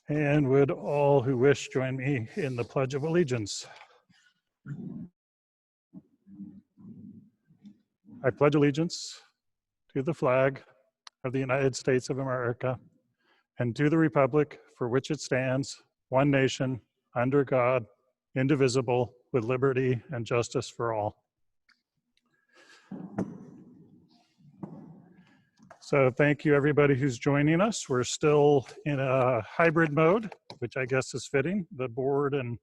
And would all who wish join me in the Pledge of Allegiance? I pledge allegiance to the flag of the United States of America and to the republic for which it stands, one nation, under God, indivisible, with liberty and justice for all. So thank you everybody who's joining us. We're still in a hybrid mode, which I guess is fitting. The board and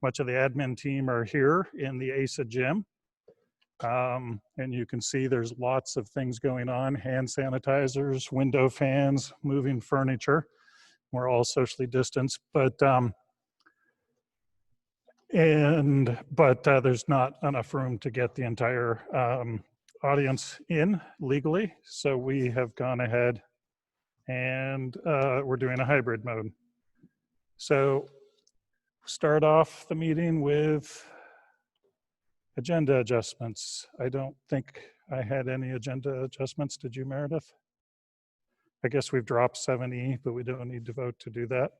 much of the admin team are here in the ASA gym. And you can see there's lots of things going on: hand sanitizers, window fans, moving furniture. We're all socially distanced, but there's not enough room to get the entire audience in legally. So we have gone ahead and we're doing a hybrid mode. So start off the meeting with agenda adjustments. I don't think I had any agenda adjustments. Did you, Meredith? I guess we've dropped 7E, but we don't need to vote to do that.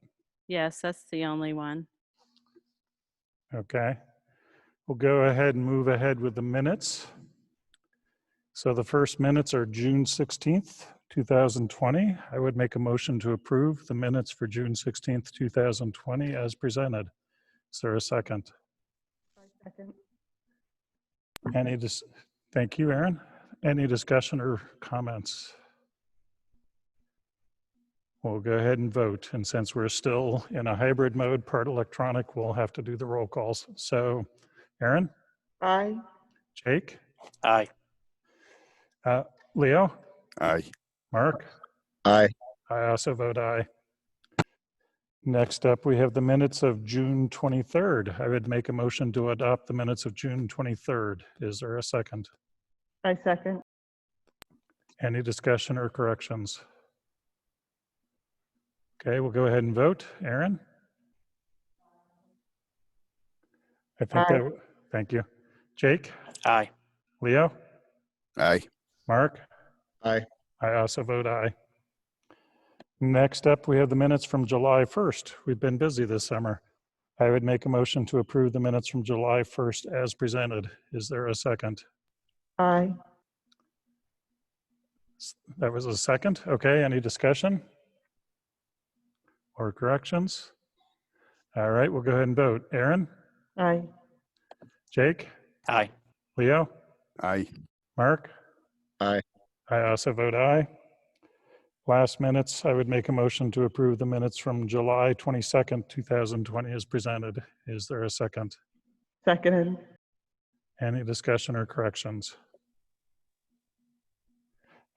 Yes, that's the only one. Okay. We'll go ahead and move ahead with the minutes. So the first minutes are June 16th, 2020. I would make a motion to approve the minutes for June 16th, 2020 as presented. Is there a second? Second. Thank you, Aaron. Any discussion or comments? We'll go ahead and vote. And since we're still in a hybrid mode, part electronic, we'll have to do the roll calls. So Aaron? Aye. Jake? Aye. Leo? Aye. Mark? Aye. I also vote aye. Next up, we have the minutes of June 23rd. I would make a motion to adopt the minutes of June 23rd. Is there a second? I second. Any discussion or corrections? Okay, we'll go ahead and vote. Aaron? I think Aye. thank you. Jake? Aye. Leo? Aye. Mark? Aye. I also vote aye. Next up, we have the minutes from July 1st. We've been busy this summer. I would make a motion to approve the minutes from July 1st as presented. Is there a second? Aye. That was a second. Okay, any discussion or corrections? All right, we'll go ahead and vote. Aaron? Aye. Jake? Aye. Leo? Aye. Mark? Aye. I also vote aye. Last minutes, I would make a motion to approve the minutes from July 22nd, 2020 as presented. Is there a second? Seconded. Any discussion or corrections?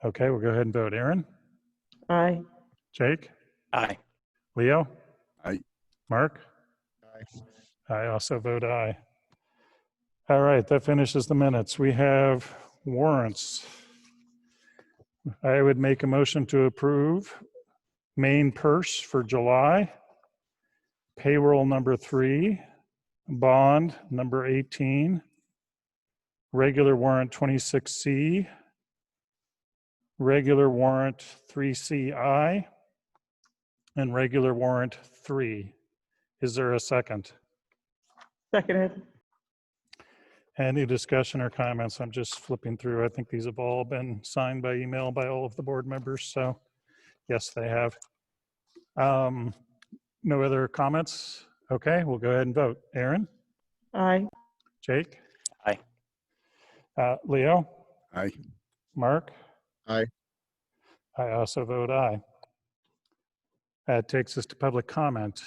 Okay, we'll go ahead and vote. Aaron? Aye. Jake? Aye. Leo? Aye. Mark? Aye. I also vote aye. All right, that finishes the minutes. We have warrants. I would make a motion to approve main purse for July, payroll number 3, bond number 18, regular warrant 26C, regular warrant 3CI, and regular warrant 3. Is there a second? Seconded. Any discussion or comments? I'm just flipping through. I think these have all been signed by email by all of the board members. So yes, they have. No other comments? Okay, we'll go ahead and vote. Aaron? Aye. Jake? Aye. Leo? Aye. Mark? Aye. I also vote aye. That takes us to public comment.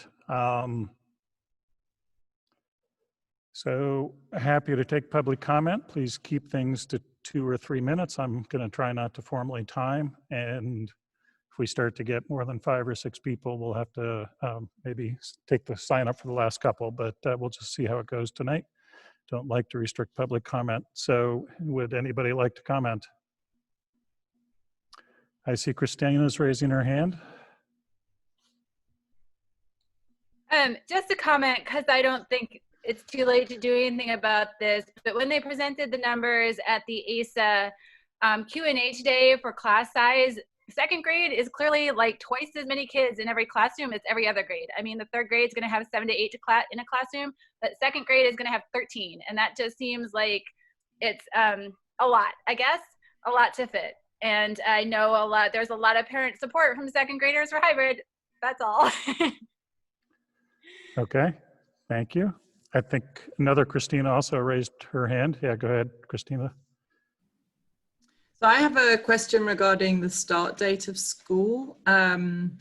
So happy to take public comment. Please keep things to 2 or 3 minutes. I'm going to try not to formally time. And if we start to get more than 5 or 6 people, we'll have to maybe take the sign up for the last couple, but we'll just see how it goes tonight. Don't like to restrict public comment. So would anybody like to comment? I see Christina's raising her hand. Just a comment, because I don't think it's too late to do anything about this, but when they presented the numbers at the ASA Q&A today for class size, second grade is clearly like twice as many kids in every classroom as every other grade. I mean, the third grade is going to have 7 to 8 in a classroom, but second grade is going to have 13. And that just seems like it's a lot, I guess, a lot to fit. And I know there's a lot of parent support from second graders for hybrid. That's all. Okay, thank you. I think another Christina also raised her hand. Yeah, go ahead, Christina. So I have a question regarding the start date of school. I'm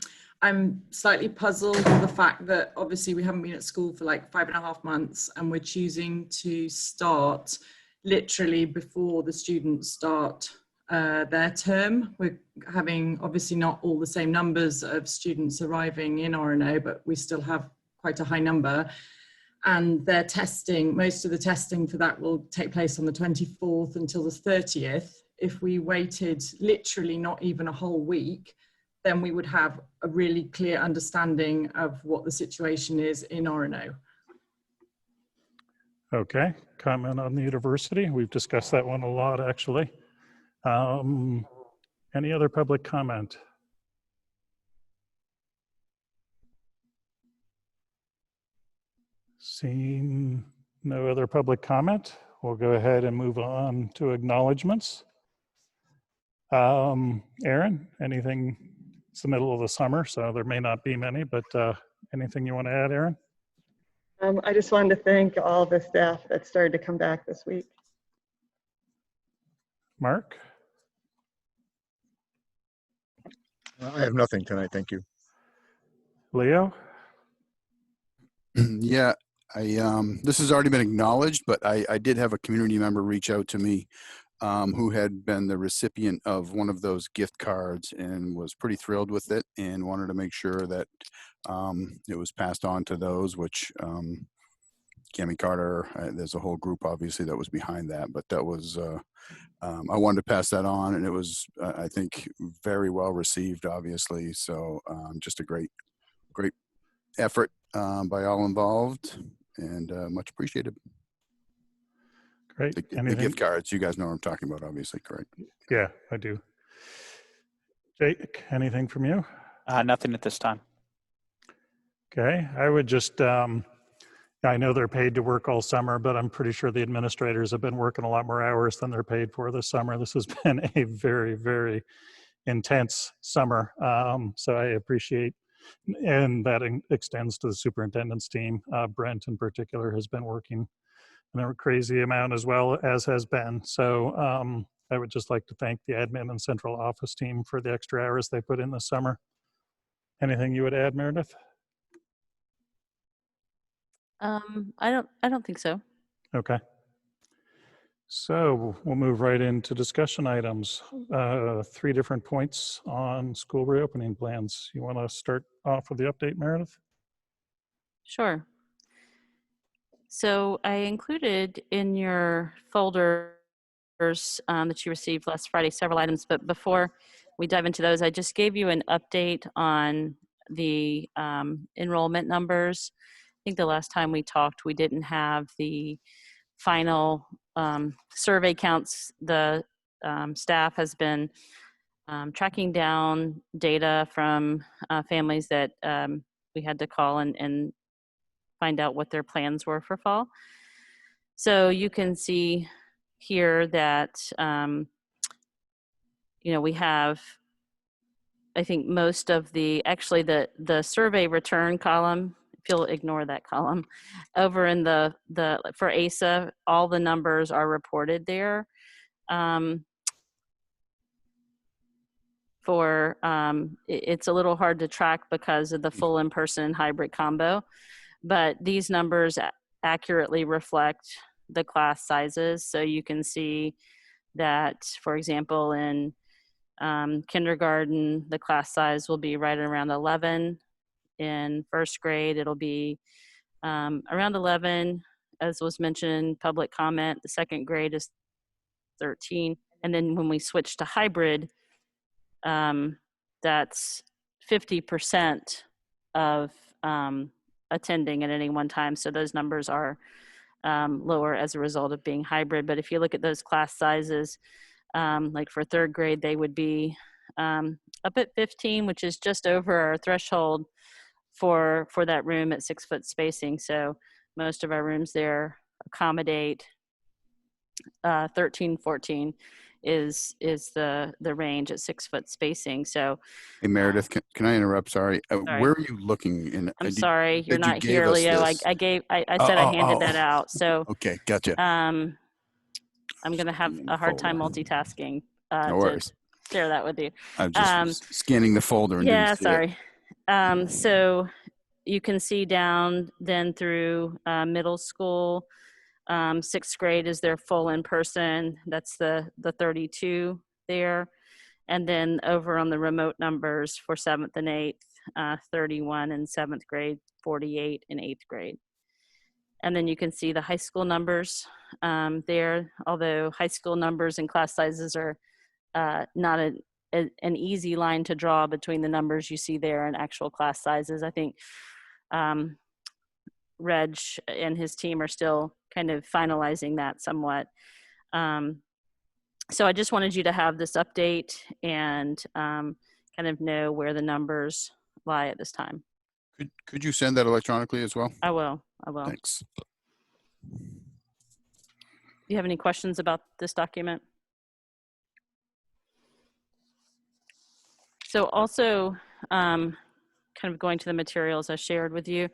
slightly puzzled with the fact that obviously we haven't been at school for like 5.5 months and we're choosing to start literally before the students start their term. We're having obviously not all the same numbers of students arriving in RNO, but we still have quite a high number. And their testing, most of the testing for that will take place on the 24th until the 30th. If we waited literally not even a whole week, then we would have a really clear understanding of what the situation is in RNO. Okay, comment on the university. We've discussed that one a lot, actually. Any other public comment? Seeing no other public comment, we'll go ahead and move on to acknowledgements. Aaron, anything? It's the middle of the summer, so there may not be many, but anything you want to add, Aaron? I just wanted to thank all the staff that started to come back this week. Mark? I have nothing tonight, thank you. Leo? Yeah, this has already been acknowledged, but I did have a community member reach out to me who had been the recipient of one of those gift cards and was pretty thrilled with it and wanted to make sure that it was passed on to those, which Cami Carter, there's a whole group obviously that was behind that, but that was, I wanted to pass that on, and it was, I think, very well received, obviously. So just a great effort by all involved, and much appreciated. Great. The gift cards, you guys know what I'm talking about, obviously, correct? Yeah, I do. Jake, anything from you? Nothing at this time. Okay, I would just, I know they're paid to work all summer, but I'm pretty sure the administrators have been working a lot more hours than they're paid for this summer. This has been a very, very intense summer. So I appreciate, and that extends to the superintendent's team. Brent in particular has been working a crazy amount as well, as has Ben. So I would just like to thank the admin and central office team for the extra hours they put in this summer. Anything you would add, Meredith? I don't think so. Okay. So we'll move right into discussion items. 3 different points on school reopening plans. You want to start off with the update, Meredith? Sure. So I included in your folders that you received last Friday several items, but before we dive into those, I just gave you an update on the enrollment numbers. I think the last time we talked, we didn't have the final survey counts. The staff has been tracking down data from families that we had to call and find out what their plans were for fall. So you can see here that, we have, I think most of actually the survey return column, if you'll ignore that column, over in for ASA, all the numbers are reported there. It's a little hard to track because of the full in-person and hybrid combo, but these numbers accurately reflect the class sizes. So you can see that, for example, in kindergarten, the class size will be right around 11. In first grade, it'll be around 11, as was mentioned, public comment. The second grade is 13. And then when we switch to hybrid, that's 50% of attending at any one time. So those numbers are lower as a result of being hybrid. But if you look at those class sizes, like for third grade, they would be up at 15, which is just over our threshold for that room at 6 foot spacing. So most of our rooms there accommodate 13, 14 is the range at 6 foot spacing. So Hey, Meredith, can I interrupt? Sorry. Sorry. Where are you looking? I'm sorry, you're said you not gave here, us Leo. this. I said I handed that Oh. out. So Okay, gotcha. I'm going to have Scanning the a hard time folder. multitasking No to worries. share that with you. I just was scanning the folder and Yeah, didn't see it. sorry. So you can see down then through middle school, 6th grade is their full in person. That's the 32 there. And then over on the remote numbers for 7th and 8th, 31 in 7th grade, 48 in 8th grade. And then you can see the high school numbers there, although high school numbers and class sizes are not an easy line to draw between the numbers you see there and actual class sizes. I think Reg and his team are still kind of finalizing that somewhat. So I just wanted you to have this update and kind of know where the numbers lie at this time. Could you send that electronically as well? I will. Thanks. Do you have any questions about this document? So also, kind of going to the materials I shared with you,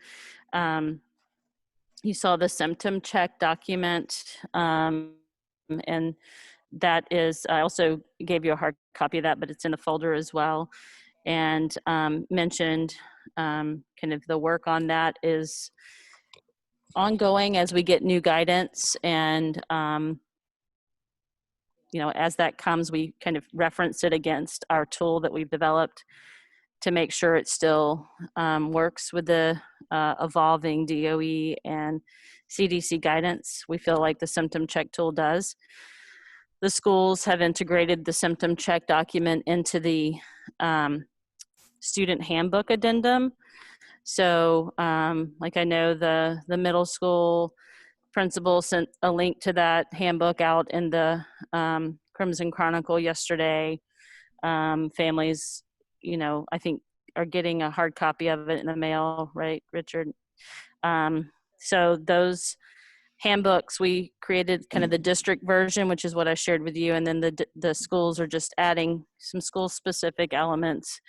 you saw the symptom check document, and that is, I also gave you a hard copy of that, but it's in the folder as well, and mentioned kind of the work on that is ongoing as we get new guidance, and you know, as that comes, we kind of reference it against our tool that we've developed to make sure it still works with the evolving DOE and CDC guidance. We feel like the symptom check tool does. The schools have integrated the symptom check document into the student handbook addendum. So like I know the middle school principal sent a link to that handbook out in the Crimson Chronicle yesterday. Families, you know, I think are getting a hard copy of it in the mail, right, Richard? So those handbooks, we created kind of the district version, which is what I shared with you, and then the schools are just adding some school specific elements,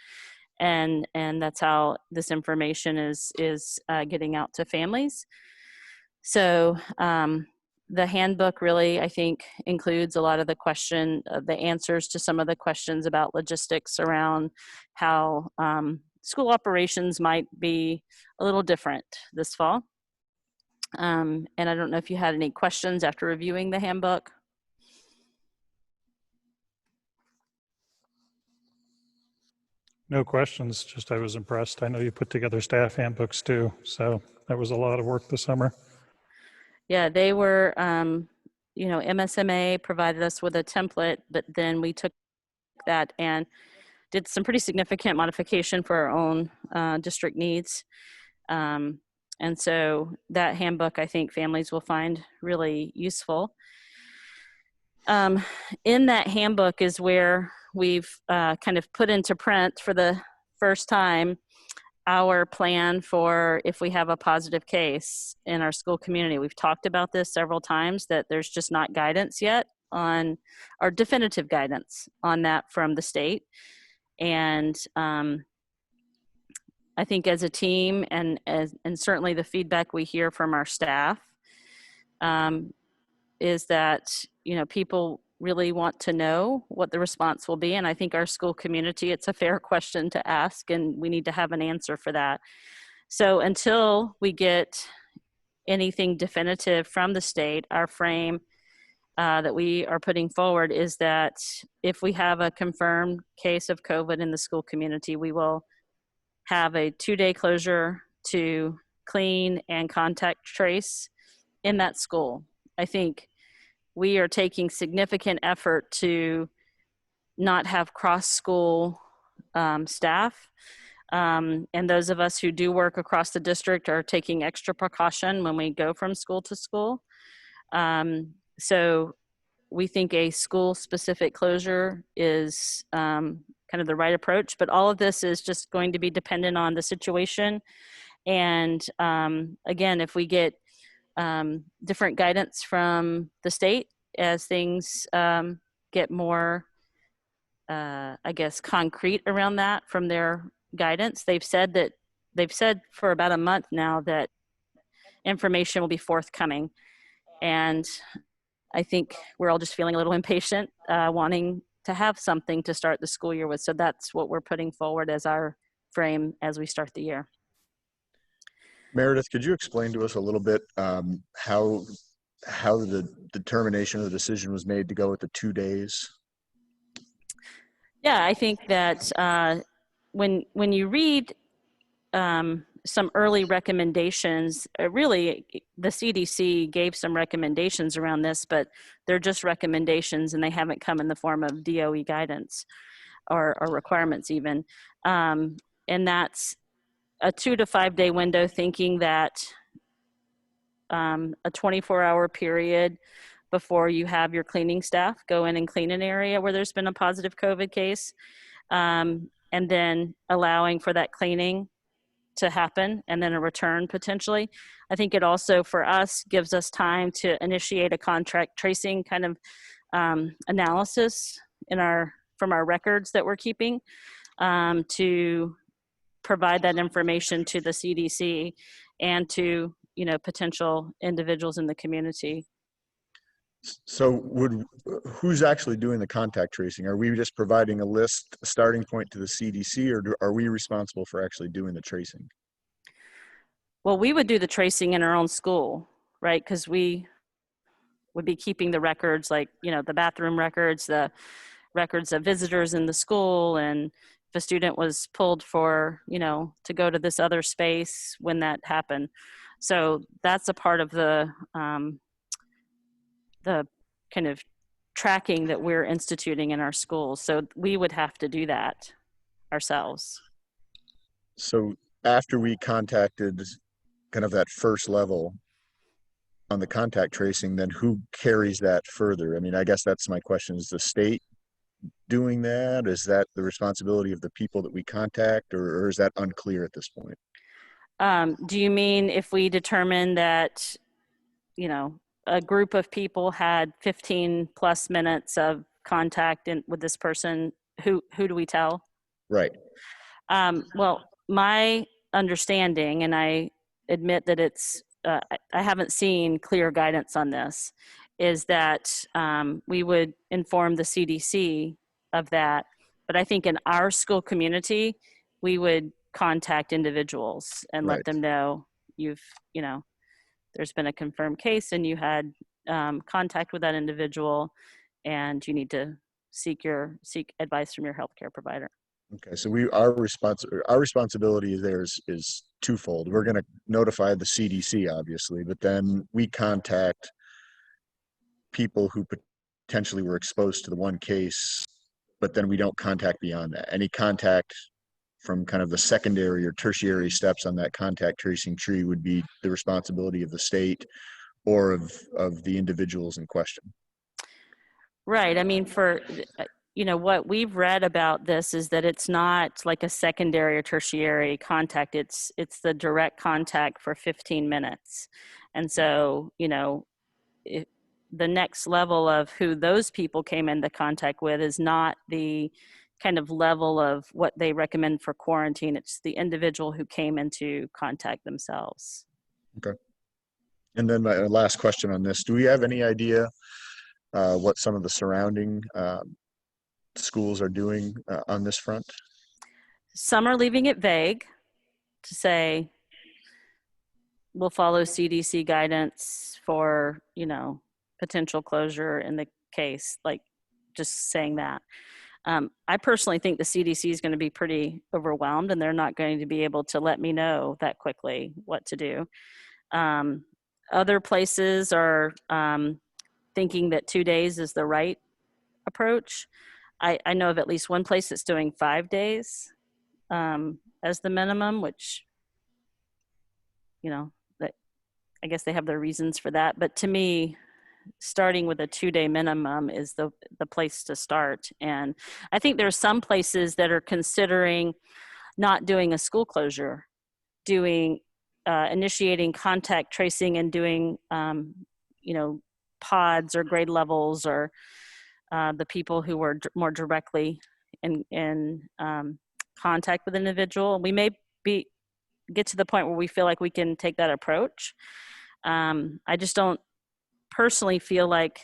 and that's how this information is getting out to families. So the handbook really, I think, includes a lot of the answers to some of the questions about logistics around how school operations might be a little different this fall. And I don't know if you had any questions after reviewing the handbook. No questions, just I was impressed. I know you put together staff handbooks too, so that was a lot of work this summer. Yeah, they were, you know, MSMA provided us with a template, but then we took that and did some pretty significant modification for our own district needs. And so that handbook, I think families will find really useful. In that handbook is where we've kind of put into print for the first time our plan for if we have a positive case in our school community. We've talked about this several times, that there's just not guidance yet on, or definitive guidance on that from the state. And I think as a team and certainly the feedback we hear from our staff is that, you know, people really want to know what the response will be. And I think our school community, it's a fair question to ask, and we need to have an answer for that. So until we get anything definitive from the state, our frame that we are putting forward is that if we have a confirmed case of COVID in the school community, we will have a 2-day closure to clean and contact trace in that school. I think we are taking significant effort to not have cross-school staff. And those of us who do work across the district are taking extra precaution when we go from school to school. So we think a school-specific closure is kind of the right approach. But all of this is just going to be dependent on the situation. And again, if we get different guidance from the state as things get more, I guess, concrete around that from their guidance, they've said for about a month now that information will be forthcoming. And I think we're all just feeling a little impatient, wanting to have something to start the school year with. So that's what we're putting forward as our frame as we start the year. Meredith, could you explain to us a little bit how the determination or the decision was made to go with the 2 days? Yeah, I think that when you read some early recommendations, really the CDC gave some recommendations around this, but they're just recommendations and they haven't come in the form of DOE guidance or requirements even. And that's a 2 to 5 day window, thinking that a 24-hour period before you have your cleaning staff go in and clean an area where there's been a positive COVID case, and then allowing for that cleaning to happen and then a return potentially. I think it also for us gives us time to initiate a contract tracing kind of analysis from our records that we're keeping, to provide that information to the CDC and to potential individuals in the community. So who's actually doing the contact tracing? Are we just providing a list, a starting point to the CDC, or are we responsible for actually doing the tracing? Well, we would do the tracing in our own school, right? Because we would be keeping the records, like, the bathroom records, the records of visitors in the school, and if a student was pulled for, to go to this other space when that happened. So that's a part of the kind of tracking that we're instituting in our schools. So we would have to do that ourselves. So after we contacted kind of that first level on the contact tracing, then who carries that further? I mean, I guess that's my question. Is the state doing that? Is that the responsibility of the people that we contact, or is that unclear at this point? Do you mean if we determine that, a group of people had 15 plus minutes of contact with this person, who do we tell? Right. Well, my understanding, and I admit that I haven't seen clear guidance on this, is that we would inform the CDC of that. But I think in our school community, we would contact individuals and let them know there's been a confirmed case and you had contact with that individual and you need to seek advice from your healthcare provider. Okay, so our responsibility there is twofold. We're going to notify the CDC, obviously, but then we contact people who potentially were exposed to the one case, but then we don't contact beyond that. Any contact from kind of the secondary or tertiary steps on that contact tracing tree would be the responsibility of the state or of the individuals in question. Right. I mean, for what we've read about this is that it's not like a secondary or tertiary contact. It's the direct contact for 15 minutes. And so, the next level of who those people came into contact with is not the kind of level of what they recommend for quarantine. It's the individual who came into contact themselves. Okay. And then my last question on this, do we have any idea what some of the surrounding schools are doing on this front? Some are leaving it vague to say, we'll follow CDC guidance for, potential closure in the case, like just saying that. I personally think the CDC is going to be pretty overwhelmed and they're not going to be able to let me know that quickly what to do. Other places are thinking that 2 days is the right approach. I know of at least one place that's doing 5 days as the minimum, which, that I guess they have their reasons for that. But to me, starting with a 2-day minimum is the place to start. And I think there's some places that are considering not doing a school closure, doing initiating contact tracing and doing, pods or grade levels, or the people who were more directly in contact with an individual. We may get to the point where we feel like we can take that approach. I just don't personally feel like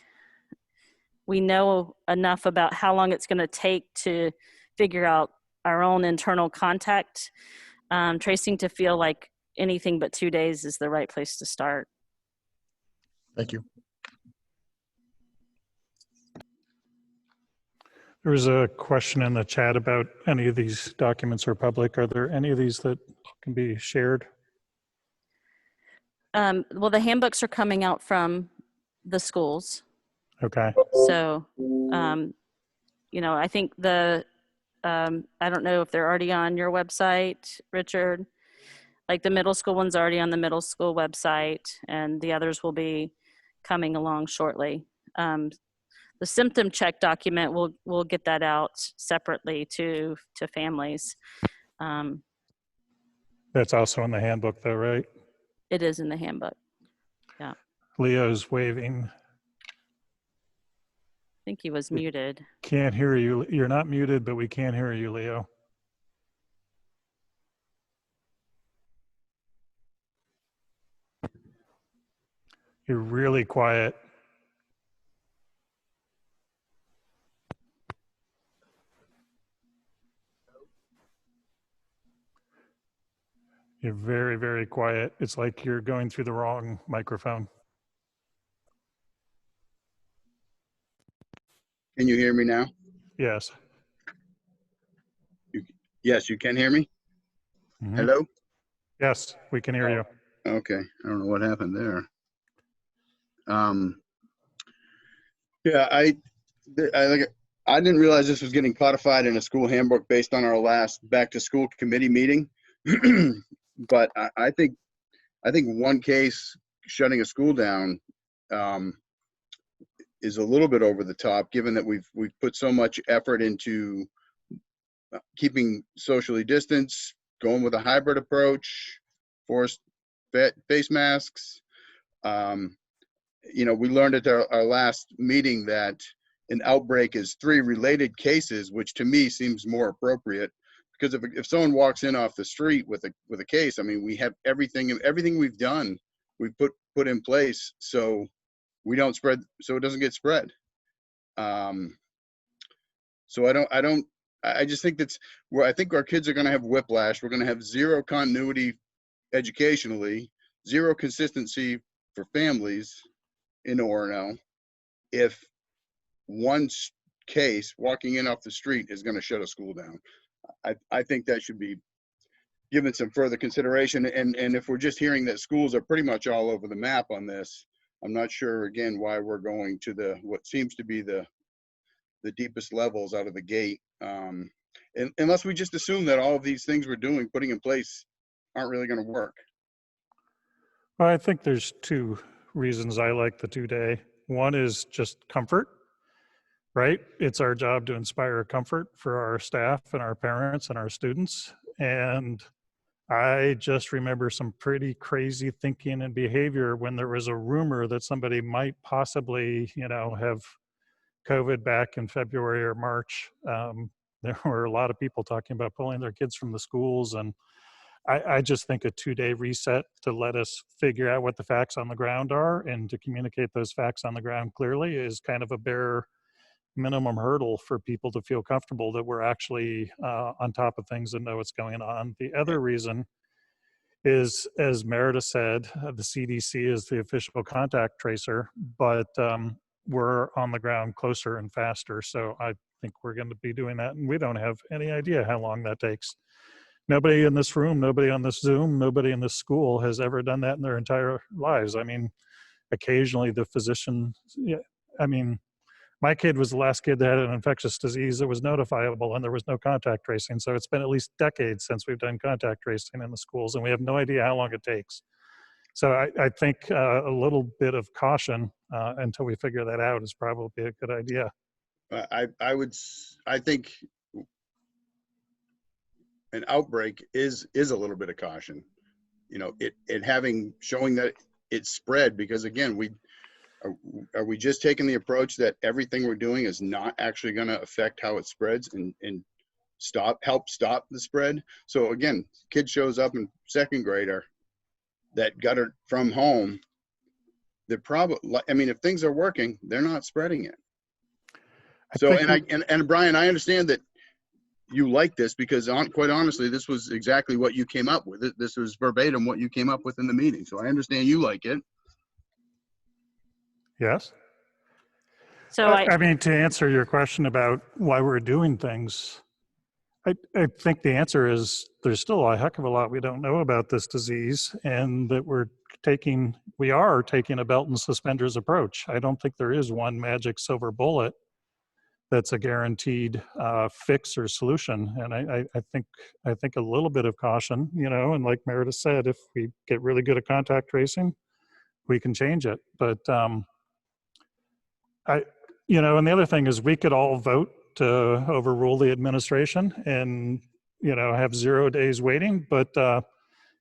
we know enough about how long it's going to take to figure out our own internal contact tracing to feel like anything but 2 days is the right place to start. Thank you. There was a question in the chat about any of these documents are public. Are there any of these that can be shared? Well, the handbooks are coming out from the schools. Okay. So, I think I don't know if they're already on your website, Richard. Like the middle school one's already on the middle school website, and the others will be coming along shortly. The symptom check document, we'll get that out separately to families. That's also in the handbook though, right? It is in the handbook. Yeah. Leo's waving. I think he was muted. Can't hear you. You're not muted, but we can't hear you, Leo. You're really quiet. You're very, very quiet. It's like you're going through the wrong microphone. Can you hear me now? Yes. Yes, you can hear me? Mhm. Hello? Yes, we can hear you. Okay, I don't know what happened there. Yeah, I didn't realize this was getting codified in a school handbook based on our last back to school committee meeting. But I think one case shutting a school down is a little bit over the top, given that we've put so much effort into keeping socially distanced, going with a hybrid approach, forced face masks. We learned at our last meeting that an outbreak is 3 related cases, which to me seems more appropriate, because if someone walks in off the street with a case, I mean, we have everything we've done, we've put in place so we don't spread, so it doesn't get spread. So I just think that's where I think our kids are going to have whiplash. We're going to have zero continuity educationally, zero consistency for families in Orono if one case walking in off the street is going to shut a school down. I think that should be given some further consideration. And if we're just hearing that schools are pretty much all over the map on this, I'm not sure, again, why we're going to what seems to be the deepest levels out of the gate. Unless we just assume that all of these things we're putting in place aren't really going to work. Well, I think there's 2 reasons I like the 2-day. One is just comfort, right? It's our job to inspire comfort for our staff and our parents and our students. And I just remember some pretty crazy thinking and behavior when there was a rumor that somebody might possibly, have COVID back in February or March. There were a lot of people talking about pulling their kids from the schools. And I just think a 2-day reset to let us figure out what the facts on the ground are and to communicate those facts on the ground clearly is kind of a bare minimum hurdle for people to feel comfortable that we're actually on top of things and know what's going on. The other reason is, as Meredith said, the CDC is the official contact tracer, but we're on the ground closer and faster. So I think we're going to be doing that. And we don't have any idea how long that takes. Nobody in this room, nobody on this Zoom, nobody in this school has ever done that in their entire lives. I mean, occasionally the physician, my kid was the last kid that had an infectious disease that was notifiable and there was no contact tracing. So it's been at least decades since we've done contact tracing in the schools and we have no idea how long it takes. So I think a little bit of caution until we figure that out is probably a good idea. I think an outbreak is a little bit of caution. You know, showing that it's spread, because again, are we just taking the approach that everything we're doing is not actually going to affect how it spreads and help stop the spread? So again, kid shows up in second grader that got it from home. They're probably, I mean, if things are working, they're not spreading it. So, and Brian, I understand that you like this because quite honestly, this was exactly what you came up with. This was verbatim what you came up with in the meeting. So I understand you like it. Yes. So I mean, to answer your question about why we're doing things, I think the answer is there's still a heck of a lot we don't know about this disease, and that we are taking a belt and suspenders approach. I don't think there is one magic silver bullet that's a guaranteed fix or solution. And I think a little bit of caution, you know, and like Meredith said, if we get really good at contact tracing, we can change it. But you know, and the other thing is we could all vote to overrule the administration and, you know, have 0 days waiting, but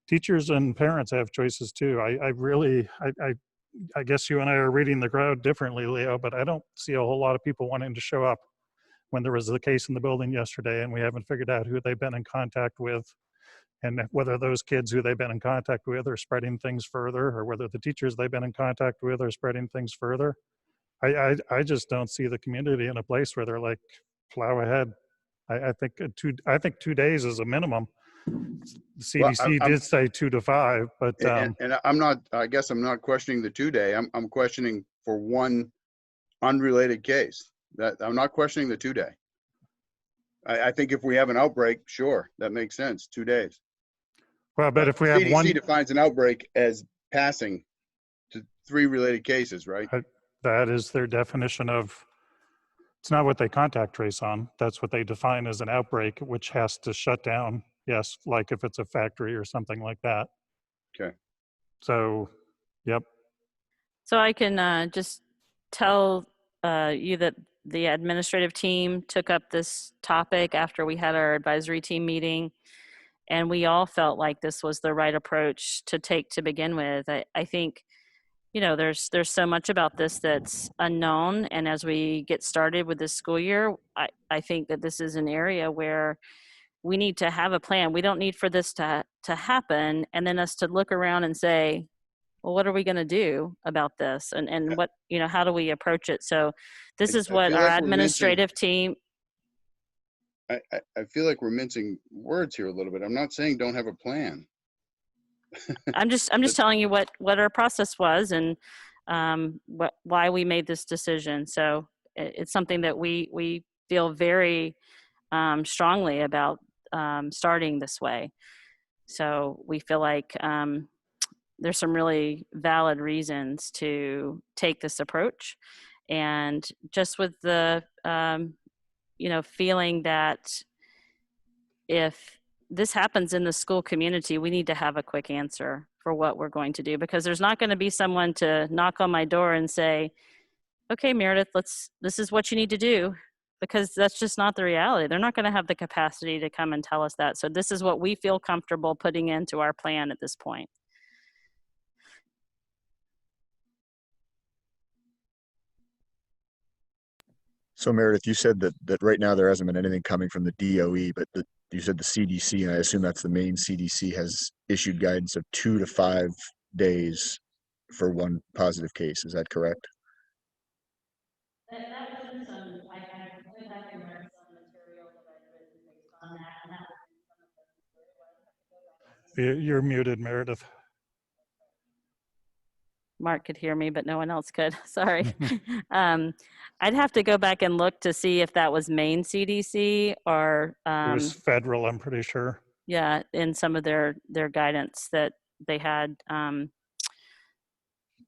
teachers and parents have choices too. I guess you and I are reading the crowd differently, Leo, but I don't see a whole lot of people wanting to show up when there was a case in the building yesterday and we haven't figured out who they've been in contact with and whether those kids who they've been in contact with are spreading things further, or whether the teachers they've been in contact with are spreading things further. I just don't see the community in a place where they're like, plow ahead. I think 2 days is a minimum. The CDC did say 2 to 5, but and I guess I'm not questioning the 2 day. I'm questioning for one unrelated case. That I'm not questioning the 2 day. I think if we have an outbreak, sure, that makes sense. 2 days. Well, but if we have CDC defines an outbreak as passing to 3 related cases, right? That is their definition of, it's not what they contact trace on. That's what they define as an outbreak, which has to shut down. Yes, like if it's a factory or something like that. Okay. So, yep. So I can just tell you that the administrative team took up this topic after we had our advisory team meeting, and we all felt like this was the right approach to take to begin with. I think, you know, there's so much about this that's unknown, and as we get started with this school year, I think that this is an area where we need to have a plan. We don't need for this to happen and then us to look around and say, well, what are we going to do about this? And what, you know, how do we approach it? So this is what our administrative team. I feel like we're mincing words here a little bit. I'm not saying don't have a plan. I'm just telling you what our process was and why we made this decision. So it's something that we feel very strongly about starting this way. So we feel like there's some really valid reasons to take this approach, and just with the you know, feeling that if this happens in the school community, we need to have a quick answer for what we're going to do, because there's not going to be someone to knock on my door and say, okay, Meredith, this is what you need to do, because that's just not the reality. They're not going to have the capacity to come and tell us that. So this is what we feel comfortable putting into our plan at this point. So Meredith, you said that right now there hasn't been anything coming from the DOE, but you said the CDC, and I assume that's the main CDC, has issued guidance of 2 to 5 days for one positive case. Is that correct? That wasn't some, I went back and read some material that I'd written based on that, and that was You're muted, Meredith. Mark could hear me, but no one else could. Sorry. I'd have to go back and look to see if that was Maine CDC or It was federal, I'm pretty sure. yeah, in some of their guidance that they had. And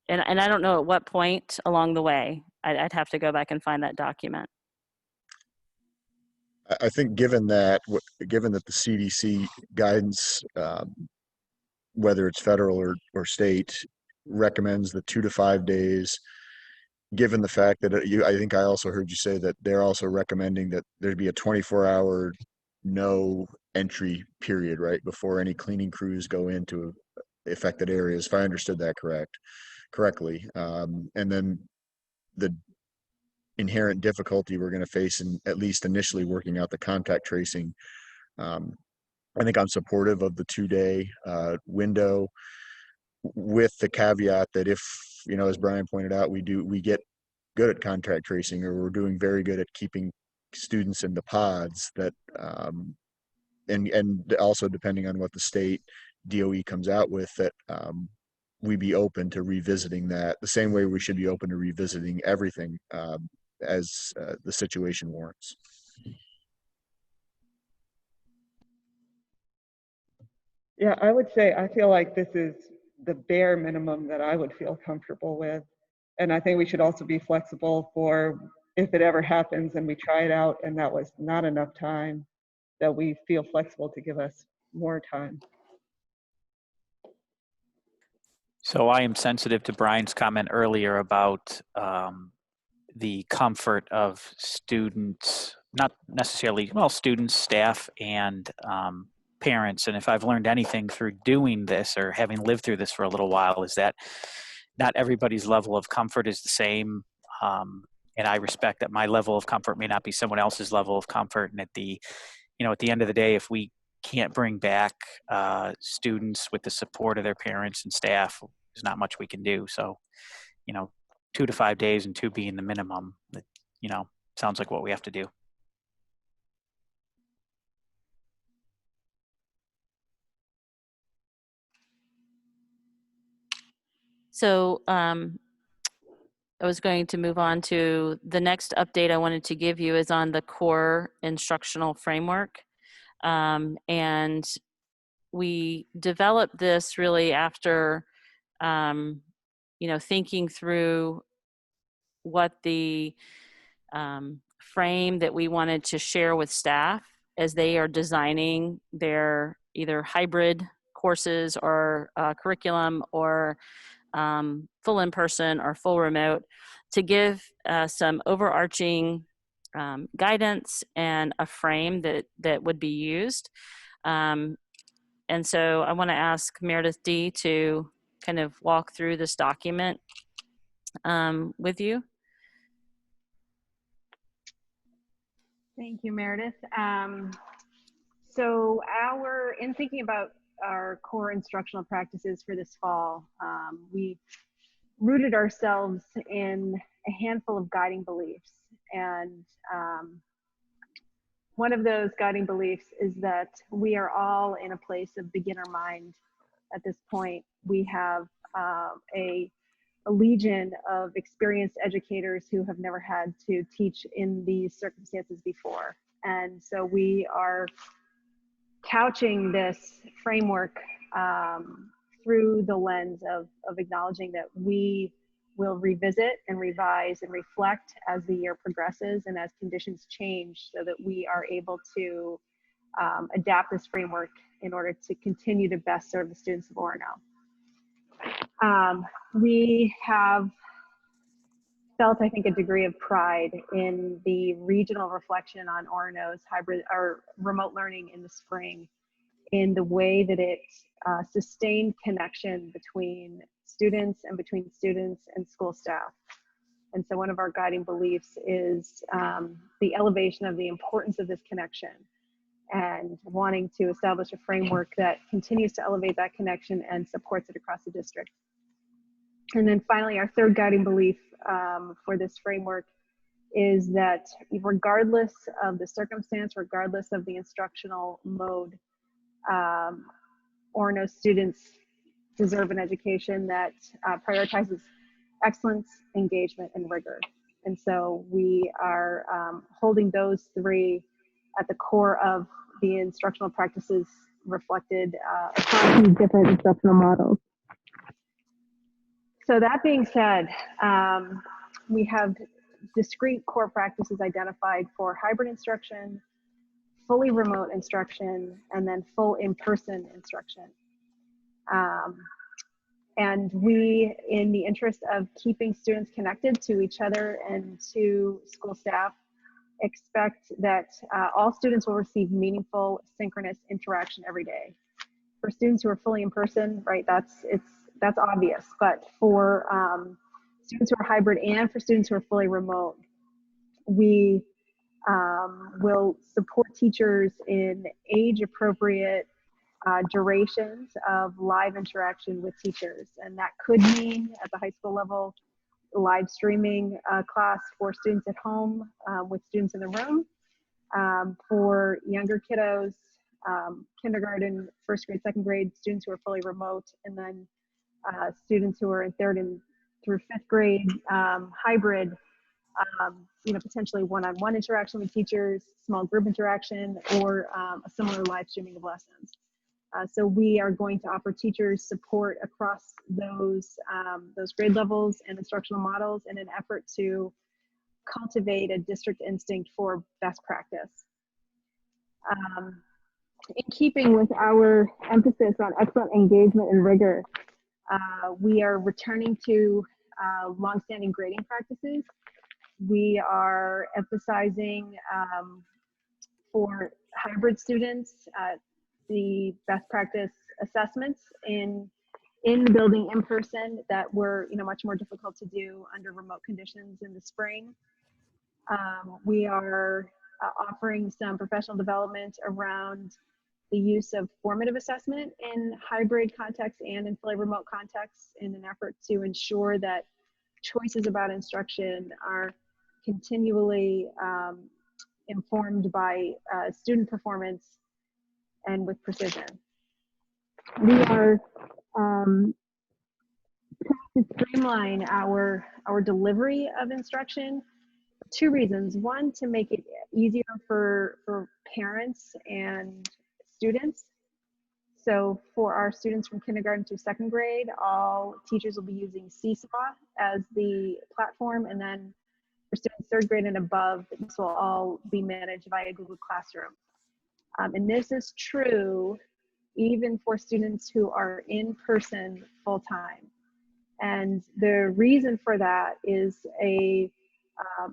I don't know at what point along the way. I'd have to go back and find that document. I think given that the CDC guidance, whether it's federal or state, recommends the 2 to 5 days, given the fact that I think I also heard you say that they're also recommending that there'd be a 24-hour no entry period, right, before any cleaning crews go into affected areas, if I understood that correctly. And then the inherent difficulty we're going to face in at least initially working out the contact tracing. I think I'm supportive of the 2-day window, with the caveat that if, as Brian pointed out, we get good at contact tracing, or we're doing very good at keeping students in the pods, that and also depending on what the state DOE comes out with, that we be open to revisiting that the same way we should be open to revisiting everything as the situation warrants. Yeah, I would say I feel like this is the bare minimum that I would feel comfortable with. And I think we should also be flexible for if it ever happens and we try it out and that was not enough time, that we feel flexible to give us more time. So I am sensitive to Brian's comment earlier about the comfort of students, not necessarily, well, students, staff, and parents. And if I've learned anything through doing this or having lived through this for a little while, is that not everybody's level of comfort is the same. And I respect that my level of comfort may not be someone else's level of comfort. And at the end of the day, if we can't bring back students with the support of their parents and staff, there's not much we can do. So, 2 to 5 days and 2 being the minimum, that, sounds like what we have to do. So I was going to move on to the next update I wanted to give you is on the core instructional framework. And we developed this really after, thinking through what the frame that we wanted to share with staff as they are designing their either hybrid courses or curriculum, or full in-person or full remote, to give some overarching guidance and a frame that would be used. And so I want to ask Meredith D. to kind of walk through this document with you. Thank you, Meredith. So in thinking about our core instructional practices for this fall, we rooted ourselves in a handful of guiding beliefs. And one of those guiding beliefs is that we are all in a place of beginner mind at this point. We have a legion of experienced educators who have never had to teach in these circumstances before. And so we are couching this framework through the lens of acknowledging that we will revisit and revise and reflect as the year progresses and as conditions change, so that we are able to adapt this framework in order to continue to best serve the students of Orono. We have felt, I think, a degree of pride in the regional reflection on Orono's hybrid or remote learning in the spring, in the way that it sustained connection between students and school staff. And so one of our guiding beliefs is the elevation of the importance of this connection, and wanting to establish a framework that continues to elevate that connection and supports it across the district. And then finally, our third guiding belief for this framework is that regardless of the circumstance, regardless of the instructional mode, Orono students deserve an education that prioritizes excellence, engagement, and rigor. And so we are holding those three at the core of the instructional practices reflected across these different instructional models. So that being said, we have discrete core practices identified for hybrid instruction, fully remote instruction, and then full in-person instruction. And we, in the interest of keeping students connected to each other and to school staff, expect that all students will receive meaningful synchronous interaction every day. For students who are fully in person, right, that's obvious, but for students who are hybrid and for students who are fully remote, we will support teachers in age-appropriate durations of live interaction with teachers. And that could mean at the high school level, live streaming class for students at home with students in the room. For younger kiddos, kindergarten, first grade, second grade, students who are fully remote, and then students who are in third and through fifth grade, hybrid, potentially one-on-one interaction with teachers, small group interaction, or a similar live streaming of lessons. So we are going to offer teachers support across those grade levels and instructional models in an effort to cultivate a district instinct for best practice. In keeping with our emphasis on excellent engagement and rigor, we are returning to longstanding grading practices. We are emphasizing for hybrid students the best practice assessments in the building in person that were much more difficult to do under remote conditions in the spring. We are offering some professional development around the use of formative assessment in hybrid contexts and in fully remote contexts in an effort to ensure that choices about instruction are continually informed by student performance and with precision. We are trying to streamline our delivery of instruction for two reasons. One, to make it easier for parents and students. So for our students from kindergarten through second grade, all teachers will be using Seesaw as the platform, and then for students third grade and above, this will all be managed via Google Classroom. And this is true even for students who are in person full time. And the reason for that is a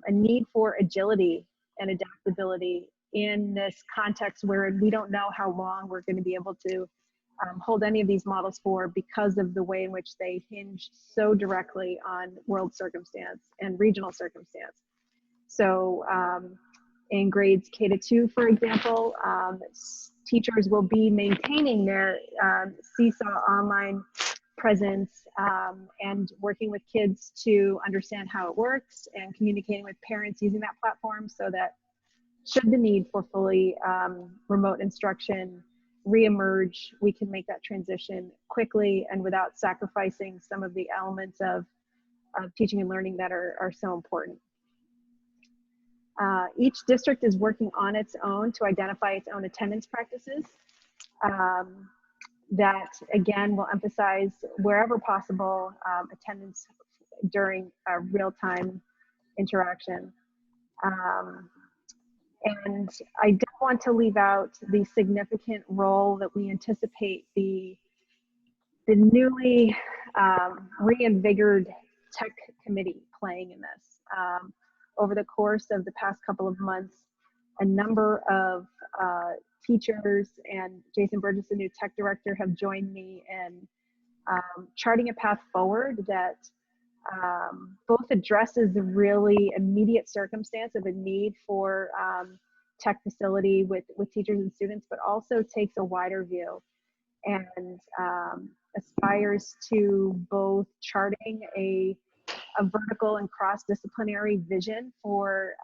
need for agility and adaptability in this context where we don't know how long we're going to be able to hold any of these models for, because of the way in which they hinge so directly on world circumstance and regional circumstance. So in grades K to 2, for example, teachers will be maintaining their Seesaw online presence and working with kids to understand how it works and communicating with parents using that platform, so that should the need for fully remote instruction reemerge, we can make that transition quickly and without sacrificing some of the elements of teaching and learning that are so important. Each district is working on its own to identify its own attendance practices that, again, will emphasize wherever possible attendance during real-time interaction. And I don't want to leave out the significant role that we anticipate the newly reinvigorated tech committee playing in this. Over the course of the past couple of months, a number of teachers and Jason Burgess, the new tech director, have joined me in charting a path forward that both addresses the really immediate circumstance of a need for tech facility with teachers and students, but also takes a wider view and aspires to both charting a vertical and cross-disciplinary vision for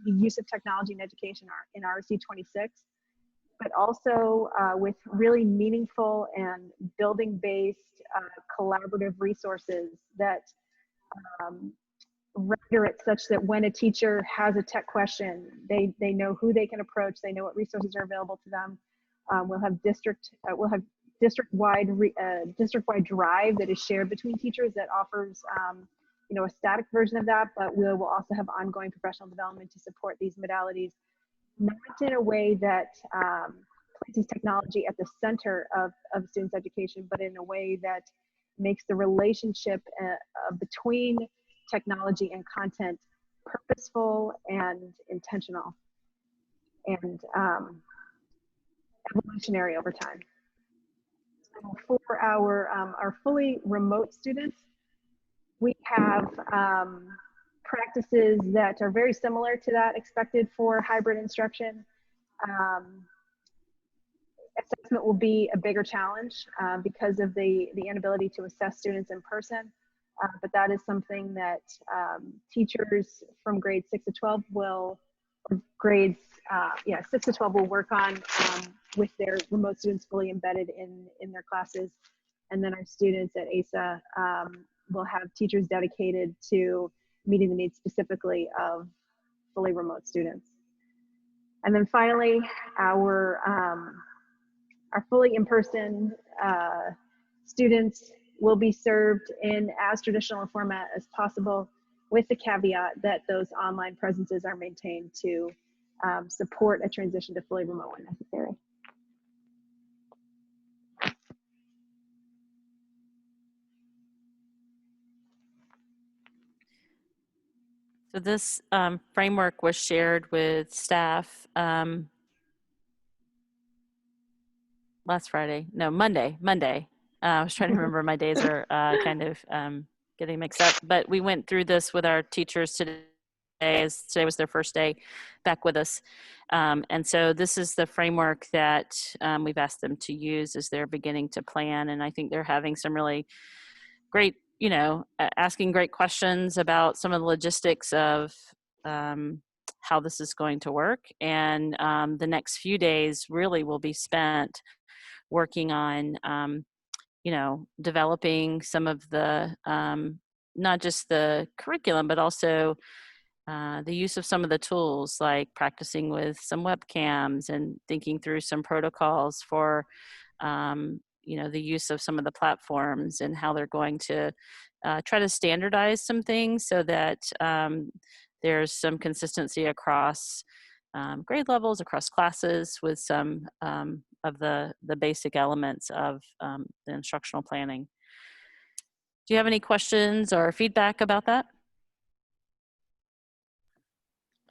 the use of technology in education in RSU 26, but also with really meaningful and building-based collaborative resources that render it such that when a teacher has a tech question, they know who they can approach, they know what resources are available to them. We'll have district-wide drive that is shared between teachers that offers a static version of that, but we will also have ongoing professional development to support these modalities, not in a way that places technology at the center of students' education, but in a way that makes the relationship between technology and content purposeful and intentional and evolutionary over time. So for our fully remote students, we have practices that are very similar to that expected for hybrid instruction. Assessment will be a bigger challenge because of the inability to assess students in person, but that is something that teachers from grades 6 to 12 will, or grades 6 to 12 will work on with their remote students fully embedded in their classes. And then our students at ASA will have teachers dedicated to meeting the needs specifically of fully remote students. And then finally, our fully in-person students will be served in as traditional a format as possible, with the caveat that those online presences are maintained to support a transition to fully remote when necessary. So this framework was shared with staff last Friday. No, Monday. I was trying to remember, my days are kind of getting mixed up. But we went through this with our teachers today, as today was their first day back with us. And so this is the framework that we've asked them to use as they're beginning to plan. And I think they're having some really great, asking great questions about some of the logistics of how this is going to work. And the next few days really will be spent working on, developing some of the, not just the curriculum, but also the use of some of the tools, like practicing with some webcams and thinking through some protocols for, the use of some of the platforms and how they're going to try to standardize some things so that there's some consistency across grade levels, across classes, with some of the basic elements of the instructional planning. Do you have any questions or feedback about that?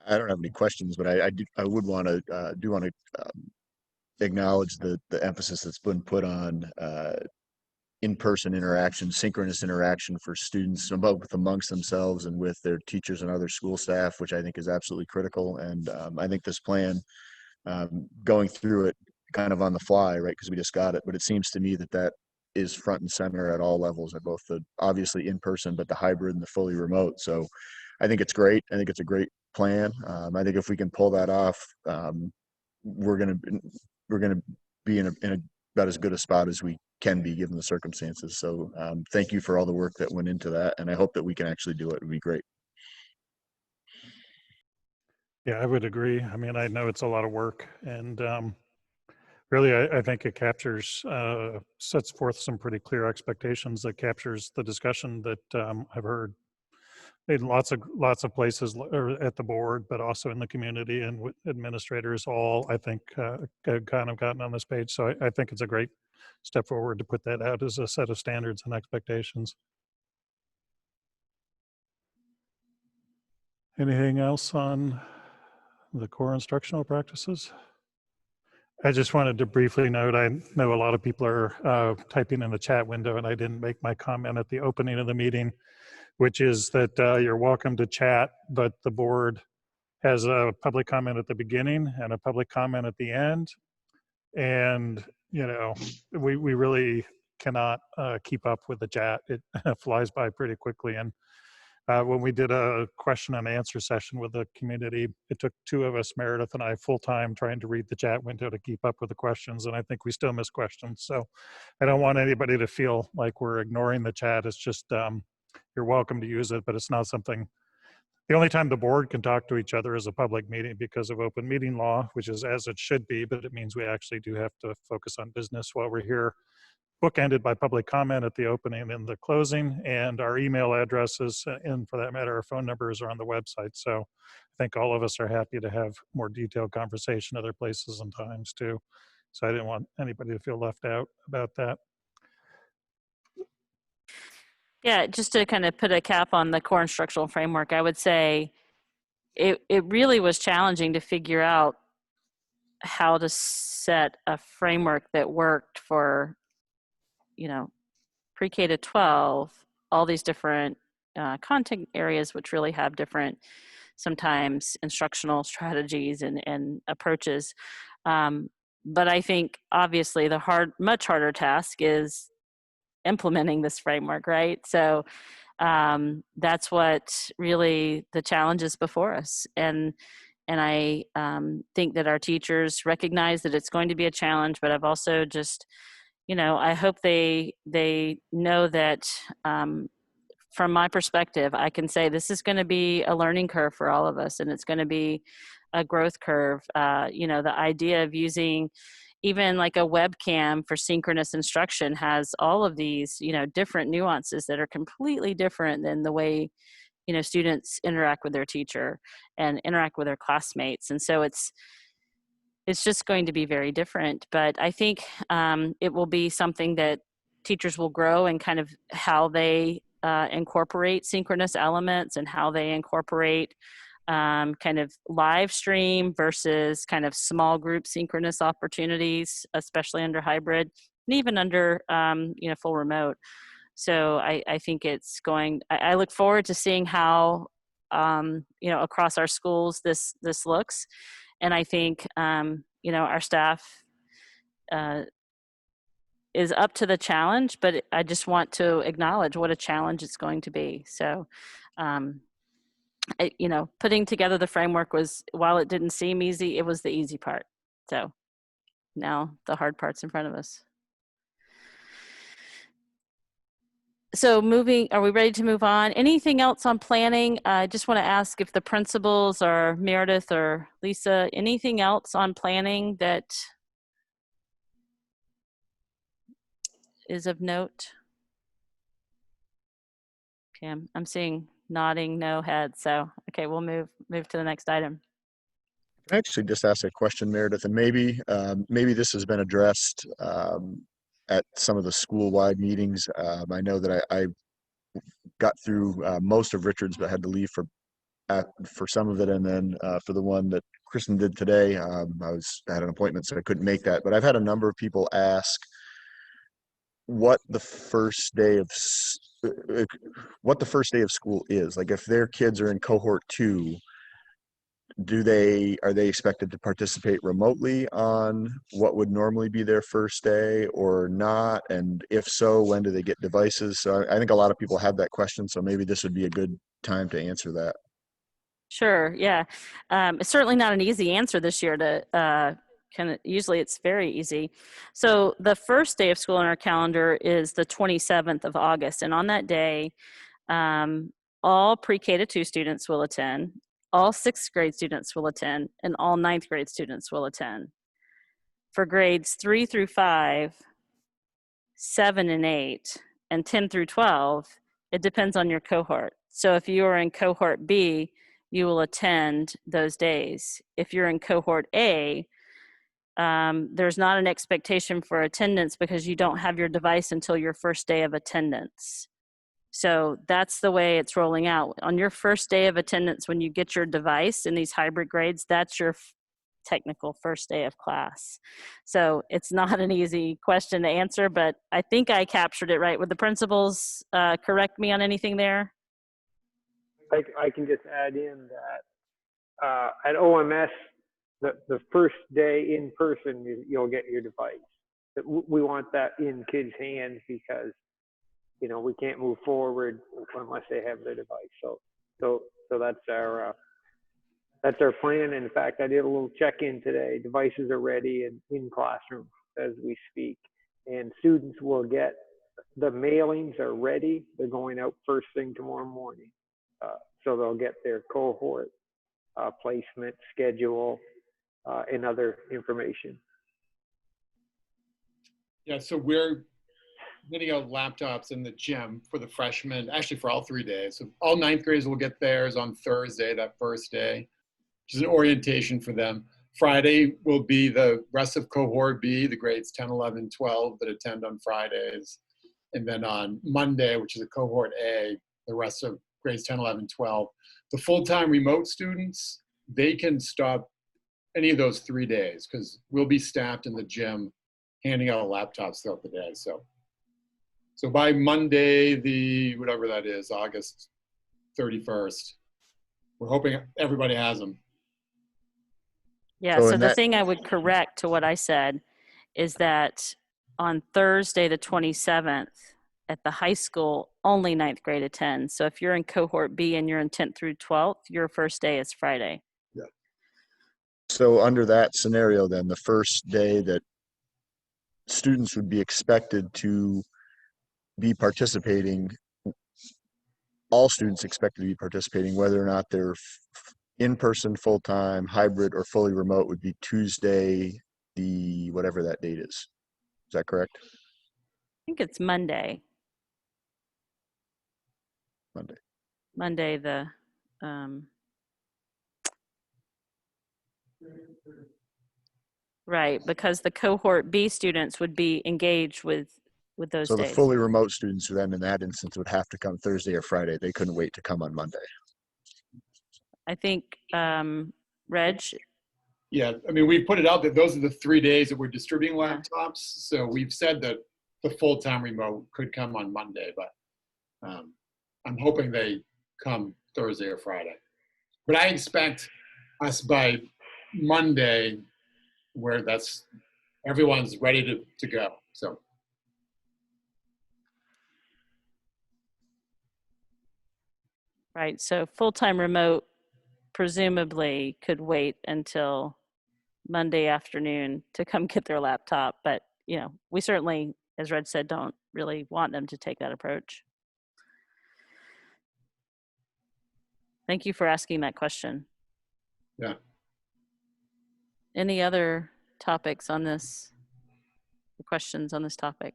I don't have any questions, but I would want to acknowledge the emphasis that's been put on in-person interaction, synchronous interaction for students, both amongst themselves and with their teachers and other school staff, which I think is absolutely critical. And I think this plan, going through it kind of on the fly, right, because we just got it, but it seems to me that is front and center at all levels, at both the obviously in-person, but the hybrid and the fully remote. So I think it's great. I think it's a great plan. I think if we can pull that off, we're gonna be in about as good a spot as we can be given the circumstances. So thank you for all the work that went into that, and I hope that we can actually do it. It would be great. Yeah, I would agree. I mean, I know it's a lot of work, and really, I think it captures, sets forth some pretty clear expectations that captures the discussion that I've heard in lots of places at the board, but also in the community and with administrators all, I think, have kind of gotten on this page. So I think it's a great step forward to put that out as a set of standards and expectations. Anything else on the core instructional practices? I just wanted to briefly note, I know a lot of people are typing in the chat window, and I didn't make my comment at the opening of the meeting, which is that you're welcome to chat, but the board has a public comment at the beginning and a public comment at the end. And, we really cannot keep up with the chat. It flies by pretty quickly. And when we did a question and answer session with the community, it took two of us, Meredith and I, full time trying to read the chat window to keep up with the questions. And I think we still miss questions. So I don't want anybody to feel like we're ignoring the chat. It's just, you're welcome to use it, but it's not something. The only time the board can talk to each other is a public meeting because of open meeting law, which is as it should be, but it means we actually do have to focus on business while we're here. Bookended by public comment at the opening and the closing, and our email addresses, and for that matter, our phone numbers are on the website. So I think all of us are happy to have more detailed conversation other places and times too. So I didn't want anybody to feel left out about that. Yeah, just to kind of put a cap on the core instructional framework, I would say it really was challenging to figure out how to set a framework that worked for, pre-K to 12, all these different content areas, which really have different, sometimes instructional strategies and approaches. But I think obviously the much harder task is implementing this framework, right? So that's what really the challenge is before us. And I think that our teachers recognize that it's going to be a challenge, but I've also just, I hope they know that from my perspective, I can say this is going to be a learning curve for all of us, and it's going to be a growth curve. The idea of using even like a webcam for synchronous instruction has all of these, different nuances that are completely different than the way, students interact with their teacher and interact with their classmates. And so it's just going to be very different. But I think it will be something that teachers will grow in kind of how they incorporate synchronous elements and how they incorporate kind of live stream versus kind of small group synchronous opportunities, especially under hybrid and even under, full remote. So I think it's going, I look forward to seeing how, across our schools this looks. And I think, our staff is up to the challenge, but I just want to acknowledge what a challenge it's going to be. So, putting together the framework was, while it didn't seem easy, it was the easy part. So now the hard part's in front of us. So are we ready to move on? Anything else on planning? I just want to ask if the principals or Meredith or Lisa, anything else on planning that is of note? Okay, I'm seeing nodding no heads. So, okay, we'll move to the next item. I actually just asked a question, Meredith, and maybe this has been addressed at some of the school-wide meetings. I know that I got through most of Richard's, but had to leave for some of it, and then for the one that Kristen did today, I had an appointment, so I couldn't make that. But I've had a number of people ask what the first day of school is. Like, if their kids are in cohort 2, are they expected to participate remotely on what would normally be their first day or not? And if so, when do they get devices? So I think a lot of people have that question, so maybe this would be a good time to answer that. Sure, yeah. It's certainly not an easy answer this year to usually it's very easy. So the first day of school on our calendar is the 27th of August. And on that day, all pre-K to 2 students will attend. All 6th grade students will attend, and all 9th grade students will attend. For grades 3 through 5, 7 and 8, and 10 through 12, it depends on your cohort. So if you are in cohort B, you will attend those days. If you're in cohort A, there's not an expectation for attendance because you don't have your device until your first day of attendance. So that's the way it's rolling out. On your first day of attendance, when you get your device in these hybrid grades, that's your technical first day of class. So it's not an easy question to answer, but I think I captured it right. Would the principals correct me on anything there? I can just add in that at OMS, the first day in person, you'll get your device. We want that in kids' hands because we can't move forward unless they have their device. So that's our plan. And in fact, I did a little check-in today. Devices are ready and in classrooms as we speak. And students will get, the mailings are ready. They're going out first thing tomorrow morning. So they'll get their cohort placement, schedule, and other information. Yeah, so we're getting out laptops in the gym for the freshmen, actually for all 3 days. So all 9th graders will get theirs on Thursday, that first day, which is an orientation for them. Friday will be the rest of cohort B, the grades 10, 11, 12 that attend on Fridays. And then on Monday, which is a cohort A, the rest of grades 10, 11, 12, the full-time remote students, they can stop any of those 3 days because we'll be staffed in the gym handing out laptops throughout the day. So by Monday, the whatever that is, August 31st, we're hoping everybody has them. Yeah, So so in the that- thing I would correct to what I said is that on Thursday, the 27th, at the high school, only 9th grade attends. So if you're in cohort B and you're in 10th through 12th, your first day is Friday. So under that scenario, then the first day that students would be expected to be participating, all students expected to be participating, whether or not they're in-person, full-time, hybrid, or fully remote, would be Tuesday, the whatever that date is. Is that correct? I think it's Monday. Monday, the right, because the cohort B students would be engaged with those So the days. fully remote students then in that instance would have to come Thursday or Friday. They couldn't wait to come on Monday. I think, Reg, Yeah, I mean, we put it out that those are the 3 days that we're distributing laptops. So we've said that the full-time remote could come on Monday, but I'm hoping they come Thursday or Friday. But I expect us by Monday where everyone's ready to go. So right, so full-time remote presumably could wait until Monday afternoon to come get their laptop. But, you know, we certainly, as Reg said, don't really want them to take that approach. Thank you for asking that question. yeah. Any other topics on this, questions on this topic?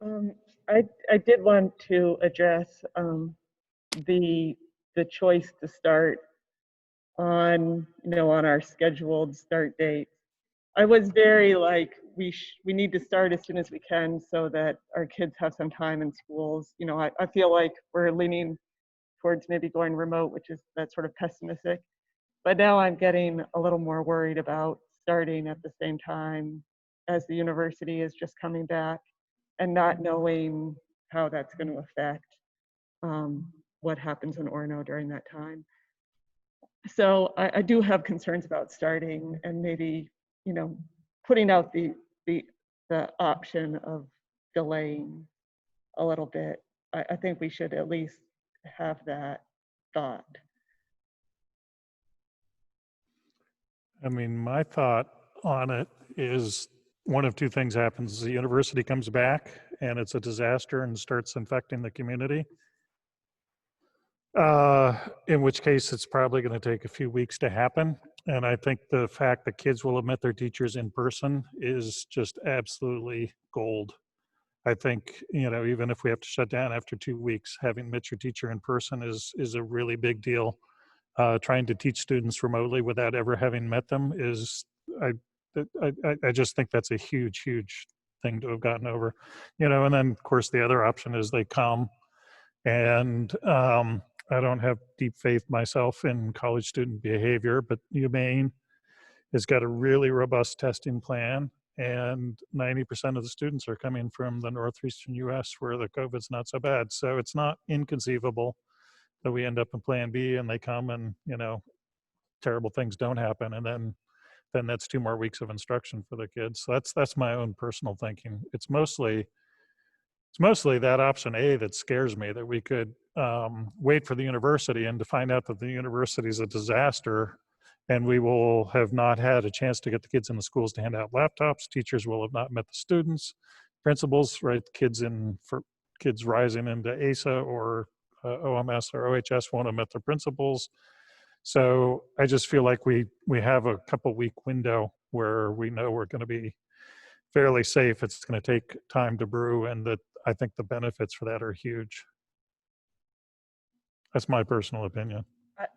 I did want to address the choice to start on on our scheduled start dates. I was very like we need to start as soon as we can so that our kids have some time in schools. I feel like we're leaning towards maybe going remote, which is that sort of pessimistic. But now I'm getting a little more worried about starting at the same time as the university is just coming back and not knowing how that's going to affect what happens in Orono during that time. So I do have concerns about starting and maybe, putting out the option of delaying a little bit. I think we should at least have that thought. I mean, my thought on it is one of two things happens. The university comes back and it's a disaster and starts infecting the community. In which case it's probably going to take a few weeks to happen. And I think the fact that kids will have met their teachers in person is just absolutely gold. I think, even if we have to shut down after 2 weeks, having met your teacher in person is a really big deal. Trying to teach students remotely without ever having met them is, I just think that's a huge, huge thing to have gotten over. And then of course the other option is they come and I don't have deep faith myself in college student behavior, but UMaine has got a really robust testing plan, and 90% of the students are coming from the northeastern US where the COVID's not so bad. So it's not inconceivable that we end up in plan B and they come and, terrible things don't happen. And then that's 2 more weeks of instruction for the kids. So that's my own personal thinking. It's mostly that option A that scares me, that we could wait for the university and to find out that the university is a disaster and we will have not had a chance to get the kids in the schools to hand out laptops. Teachers will have not met the students, principals, right? Kids rising into ASA or OMS or OHS won't have met their principals. So I just feel like we have a couple week window where we know we're going to be fairly safe. It's going to take time to brew, and that I think the benefits for that are huge. That's my personal opinion.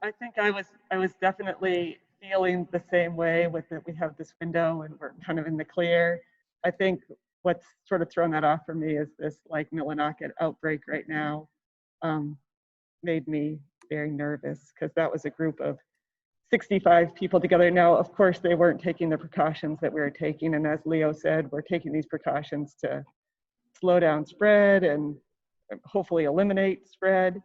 I think I was definitely feeling the same way with that we have this window and we're kind of in the clear. I think what's sort of thrown that off for me is this like Millinocket outbreak right now made me very nervous, because that was a group of 65 people together. Now, of course, they weren't taking the precautions that we were taking. And as Leo said, we're taking these precautions to slow down spread and hopefully eliminate spread.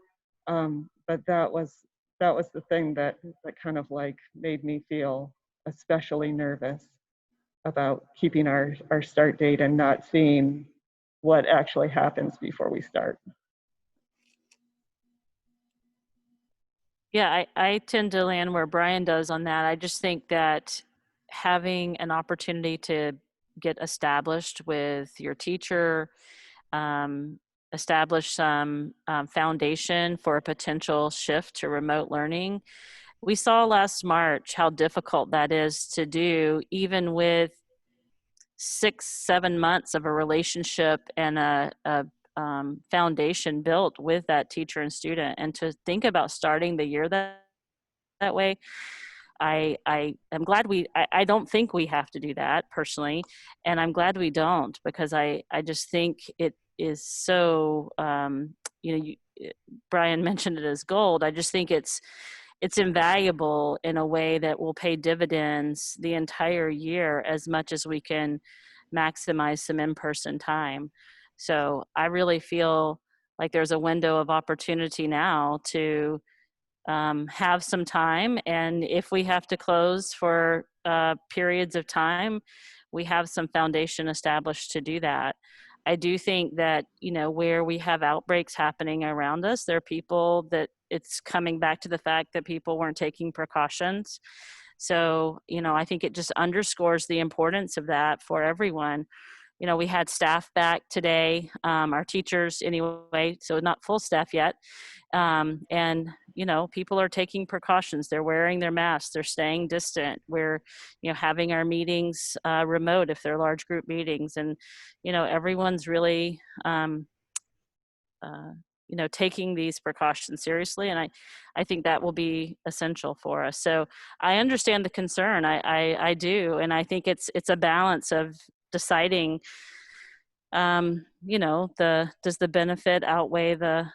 But that was the thing that kind of like made me feel especially nervous about keeping our start date and not seeing what actually happens before we start. Yeah, I tend to land where Brian does on that. I just think that having an opportunity to get established with your teacher, establish some foundation for a potential shift to remote learning. We saw last March how difficult that is to do, even with 6-7 months of a relationship and a foundation built with that teacher and student. And to think about starting the year that way, I am glad I don't think we have to do that personally, and I'm glad we don't, because I just think it is so, Brian mentioned it as gold. I just think it's invaluable in a way that will pay dividends the entire year, as much as we can maximize some in-person time. So I really feel like there's a window of opportunity now to have some time. And if we have to close for periods of time, we have some foundation established to do that. I do think that, where we have outbreaks happening around us, there are people that it's coming back to the fact that people weren't taking precautions. So, I think it just underscores the importance of that for everyone. We had staff back today, our teachers anyway, so not full staff yet. And, people are taking precautions. They're wearing their masks. They're staying distant. We're, having our meetings remote if they're large group meetings. And, everyone's really, taking these precautions seriously. And I think that will be essential for us. So I understand the concern. I do. And I think it's a balance of deciding, does the benefit outweigh the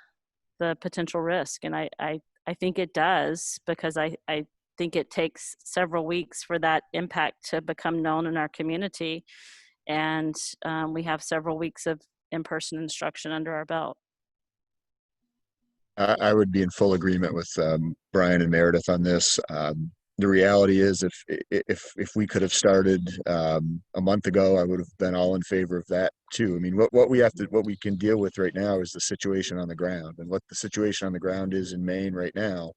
potential risk? And I think it does, because I think it takes several weeks for that impact to become known in our community. And we have several weeks of in-person instruction under our belt. I would be in full agreement with Brian and Meredith on this. The reality is, if we could have started a month ago, I would have been all in favor of that too. I mean, what we can deal with right now is the situation on the ground, and what the situation on the ground is in Maine right now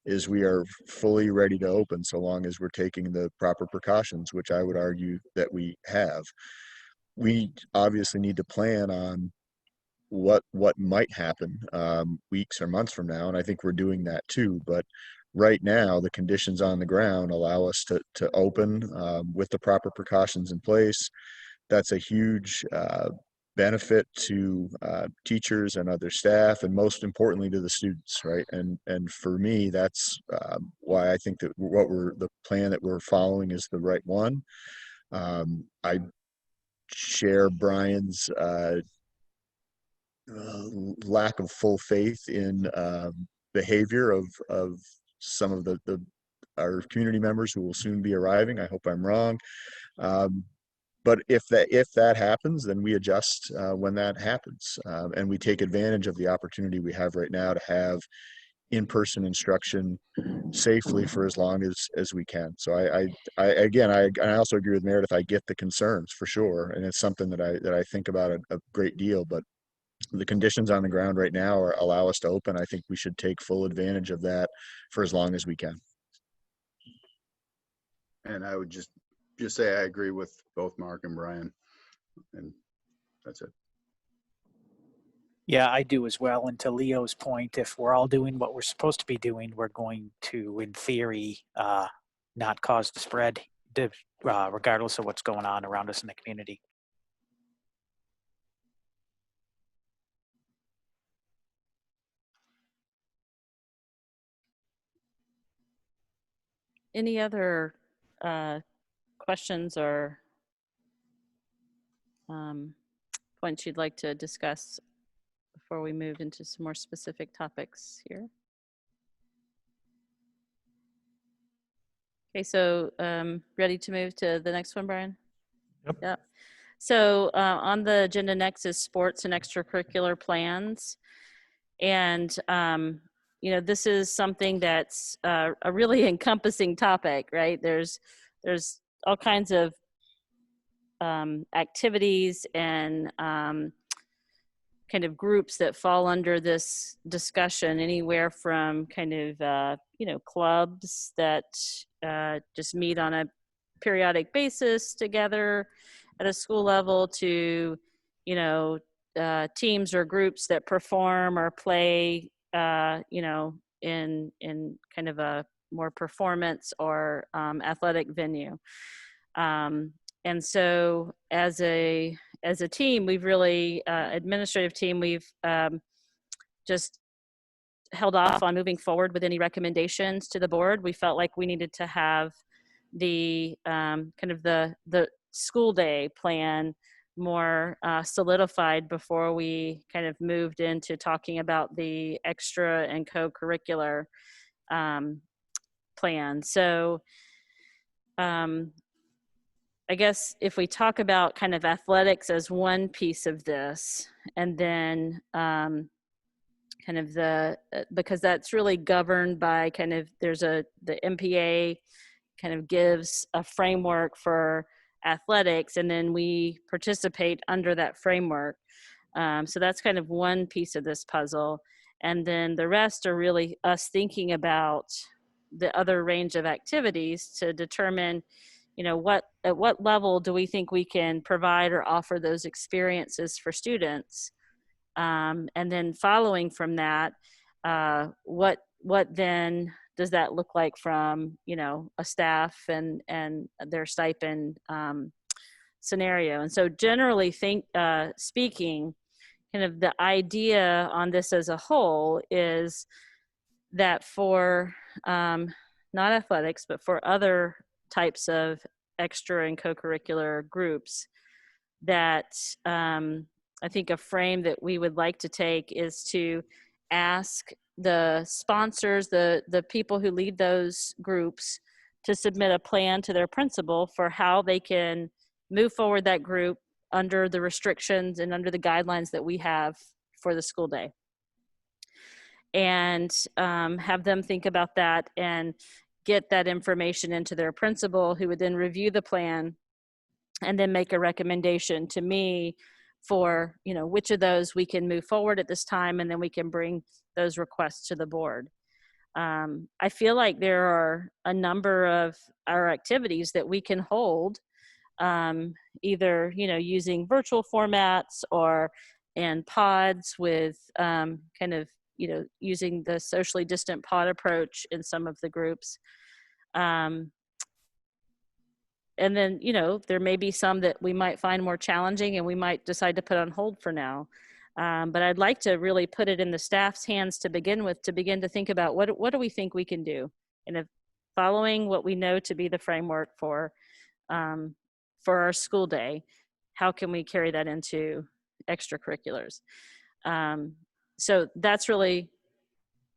is we are fully ready to open, so long as we're taking the proper precautions, which I would argue that we have. We obviously need to plan on what might happen weeks or months from now, and I think we're doing that too. But right now, the conditions on the ground allow us to open with the proper precautions in place. That's a huge benefit to teachers and other staff, and most importantly to the students, right? And for me, that's why I think that the plan that we're following is the right one. I share Brian's lack of full faith in behavior of some of our community members who will soon be arriving. I hope I'm wrong. But if that happens, then we adjust when that happens, and we take advantage of the opportunity we have right now to have in-person instruction safely for as long as we can. So I also agree with Meredith. I get the concerns for sure, and it's something that I think about a great deal. But the conditions on the ground right now allow us to open. I think we should take full advantage of that for as long as we can. And I would just say I agree with both Mark and Brian, and that's it. Yeah, I do as well. And to Leo's point, if we're all doing what we're supposed to be doing, we're going to, in theory, not cause the spread, regardless of what's going on around us in the community. Any other questions or points you'd like to discuss before we move into some more specific topics here. Okay, so ready to move to the next one, Brian? Yep. So on the agenda next is sports and extracurricular plans. And, this is something that's a really encompassing topic, right? There's all kinds of activities and kind of groups that fall under this discussion, anywhere from kind of, clubs that just meet on a periodic basis together at a school level to, teams or groups that perform or play, in kind of a more performance or athletic venue. And so as a team, we've really, administrative team, we've just held off on moving forward with any recommendations to the board. We felt like we needed to have the kind of the school day plan more solidified before we kind of moved into talking about the extra and co-curricular plan. So I guess if we talk about kind of athletics as one piece of this, and then kind of because that's really governed by kind of, the MPA kind of gives a framework for athletics, and then we participate under that framework. So that's kind of one piece of this puzzle. And then the rest are really us thinking about the other range of activities to determine, at what level do we think we can provide or offer those experiences for students. And then following from that, what then does that look like from, a staff and their stipend scenario? And so generally speaking, kind of the idea on this as a whole is that for not athletics, but for other types of extra and co-curricular groups, that I think a frame that we would like to take is to ask the sponsors, the people who lead those groups, to submit a plan to their principal for how they can move forward that group under the restrictions and under the guidelines that we have for the school day. And have them think about that and get that information into their principal, who would then review the plan and then make a recommendation to me for, which of those we can move forward at this time, and then we can bring those requests to the board. I feel like there are a number of our activities that we can hold, either, using virtual formats or in pods with kind of, using the socially distant pod approach in some of the groups. And then, there may be some that we might find more challenging and we might decide to put on hold for now. But I'd like to really put it in the staff's hands to begin with, to begin to think about what do we think we can do? And if following what we know to be the framework for our school day, how can we carry that into extracurriculars? So that's really,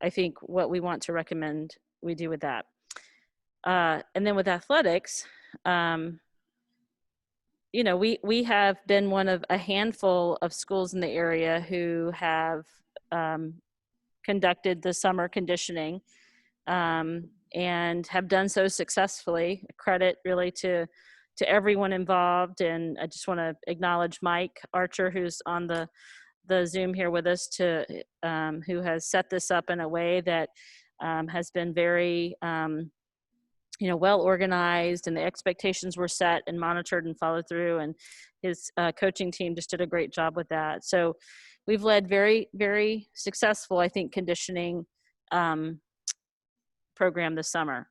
I think, what we want to recommend we do with that. And then with athletics, we have been one of a handful of schools in the area who have conducted the summer conditioning and have done so successfully. Credit really to everyone involved. And I just want to acknowledge Mike Archer, who's on the Zoom here with us, who has set this up in a way that has been very well organized, and the expectations were set and monitored and followed through, and his coaching team just did a great job with that. So we've led very, very successful, I think, conditioning program this summer.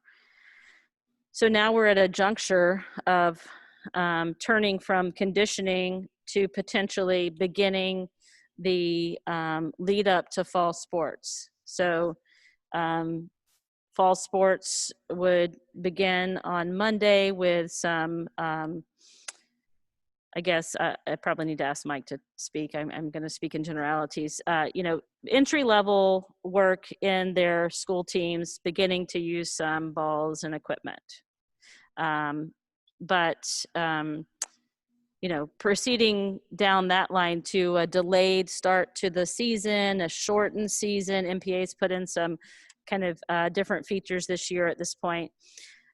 So now we're at a juncture of turning from conditioning to potentially beginning the lead up to fall sports. So fall sports would begin on Monday with some I guess I probably need to ask Mike to speak. I'm going to speak in generalities. Entry level work in their school teams, beginning to use some balls and equipment. Proceeding down that line to a delayed start to the season, a shortened season. MPA's put in some kind of different features this year at this point.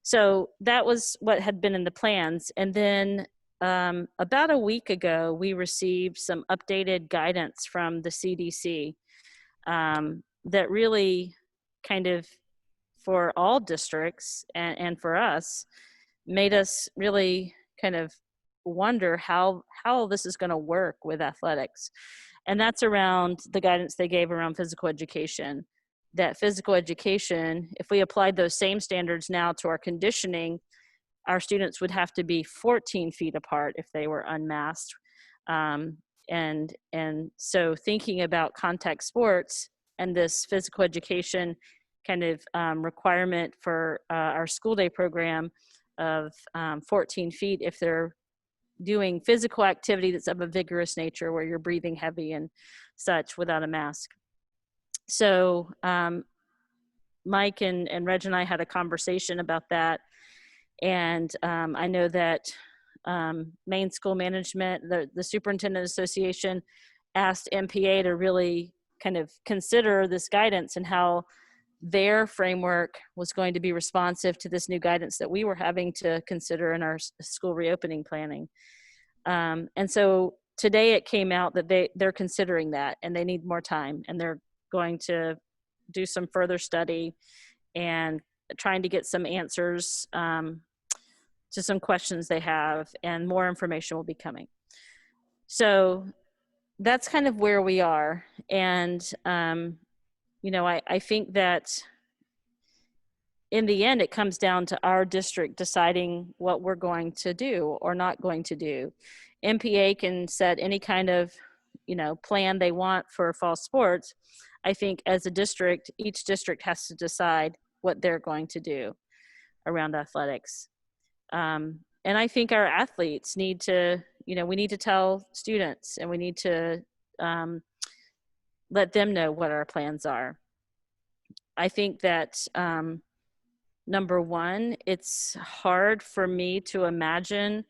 So that was what had been in the plans. And then about a week ago, we received some updated guidance from the CDC that really kind of, for all districts and for us, made us really kind of wonder how this is going to work with athletics. And that's around the guidance they gave around physical education. That physical education, if we applied those same standards now to our conditioning, our students would have to be 14 feet apart if they were unmasked. And so thinking about contact sports and this physical education kind of requirement for our school day program of 14 feet if they're doing physical activity that's of a vigorous nature where you're breathing heavy and such without a mask. So Mike and Reg and I had a conversation about that. And I know that Maine School Management, the Superintendent Association, asked MPA to really kind of consider this guidance and how their framework was going to be responsive to this new guidance that we were having to consider in our school reopening planning. And so today it came out that they're considering that and they need more time, and they're going to do some further study and trying to get some answers to some questions they have, and more information will be coming. So that's kind of where we are. And, I think that in the end, it comes down to our district deciding what we're going to do or not going to do. MPA can set any kind of, plan they want for fall sports. I think as a district, each district has to decide what they're going to do around athletics. And I think our athletes need to, we need to tell students, and we need to let them know what our plans are. I think that number one, it's hard for me to imagine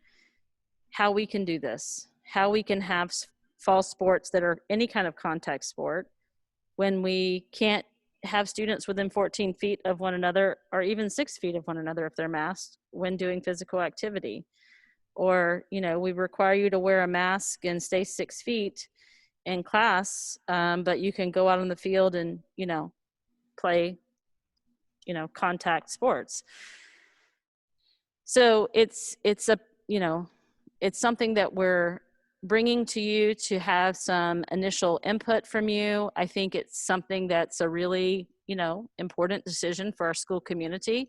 how we can do this, how we can have fall sports that are any kind of contact sport when we can't have students within 14 feet of one another, or even 6 feet of one another if they're masked when doing physical activity. Or, we require you to wear a mask and stay 6 feet in class, but you can go out on the field and, play, contact sports. So it's something that we're bringing to you to have some initial input from you. I think it's something that's a really, important decision for our school community.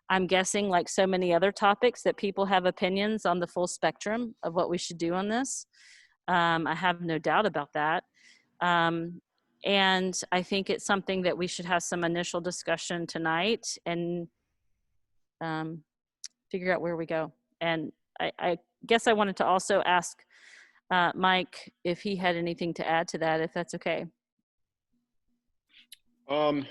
I'm guessing, like so many other topics, that people have opinions on the full spectrum of what we should do on this. I have no doubt about that. And I think it's something that we should have some initial discussion tonight and figure out where we go. And I guess I wanted to also ask Mike if he had anything to add to that, if that's okay. Well,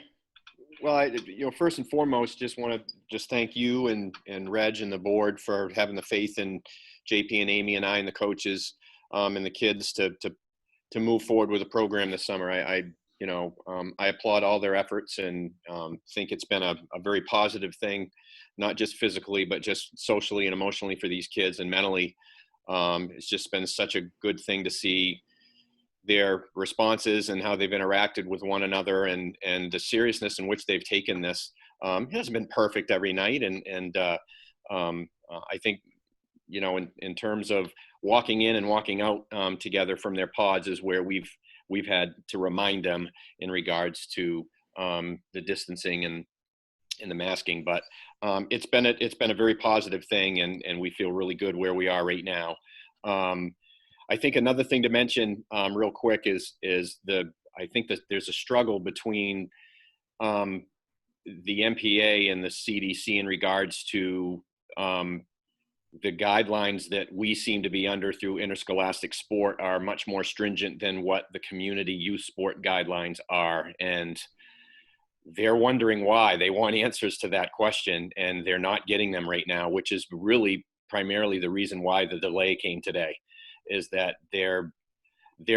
first and foremost, just want to thank you and Reg and the board for having the faith in JP and Amy and I and the coaches and the kids to move forward with the program this summer. I applaud all their efforts and think it's been a very positive thing, not just physically, but just socially and emotionally for these kids and mentally. It's just been such a good thing to see their responses and how they've interacted with one another, and the seriousness in which they've taken this. It hasn't been perfect every night. And I think, in terms of walking in and walking out together from their pods is where we've had to remind them in regards to the distancing and the masking. But it's been a very positive thing, and we feel really good where we are right now. I think another thing to mention real quick is I think that there's a struggle between the MPA and the CDC in regards to the guidelines that we seem to be under through interscholastic sport are much more stringent than what the community youth sport guidelines are. And they're wondering why. They want answers to that question, and they're not getting them right now, which is really primarily the reason why the delay came today, is that they're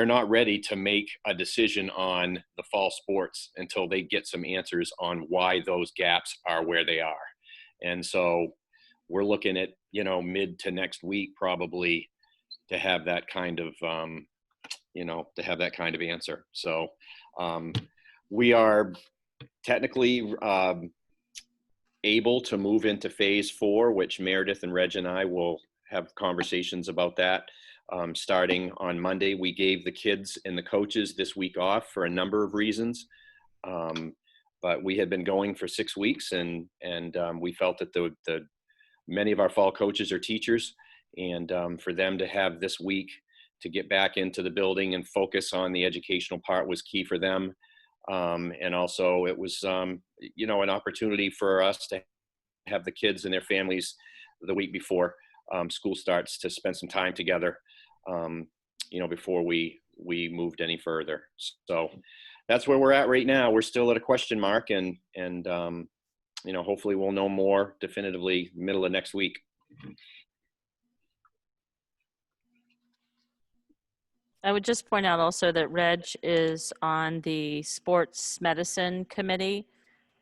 not ready to make a decision on the fall sports until they get some answers on why those gaps are where they are. And so we're looking at, mid to next week probably to have that kind of, answer. So we are technically able to move into phase 4, which Meredith and Reg and I will have conversations about that. Starting on Monday, we gave the kids and the coaches this week off for a number of reasons. But we had been going for 6 weeks, and we felt that the many of our fall coaches are teachers, and for them to have this week to get back into the building and focus on the educational part was key for them. And also it was, an opportunity for us to have the kids and their families the week before school starts to spend some time together, before we moved any further. So that's where we're at right now. We're still at a question mark, and hopefully we'll know more definitively middle of next week. I would just point out also that Reg is on the sports medicine committee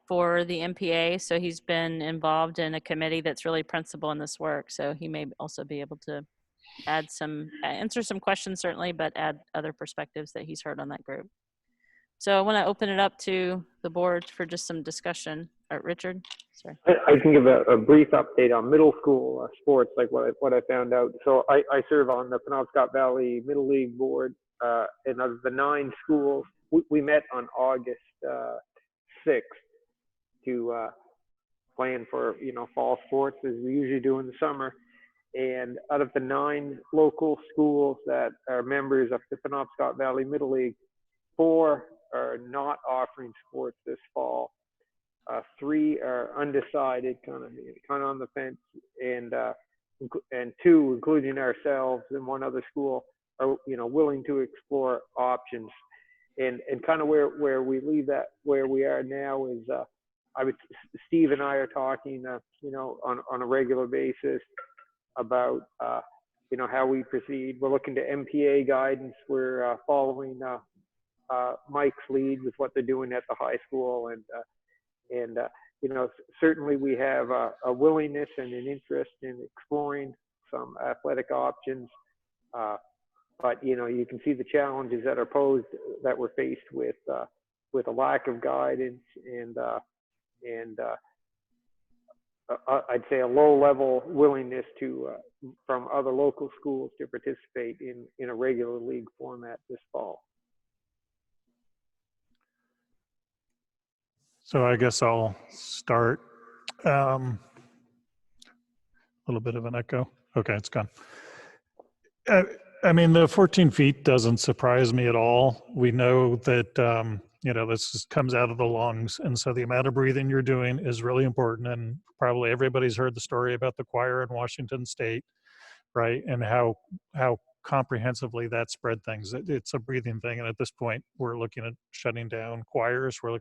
for the MPA. So he's been involved in a committee that's really principal in this work. So he may also be able to answer some questions certainly, but add other perspectives that he's heard on that group. So I want to open it up to the board for just some discussion. Richard, sorry. I can give a brief update on middle school sports, like what I found out. So I serve on the Penobscot Valley Middle League board, and of the 9 schools, we met on August 6th to plan for fall sports as we usually do in the summer. And out of the 9 local schools that are members of the Penobscot Valley Middle League, 4 are not offering sports this fall. 3 are undecided, kind of on the fence, and 2, including ourselves and 1 other school, are willing to explore options. And kind of where we leave that, where we are now is Steve and I are talking on a regular basis about how we proceed. We're looking to MPA guidance. We're following Mike's lead with what they're doing at the high school, and certainly we have a willingness and an interest in exploring some athletic options, but you can see the challenges that are posed, that we're faced with a lack of guidance and I'd say a low-level willingness from other local schools to participate in a regular league format this fall. So I guess I'll start. A little bit of an echo. Okay, it's gone. I mean, the 14 feet doesn't surprise me at all. We know that, this just comes out of the lungs. And so the amount of breathing you're doing is really important. And probably everybody's heard the story about the choir in Washington State, right? And how comprehensively that spread things. It's a breathing thing. And at this point, we're looking at shutting down choirs. We're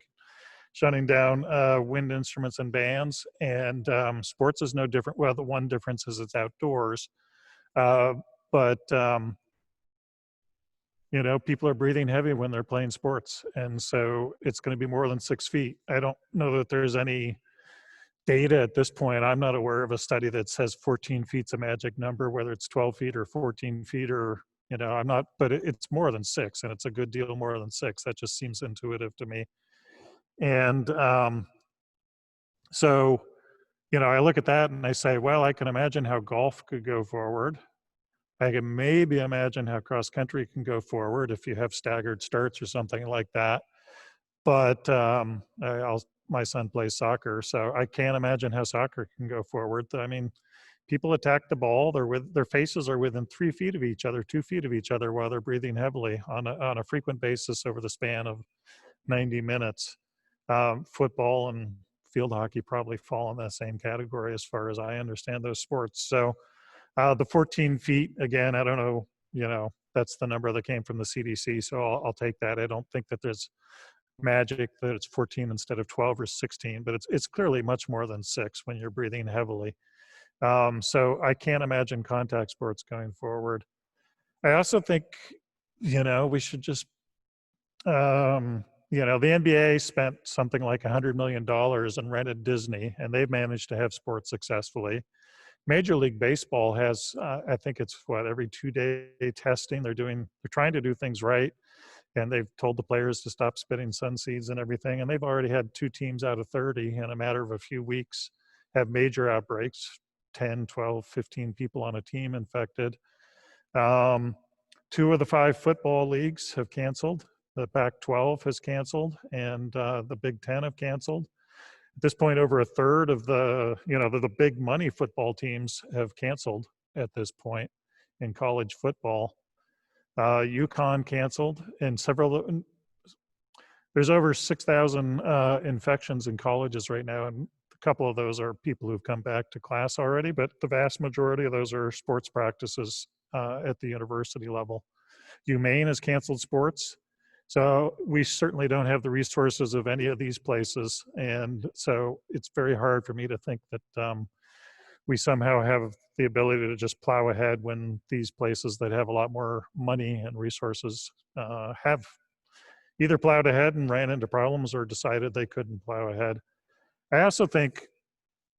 shutting down wind instruments and bands. And sports is no different. Well, the one difference is it's outdoors. People are breathing heavy when they're playing sports. And so it's going to be more than 6 feet. I don't know that there's any data at this point. I'm not aware of a study that says 14 feet's a magic number, whether it's 12 feet or 14 feet or, I'm not, but it's more than 6, and it's a good deal more than 6. That just seems intuitive to me. And so, I look at that and I say, well, I can imagine how golf could go forward. I can maybe imagine how cross country can go forward if you have staggered starts or something like that. But my son plays soccer, so I can't imagine how soccer can go forward. I mean, people attack the ball. Their faces are within 3 feet of each other, 2 feet of each other, while they're breathing heavily on a frequent basis over the span of 90 minutes. Football and field hockey probably fall in that same category as far as I understand those sports. So The 14 feet, again, I don't know, that's the number that came from the CDC, so I'll take that. I don't think that there's magic that it's 14 instead of 12 or 16, but it's clearly much more than 6 when you're breathing heavily. So I can't imagine contact sports going forward. I also think, we should just, the NBA spent something like $100 million and rented Disney, and they've managed to have sports successfully. Major League Baseball has, I think it's every 2-day testing. They're trying to do things right. And they've told the players to stop spitting sun seeds and everything. And they've already had 2 teams out of 30 in a matter of a few weeks have major outbreaks, 10, 12, 15 people on a team infected. 2 of the 5 football leagues have canceled. The Pac-12 has canceled, and the Big Ten have canceled. At this point, over a third of the big money football teams have canceled at this point in college football. UConn canceled, and there's over 6,000 infections in colleges right now, and a couple of those are people who've come back to class already, but the vast majority of those are sports practices at the university level. UMaine has canceled sports, so we certainly don't have the resources of any of these places, and so it's very hard for me to think that we somehow have the ability to just plow ahead when these places that have a lot more money and resources have either plowed ahead and ran into problems or decided they couldn't plow ahead. I also think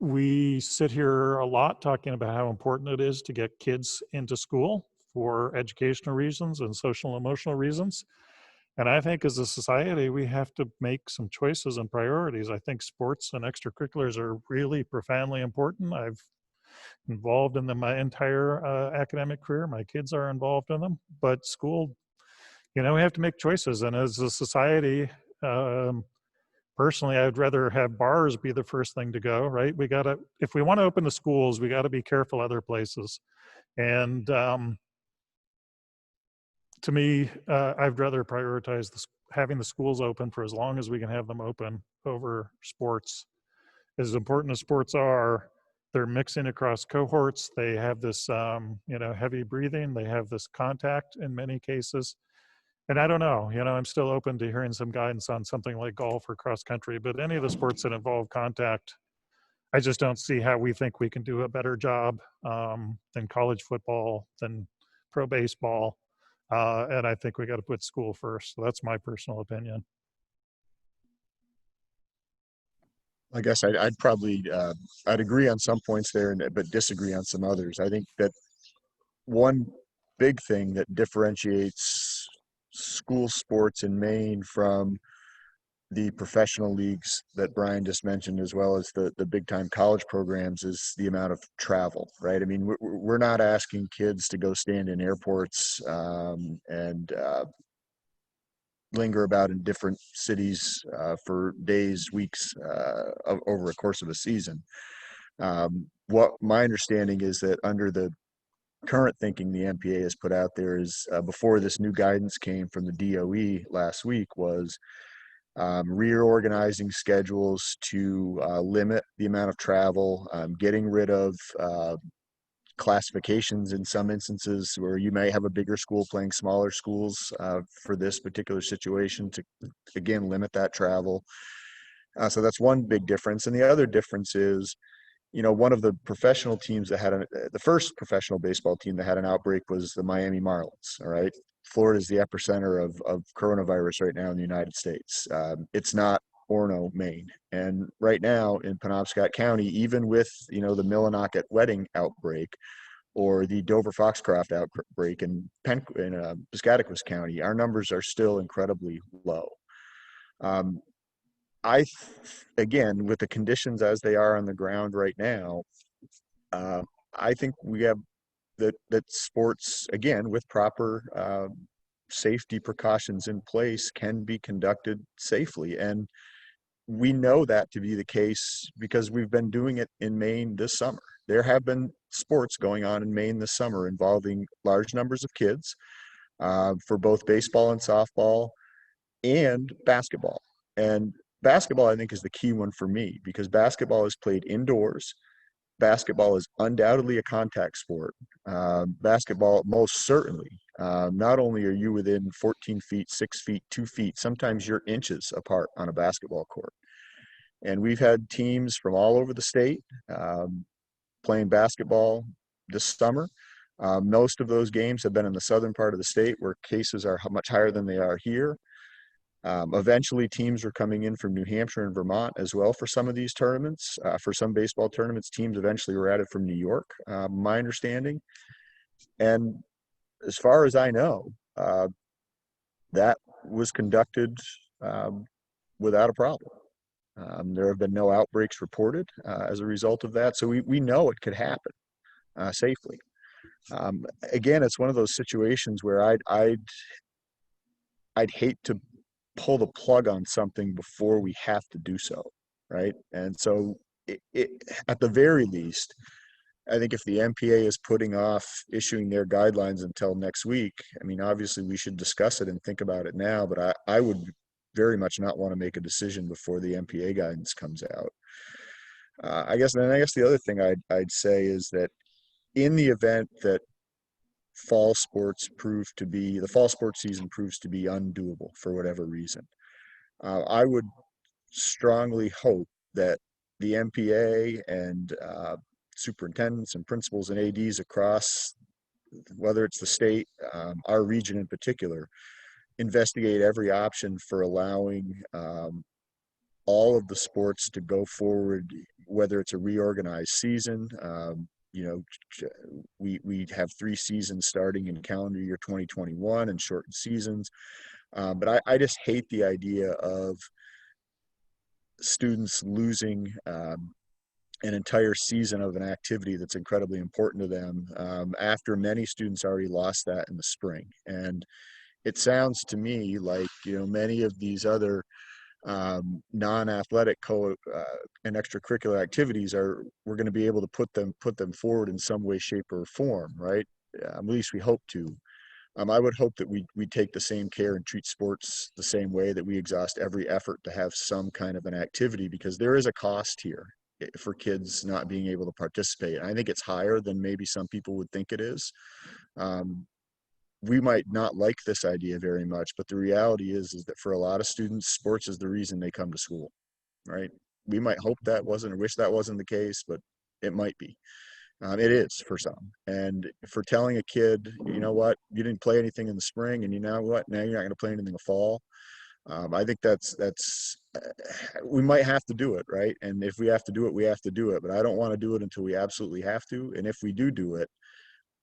we sit here a lot talking about how important it is to get kids into school for educational reasons and social and emotional reasons. And I think as a society, we have to make some choices and priorities. I think sports and extracurriculars are really profoundly important. I've involved in them my entire academic career. My kids are involved in them, but school, we have to make choices. And as a society, personally, I'd rather have bars be the first thing to go, right? If we want to open the schools, we got to be careful other places. And to me, I'd rather prioritize having the schools open for as long as we can have them open over sports. As important as sports are, they're mixing across cohorts. They have this, heavy breathing. They have this contact in many cases. And I don't know, I'm still open to hearing some guidance on something like golf or cross country, but any of the sports that involve contact, I just don't see how we think we can do a better job than college football, than pro baseball. And I think we got to put school first. So that's my personal opinion. I guess I'd probably, I'd agree on some points there, but disagree on some others. I think that one big thing that differentiates school sports in Maine from the professional leagues that Brian just mentioned, as well as the big time college programs, is the amount of travel, right? I mean, we're not asking kids to go stand in airports and linger about in different cities for days, weeks over a course of a season. What my understanding is that under the current thinking the MPA has put out there is before this new guidance came from the DOE last week was reorganizing schedules to limit the amount of travel, getting rid of classifications in some instances where you may have a bigger school playing smaller schools for this particular situation to, again, limit that travel. So that's one big difference. And the other difference is, one of the professional teams that had the first professional baseball team that had an outbreak was the Miami Marlins. All right. Florida is the epicenter of coronavirus right now in the United States. It's not Orono, Maine. And right now in Penobscot County, even with, the Millinocket wedding outbreak or the Dover Foxcroft outbreak in Piscataquis County, our numbers are still incredibly low. Again, with the conditions as they are on the ground right now, I think we have that sports, again, with proper safety precautions in place, can be conducted safely. And we know that to be the case because we've been doing it in Maine this summer. There have been sports going on in Maine this summer involving large numbers of kids for both baseball and softball and basketball. And basketball, I think, is the key one for me because basketball is played indoors. basketball is undoubtedly a contact sport. Basketball, most certainly. Not only are you within 14 feet, 6 feet, 2 feet, sometimes you're inches apart on a basketball court. And we've had teams from all over the state playing basketball this summer. Most of those games have been in the southern part of the state where cases are much higher than they are here. Eventually, teams are coming in from New Hampshire and Vermont as well for some of these tournaments. For some baseball tournaments, teams eventually were added from New York, my understanding. And as far as I know, that was conducted without a problem. There have been no outbreaks reported as a result of that. So we know it could happen safely. Again, it's one of those situations where I'd hate to pull the plug on something before we have to do so, right? And so at the very least, I think if the MPA is putting off issuing their guidelines until next week, I mean, obviously we should discuss it and think about it now, but I would very much not want to make a decision before the MPA guidance comes out. I guess the other thing I'd say is that in the event that the fall sports season proves to be undoable for whatever reason, I would strongly hope that the MPA and superintendents and principals and ADs across, whether it's the state, our region in particular, investigate every option for allowing all of the sports to go forward, whether it's a reorganized season. We have 3 seasons starting in calendar year 2021 and shortened seasons. But I just hate the idea of students losing an entire season of an activity that's incredibly important to them after many students already lost that in the spring. And it sounds to me like, many of these other non-athletic and extracurricular activities we're going to be able to put them forward in some way, shape, or form, right? At least we hope to. I would hope that we take the same care and treat sports the same way, that we exhaust every effort to have some kind of an activity, because there is a cost here for kids not being able to participate. I think it's higher than maybe some people would think it is. We might not like this idea very much, but the reality is that for a lot of students, sports is the reason they come to school, right? We might hope that wasn't, or wish that wasn't the case, but it might be. It is for some. And for telling a kid, you know what, you didn't play anything in the spring, and now you're not going to play anything in the fall. I think that's we might have to do it, right? And if we have to do it, we have to do it. But I don't want to do it until we absolutely have to. And if we do it,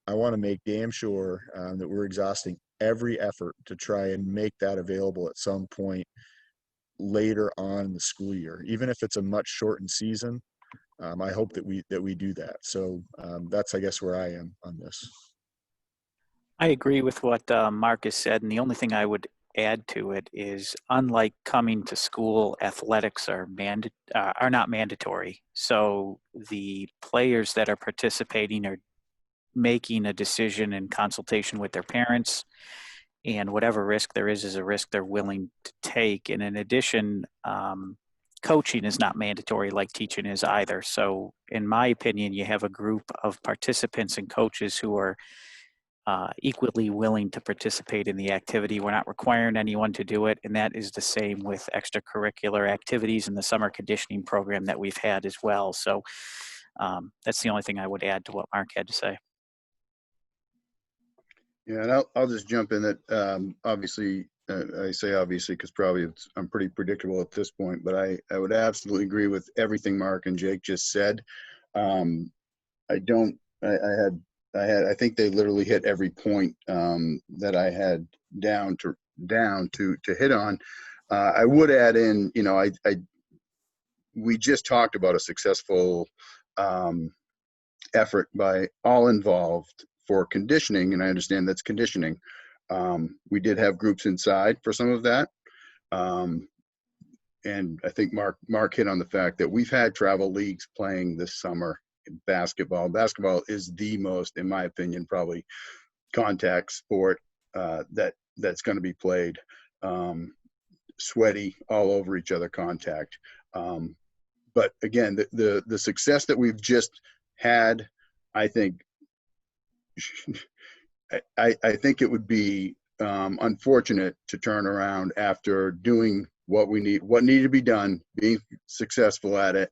I want to make damn sure that we're exhausting every effort to try and make that available at some point later on in the school year, even if it's a much shortened season. I hope that we do that. So that's, I guess, where I am on this. I agree with what Marcus said, and the only thing I would add to it is, unlike coming to school, athletics are not mandatory. So the players that are participating are making a decision in consultation with their parents, and whatever risk there is a risk they're willing to take. And in addition, coaching is not mandatory like teaching is either. So in my opinion, you have a group of participants and coaches who are equally willing to participate in the activity. We're not requiring anyone to do it, and that is the same with extracurricular activities in the summer conditioning program that we've had as well. So that's the only thing I would add to what Mark had to say. Yeah, and I'll just jump in that obviously, I say obviously because probably I'm pretty predictable at this point, but I would absolutely agree with everything Mark and Jake just said. I think they literally hit every point that I had down to hit on. I would add in, we just talked about a successful effort by all involved for conditioning, and I understand that's conditioning. We did have groups inside for some of that. And I think Mark hit on the fact that we've had travel leagues playing this summer in basketball. Basketball is the most, in my opinion, probably contact sport that's going to be played. Sweaty, all over each other contact. But again, the success that we've just had, I think, I think it would be unfortunate to turn around after doing what needed to be done, being successful at it,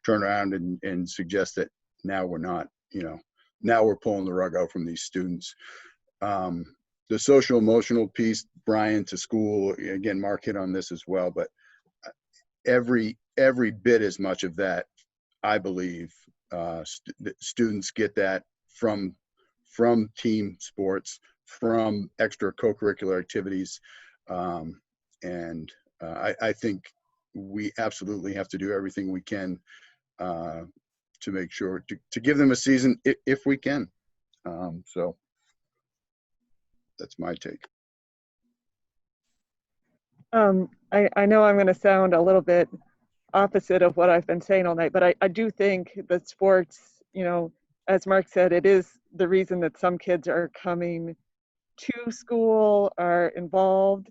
turn around and suggest that now we're not, now we're pulling the rug out from these students. The social emotional piece, Brian, to school, again, Mark hit on this as well, but every bit as much of that, I believe, students get that from team sports, from extra co-curricular activities. I think we absolutely have to do everything we can to make sure to give them a season if we can. So that's my take. I know I'm going to sound a little bit opposite of what I've been saying all night, but I do think that sports, as Mark said, it is the reason that some kids are coming to school, are involved.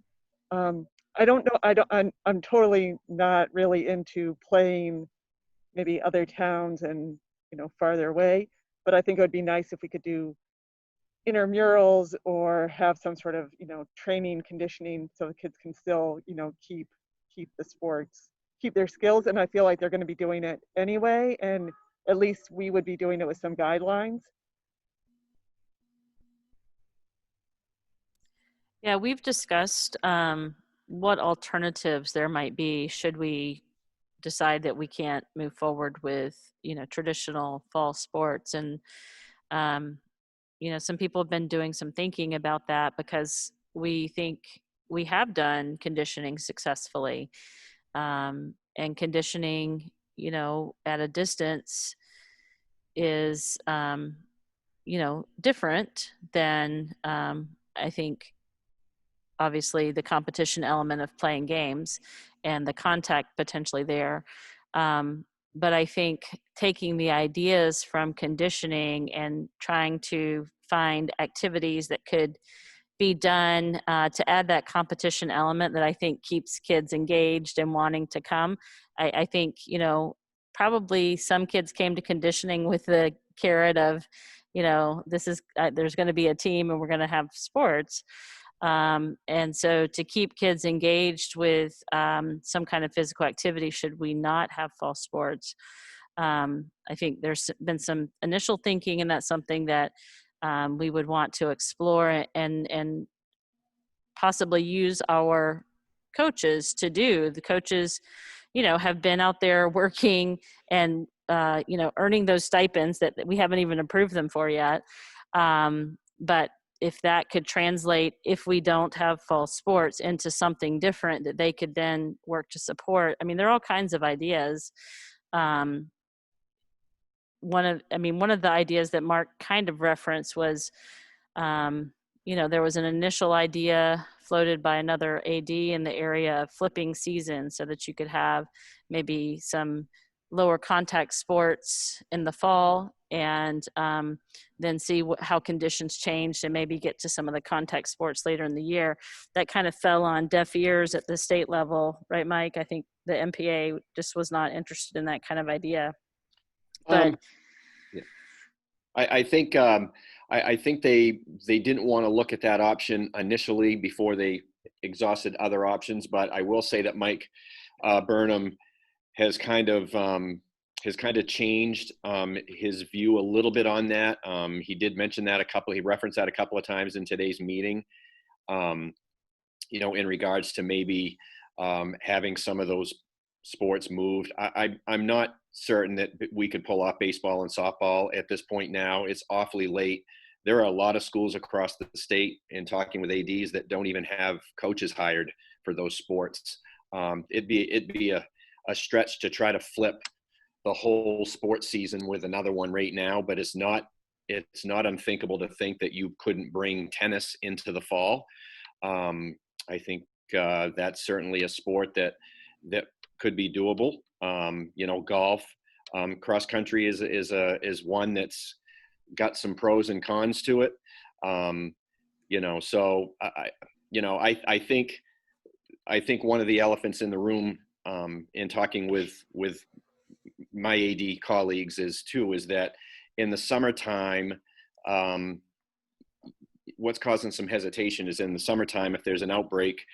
I don't know. I'm totally not really into playing maybe other towns and, farther away, but I think it would be nice if we could do intramurals or have some sort of, training, conditioning, so the kids can still, keep the sports, keep their skills. And I feel like they're going to be doing it anyway. And at least we would be doing it with some guidelines. Yeah, we've discussed what alternatives there might be should we decide that we can't move forward with, traditional fall sports. And, some people have been doing some thinking about that because we think we have done conditioning successfully. And conditioning, at a distance is, different than, I think, obviously the competition element of playing games and the contact potentially there. But I think taking the ideas from conditioning and trying to find activities that could be done to add that competition element that I think keeps kids engaged and wanting to come. I think, probably some kids came to conditioning with the carrot of, this is, there's going to be a team and we're going to have sports. And so to keep kids engaged with some kind of physical activity, should we not have fall sports? I think there's been some initial thinking, and that's something that we would want to explore and possibly use our coaches to do. The coaches, have been out there working and, earning those stipends that we haven't even approved them for yet. But if that could translate, if we don't have fall sports, into something different that they could then work to support. I mean, there are all kinds of ideas. One of the ideas that Mark kind of referenced was, there was an initial idea floated by another AD in the area of flipping season so that you could have maybe some lower contact sports in the fall and then see how conditions changed and maybe get to some of the contact sports later in the year. That kind of fell on deaf ears at the state level, right, Mike? I think the MPA just was not interested in that kind of idea. But yeah. I think I think they didn't want to look at that option initially before they exhausted other options. But I will say that Mike Burnham has kind of changed his view a little bit on that. He did mention that he referenced that a couple of times in today's meeting, in regards to maybe having some of those sports moved. I'm not certain that we could pull off baseball and softball at this point now. It's awfully late. There are a lot of schools across the state, in talking with ADs, that don't even have coaches hired for those sports. It'd be a stretch to try to flip the whole sports season with another one right now, but it's not unthinkable to think that you couldn't bring tennis into the fall. I think that's certainly a sport that could be doable. Golf, cross country is one that's got some pros and cons to it. So I think one of the elephants in the room, in talking with my AD colleagues, is that in the summertime, what's causing some hesitation is in the summertime, if there's an outbreak,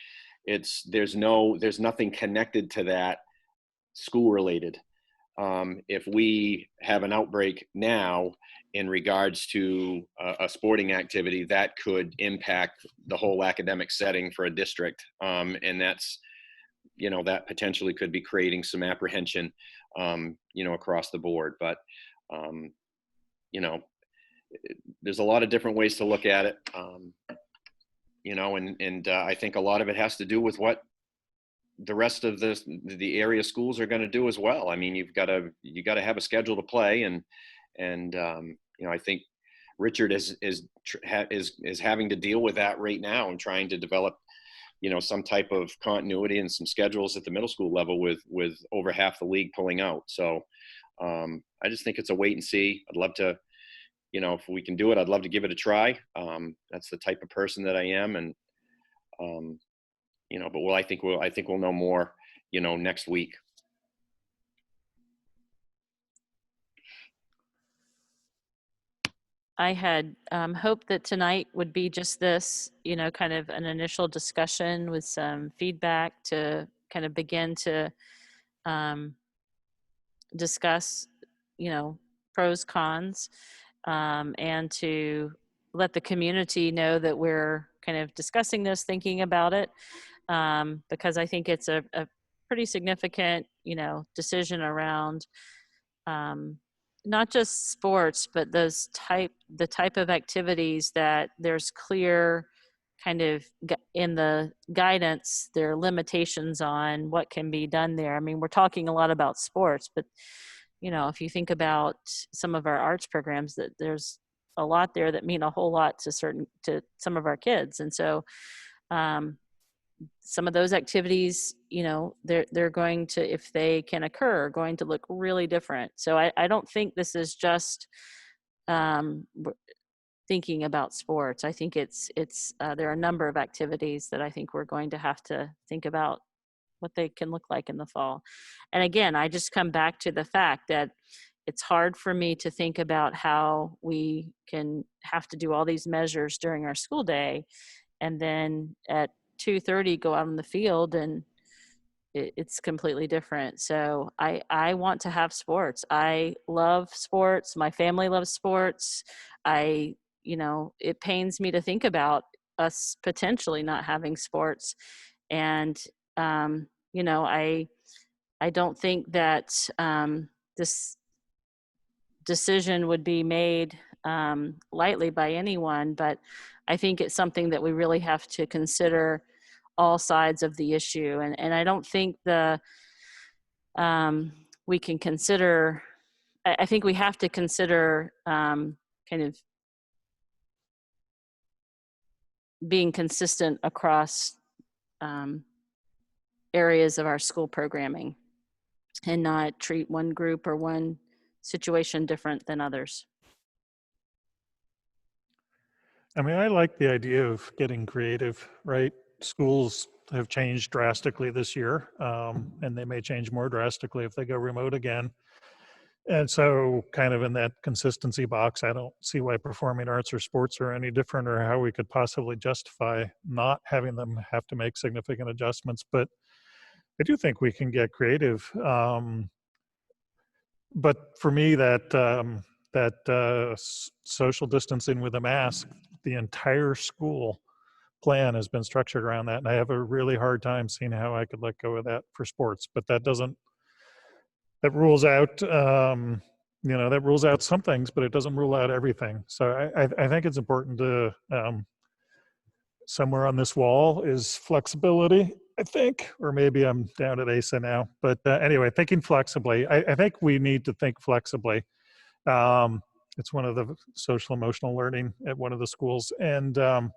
there's nothing connected to that school related. If we have an outbreak now in regards to a sporting activity, that could impact the whole academic setting for a district. And that's, that potentially could be creating some apprehension, across the board. But, there's a lot of different ways to look at it. I think a lot of it has to do with what the rest of the area schools are going to do as well. I mean, you got to have a schedule to play, and I think Richard is having to deal with that right now and trying to develop, some type of continuity and some schedules at the middle school level with over half the league pulling out. So I just think it's a wait and see. I'd love to, if we can do it, I'd love to give it a try. That's the type of person that I am, and but I think we'll know more, next week. I had hoped that tonight would be just this, kind of an initial discussion with some feedback to kind of begin to discuss, pros, cons, and to let the community know that we're kind of discussing this, thinking about it, because I think it's a pretty significant, decision around not just sports, but the type of activities that there's clear kind of in the guidance, there are limitations on what can be done there. I mean, we're talking a lot about sports, but if you think about some of our arts programs, that there's a lot there that mean a whole lot to some of our kids. And so some of those activities, they're going to, if they can occur, are going to look really different. So I don't think this is just thinking about sports. I think it's there are a number of activities that I think we're going to have to think about what they can look like in the fall. And again, I just come back to the fact that it's hard for me to think about how we can have to do all these measures during our school day, and then at 2:30 go out on the field and it's completely different. So I want to have sports. I love sports. My family loves sports. It pains me to think about us potentially not having sports. And, I don't think that this decision would be made lightly by anyone, but I think it's something that we really have to consider all sides of the issue. And I don't think we can consider, I think we have to consider kind of being consistent across areas of our school programming and not treat one group or one situation different than others. I mean, I like the idea of getting creative, right? Schools have changed drastically this year, and they may change more drastically if they go remote again. And so kind of in that consistency box, I don't see why performing arts or sports are any different, or how we could possibly justify not having them have to make significant adjustments. But I do think we can get creative. But for me, that social distancing with a mask, the entire school plan has been structured around that. And I have a really hard time seeing how I could let go of that for sports. But that rules out, that rules out some things, but it doesn't rule out everything. So I think it's important to, somewhere on this wall is flexibility, I think, or maybe I'm down at ASA now. But anyway, thinking flexibly, I think we need to think flexibly. It's one of the social emotional learning at one of the schools. And I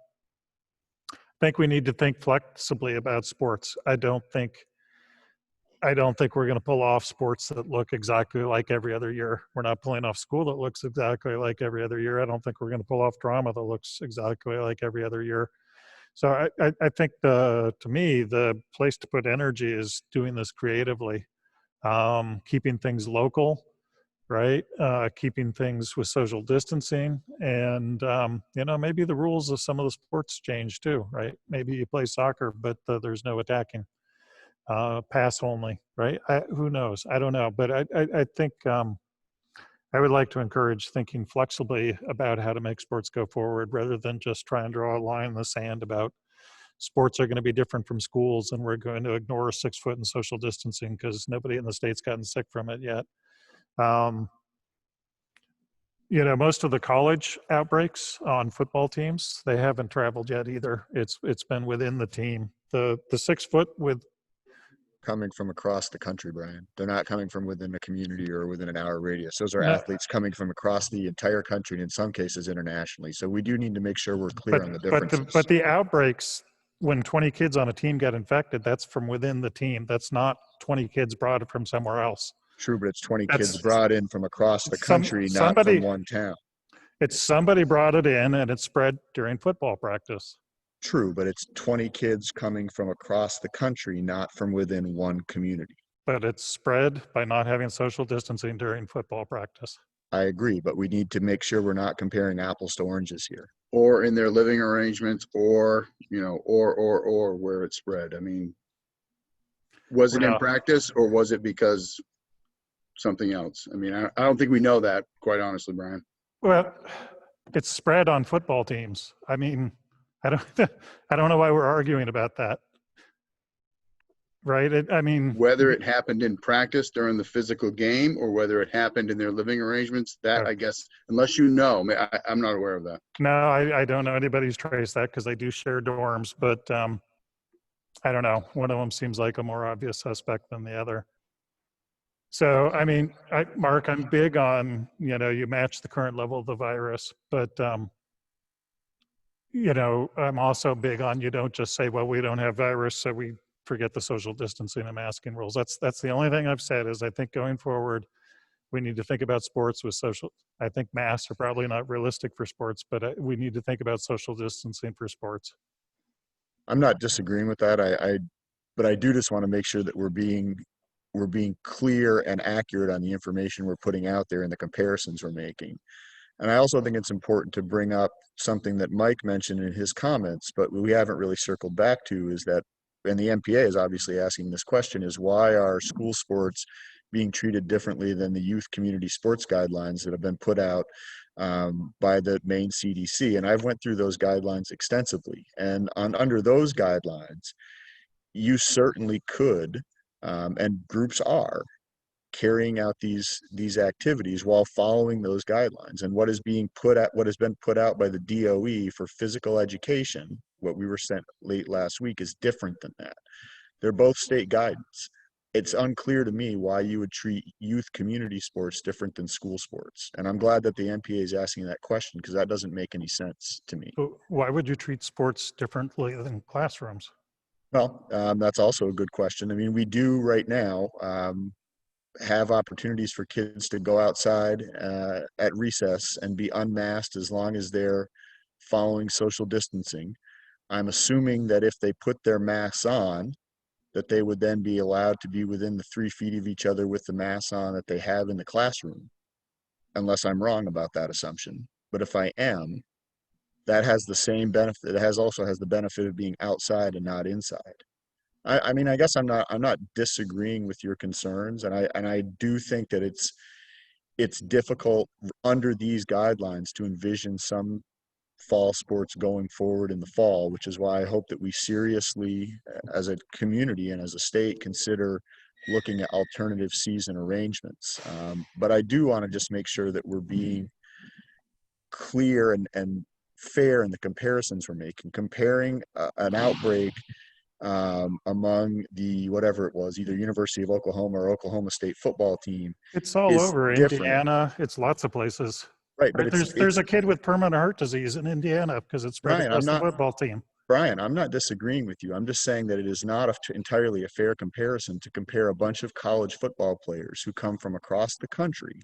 think we need to think flexibly about sports. I don't think we're going to pull off sports that look exactly like every other year. We're not pulling off school that looks exactly like every other year. I don't think we're going to pull off drama that looks exactly like every other year. So I think to me, the place to put energy is doing this creatively, keeping things local, right? Keeping things with social distancing, and you know, maybe the rules of some of the sports change too, right? Maybe you play soccer, but there's no attacking, pass only, right? Who knows? I don't know, but I think I would like to encourage thinking flexibly about how to make sports go forward, rather than just try and draw a line in the sand about sports are going to be different from schools and we're going to ignore 6 foot and social distancing because nobody in the state's gotten sick from it yet. You know, most of the college outbreaks on football teams, they haven't traveled yet either. It's been within the team. The 6 foot with Coming from across the country, Brian. They're not coming from within a community or within an hour radius. Those are No. athletes coming from across the entire country and in some cases internationally. So we do need to make sure we're clear on the differences. But the outbreaks, when 20 kids on a team get infected, that's from within the team. That's not 20 kids brought from somewhere else. True, but it's 20 That's- kids brought in from across the country, not somebody- from one town. It's somebody brought it in and it spread during football practice. True, but it's 20 kids coming from across the country, not from within one community. But it's spread by not having social distancing during football practice. I agree, but we need to make sure we're not comparing apples to oranges here. Or in their living arrangements, or, you know, or where it's spread. I mean, was it in Well- practice or was it because something else? I mean, I don't think we know that, quite honestly, Brian. Well, it's spread on football teams. I mean, I don't know why we're arguing about that. Right? I mean, Whether it happened in practice during the physical game or whether it happened in their living arrangements, that I guess, unless you know, I'm not aware of that. no, I don't know anybody who's traced that because they do share dorms, but I don't know. One of them seems like a more obvious suspect than the other. So, I mean, Mark, I'm big on, you know, you match the current level of the virus, but, you know, I'm also big on you don't just say, well, we don't have virus, so we forget the social distancing and masking rules. That's the only thing I've said is I think going forward, we need to think about sports with social. I think masks are probably not realistic for sports, but we need to think about social distancing for sports. I'm not disagreeing with that. But I do just want to make sure that we're being clear and accurate on the information we're putting out there and the comparisons we're making. And I also think it's important to bring up something that Mike mentioned in his comments, but we haven't really circled back to, is that, and the MPA is obviously asking this question, is why are school sports being treated differently than the youth community sports guidelines that have been put out by the Maine CDC? And I've went through those guidelines extensively. And under those guidelines, you certainly could, and groups are, carrying out these activities while following those guidelines. And what has been put out by the DOE for physical education, what we were sent late last week, is different than that. They're both state guidance. It's unclear to me why you would treat youth community sports different than school sports. And I'm glad that the MPA is asking that question, because that doesn't make any sense to me. So why would you treat sports differently than classrooms? Well, that's also a good question. I mean, we do right now have opportunities for kids to go outside at recess and be unmasked as long as they're following social distancing. I'm assuming that if they put their masks on, that they would then be allowed to be within the 3 feet of each other with the masks on that they have in the classroom, unless I'm wrong about that assumption. But if I am, that has the same benefit. It also has the benefit of being outside and not inside. I mean, I guess I'm not disagreeing with your concerns, and I do think that it's difficult under these guidelines to envision some fall sports going forward in the fall, which is why I hope that we seriously, as a community and as a state, consider looking at alternative season arrangements. But I do want to just make sure that we're being clear and fair in the comparisons we're making. Comparing an outbreak among the, whatever it was, either University of Oklahoma or Oklahoma State football team. It's all over different. Indiana. It's lots of places. Right, but there's a kid with permanent heart disease in Indiana because it's spread across the football team. Brian, I'm not disagreeing with you. I'm just saying that it is not entirely a fair comparison to compare a bunch of college football players who come from across the country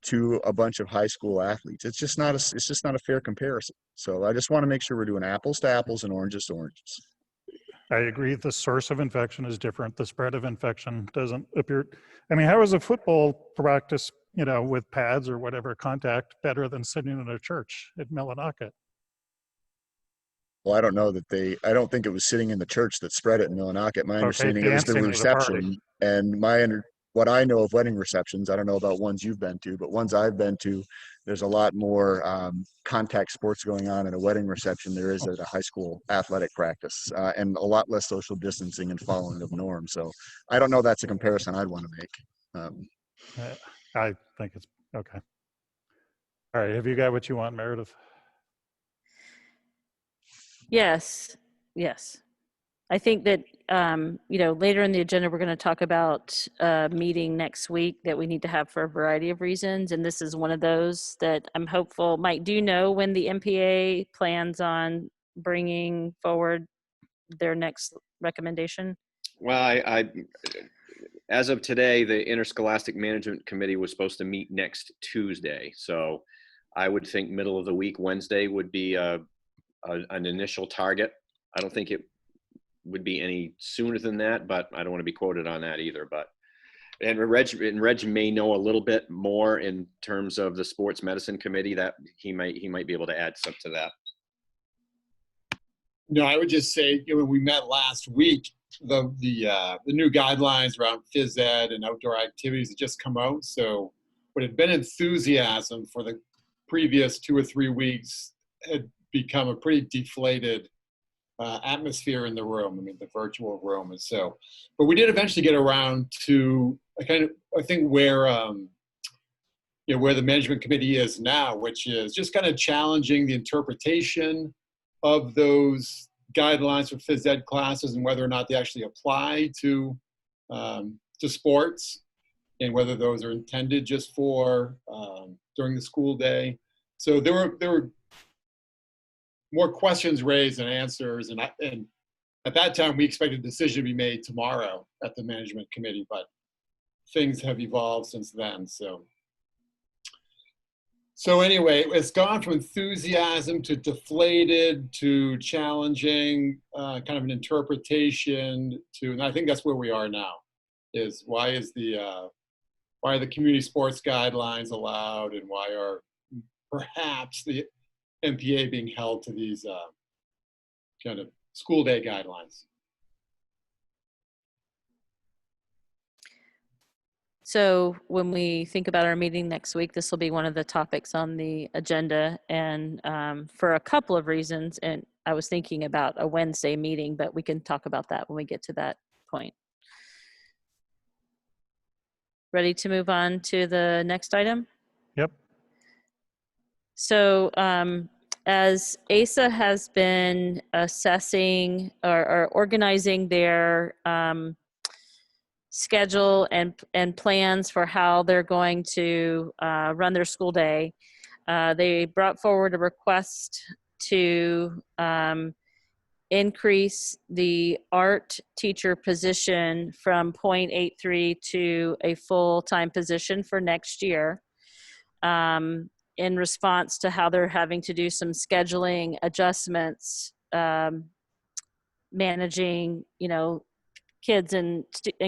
to a bunch of high school athletes. It's just not a fair comparison. So I just want to make sure we're doing apples to apples and oranges to oranges. I agree. The source of infection is different. The spread of infection doesn't appear. I mean, how is a football practice with pads or whatever contact better than sitting in a church at Millinocket. Well, I don't know that I don't think it was sitting in the church that spread it in Millinocket. My Okay, understanding, it was the dancing at a party. reception. And what I know of wedding receptions, I don't know about ones you've been to, but ones I've been to, there's a lot more contact sports going on in a wedding reception there is at a high school athletic practice, and a lot less social distancing and following of norms. So I don't know that's a comparison I'd want to make. I think it's okay. All right, have you got what you want, Meredith? Yes, yes. I think that, later in the agenda, we're going to talk about a meeting next week that we need to have for a variety of reasons. And this is one of those that I'm hopeful. Mike, do you know when the MPA plans on bringing forward their next recommendation? Well, I as of today, the Interscholastic Management Committee was supposed to meet next Tuesday. So I would think middle of the week, Wednesday would be an initial target. I don't think it would be any sooner than that, but I don't want to be quoted on that either. But and Reg may know a little bit more in terms of the Sports Medicine Committee, that he might be able to add something to that. No, I would just say, when we met last week, the new guidelines around phys ed and outdoor activities had just come out. So what had been enthusiasm for the previous 2 or 3 weeks had become a pretty deflated atmosphere in the room. I mean, the virtual room. And so, but we did eventually get around to I think where where the management committee is now, which is just kind of challenging the interpretation of those guidelines for phys ed classes and whether or not they actually apply to sports, and whether those are intended just for during the school day. So there were more questions raised than answers, and at that time we expected a decision to be made tomorrow at the management committee, but things have evolved since then. So anyway, it's gone from enthusiasm to deflated to challenging, kind of an interpretation to, and I think that's where we are now. Is why are the community sports guidelines allowed, and why are perhaps the MPA being held to these kind of school day guidelines? So when we think about our meeting next week, this will be one of the topics on the agenda, and for a couple of reasons. And I was thinking about a Wednesday meeting, but we can talk about that when we get to that point. Ready to move on to the next item? Yep. So as ASA has been assessing or organizing their schedule and plans for how they're going to run their school day, they brought forward a request to increase the art teacher position from 0.83 to a full-time position for next year, in response to how they're having to do some scheduling adjustments, managing, kids in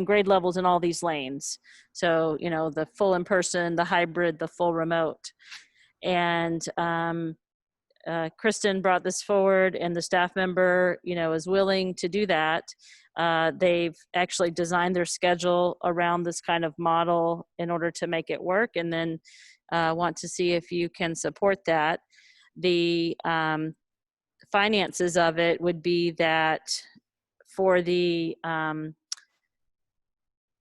grade levels in all these lanes. So, the full in-person, the hybrid, the full remote. And Kristen brought this forward, and the staff member, is willing to do that. They've actually designed their schedule around this kind of model in order to make it work, and then want to see if you can support that. The finances of it would be that for the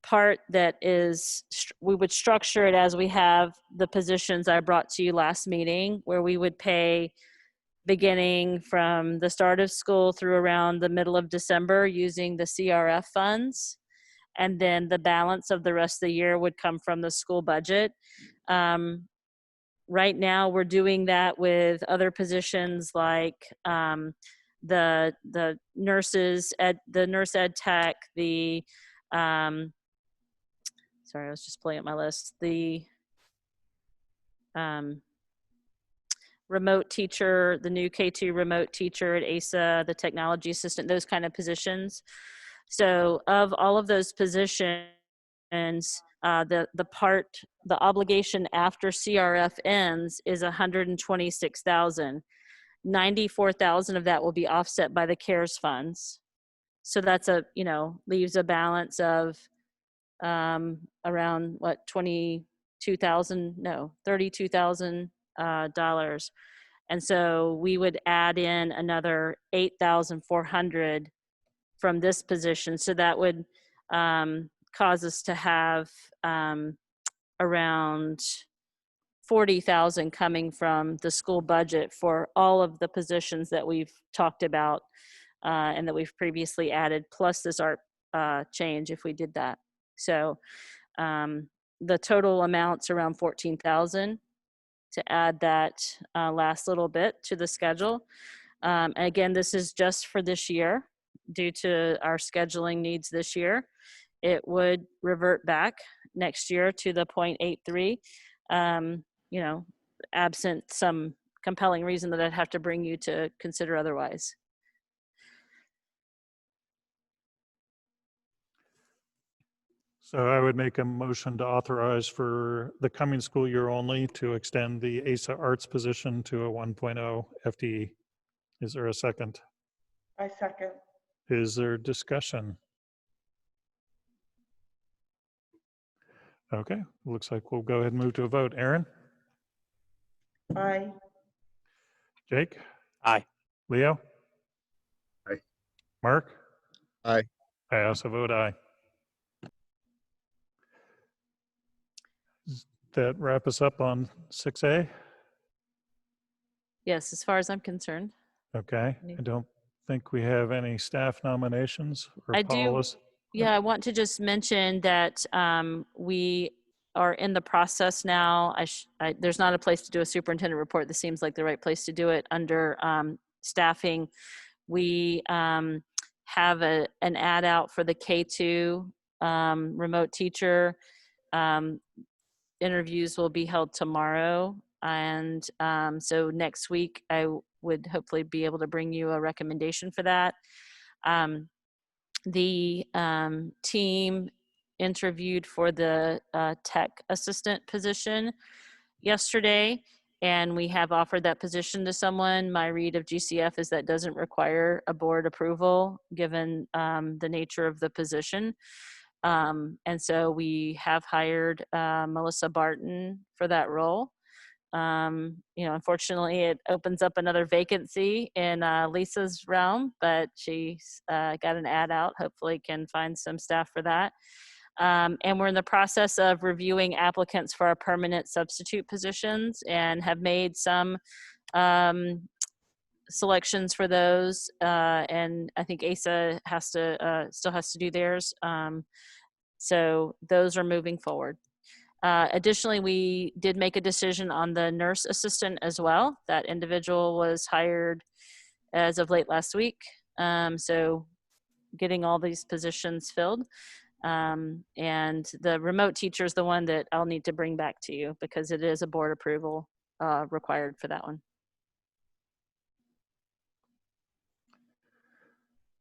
part that is, we would structure it as we have the positions I brought to you last meeting, where we would pay beginning from the start of school through around the middle of December using the CRF funds. And then the balance of the rest of the year would come from the school budget. Right now we're doing that with other positions like the nurses, the nurse ed tech, the, sorry, I was just pulling up my list, the remote teacher, the new K2 remote teacher at ASA, the technology assistant, those kind of positions. So of all of those positions, the obligation after CRF ends is 126,000. 94,000 of that will be offset by the CARES funds. So that's leaves a balance of around what, $32,000. And so we would add in another 8,400 from this position. So that would cause us to have around 40,000 coming from the school budget for all of the positions that we've talked about and that we've previously added, plus this art change if we did that. So the total amount's around 14,000 to add that last little bit to the schedule. Again, this is just for this year due to our scheduling needs this year. It would revert back next year to the 0.83, absent some compelling reason that I'd have to bring you to consider otherwise. So I would make a motion to authorize for the coming school year only to extend the ASA arts position to a 1.0 FTE. Is there a second? I second. Is there discussion? Okay, looks like we'll go ahead and move to a vote. Aaron? Aye. Jake? Aye. Leo? Aye. Mark? Aye. I also vote aye. Does that wrap us up on 6A? Yes, as far as I'm concerned. Okay, I don't think we have any staff nominations or I do. policies. Yeah, I want to just mention that we are in the process now. There's not a place to do a superintendent report. This seems like the right place to do it under staffing. We have an ad out for the K2 remote teacher. Interviews will be held tomorrow. And so next week, I would hopefully be able to bring you a recommendation for that. The team interviewed for the tech assistant position yesterday, and we have offered that position to someone. My read of GCF is that doesn't require a board approval given the nature of the position. And so we have hired Melissa Barton for that role. Unfortunately, it opens up another vacancy in Lisa's realm, but she's got an ad out, hopefully can find some staff for that. And we're in the process of reviewing applicants for our permanent substitute positions and have made some selections for those. And I think ASA still has to do theirs. So those are moving forward. Additionally, we did make a decision on the nurse assistant as well. That individual was hired as of late last week. So getting all these positions filled. And the remote teacher is the one that I'll need to bring back to you because it is a board approval required for that one.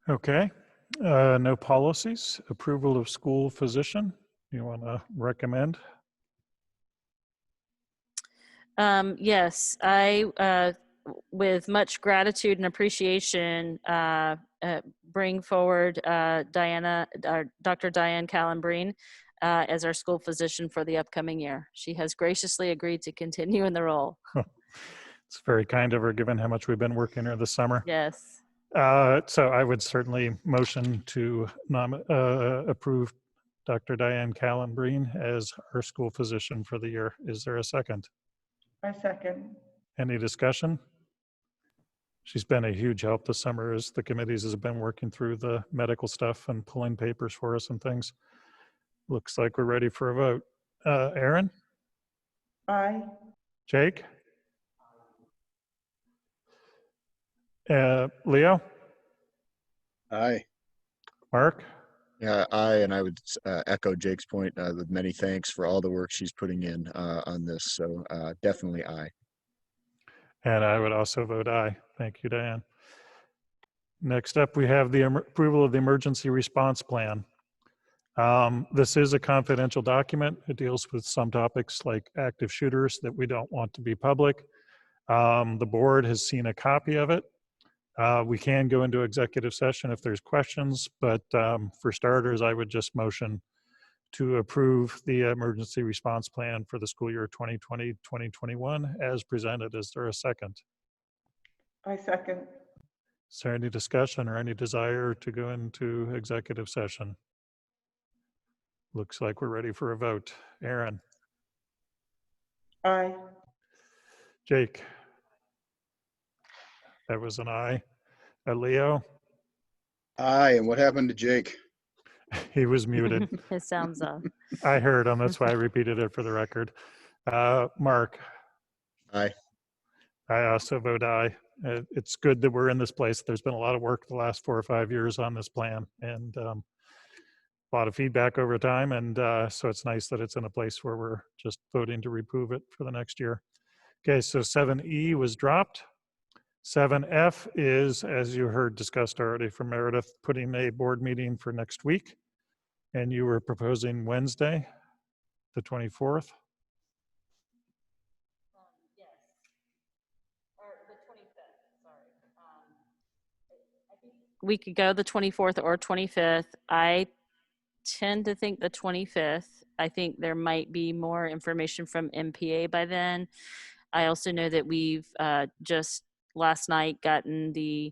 Okay, no policies. Approval of school physician. You want to recommend? Yes, I, with much gratitude and appreciation, bring forward Dr. Diane Callan-Breen as our school physician for the upcoming year. She has graciously agreed to continue in the role. It's very kind of her, given how much we've been working here this summer. Yes. So I would certainly motion to approve Dr. Diane Callan-Breen as our school physician for the year. Is there a second? I second. Any discussion? She's been a huge help this summer as the committees have been working through the medical stuff and pulling papers for us and things. Looks like we're ready for a vote. Aaron? Aye. Jake? Leo? Aye. Mark? Yeah, aye, and I would echo Jake's point with many thanks for all the work she's putting in on this. So definitely aye. And I would also vote aye. Thank you, Diane. Next up, we have the approval of the emergency response plan. This is a confidential document. It deals with some topics like active shooters that we don't want to be public. The board has seen a copy of it. We can go into executive session if there's questions, but for starters, I would just motion to approve the emergency response plan for the school year 2020-2021 as presented. Is there a second? I second. Is there any discussion or any desire to go into executive session? Looks like we're ready for a vote. Aaron, Aye. Jake. That was an aye. Leo, Aye, and what happened to Jake? he was muted. His sound's off. I heard him, that's why I repeated it for the record. Mark, Aye. I also vote aye. It's good that we're in this place. There's been a lot of work the last 4 or 5 years on this plan, and a lot of feedback over time, and so it's nice that it's in a place where we're just voting to approve it for the next year. Okay, so 7E was dropped. 7F is, as you heard discussed already from Meredith, putting a board meeting for next week, and you were proposing Wednesday, the 24th. We could go the 24th or 25th. I tend to think the 25th. I think there might be more information from MPA by then. I also know that we've just last night gotten the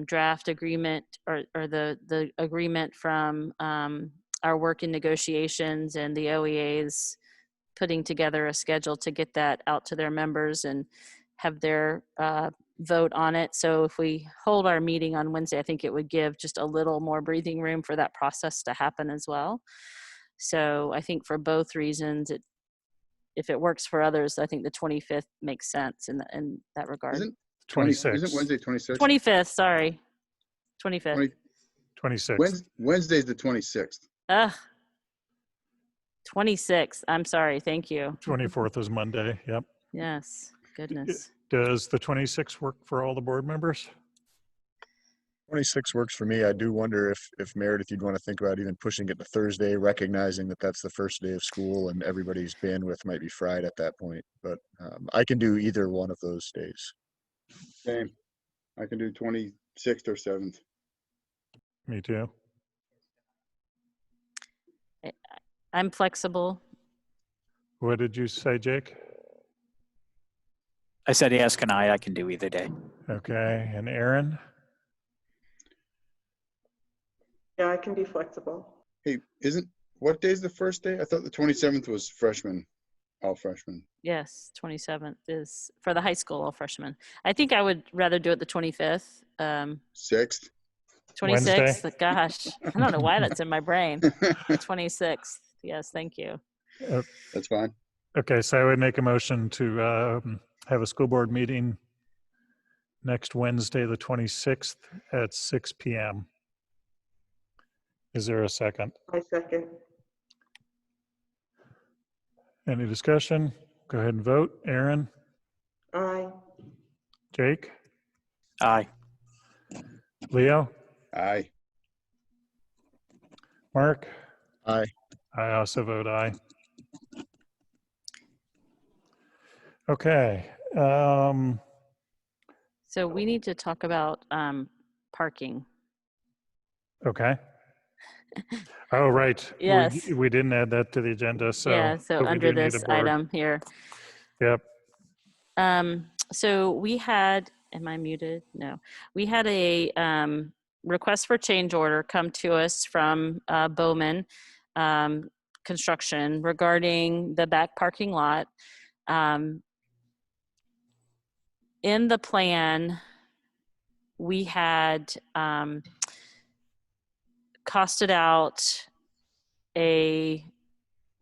draft agreement or the agreement from our work in negotiations, and the OEAs putting together a schedule to get that out to their members and have their vote on it. So if we hold our meeting on Wednesday, I think it would give just a little more breathing room for that process to happen as well. So I think for both reasons, if it works for others, I think the 25th makes sense in that regard. Isn't 26th. Isn't Wednesday 26th? 25th, sorry. 25th. 26th. Wednesday's the 26th. Ugh. 26th. I'm sorry. Thank you. 24th is Monday. Yep. Yes. Goodness. Does the 26th work for all the board members? 26 works for me. I do wonder if Meredith, you'd want to think about even pushing it to Thursday, recognizing that that's the first day of school and everybody's bandwidth might be fried at that point. But I can do either one of those days. Same. I can do 26th or 7th. Me too. I'm flexible. What did you say, Jake? I said yes, can I can do either day. Okay, and Aaron? Yeah, I can be flexible. Hey, what day's the first day? I thought the 27th was freshmen, all freshmen. Yes, 27th is for the high school, all freshmen. I think I would rather do it the 25th. 6th? 26th, gosh, I don't know why that's in my brain. 26th, yes, thank you. That's fine. Okay, so I would make a motion to have a school board meeting next Wednesday, the 26th at 6 p.m. Is there a second? I second. Any discussion? Go ahead and vote. Aaron? Aye. Jake? Aye. Leo? Aye. Mark? Aye. I also vote aye. Okay. So we need to talk about parking. Okay. Oh, right. Yes. We didn't add that to the agenda, so. Yeah, so but we under do need a this board. item here. Yep. So we had, am I muted? No. We had a request for change order come to us from Bowman Construction regarding the back parking lot. In the plan, we had costed out a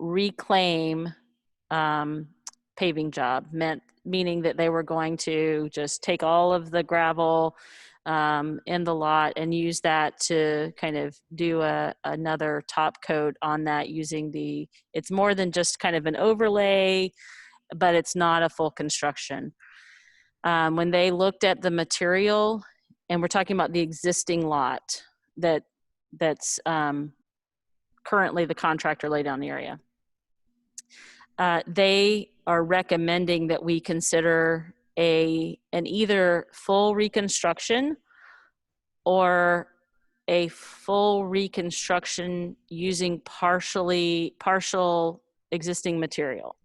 reclaim paving job, meaning that they were going to just take all of the gravel in the lot and use that to kind of do another top coat on that using it's more than just kind of an overlay, but it's not a full construction. When they looked at the material, and we're talking about the existing lot that's currently the contractor lay down the area. They are recommending that we consider an either full reconstruction or a full reconstruction using partial existing material.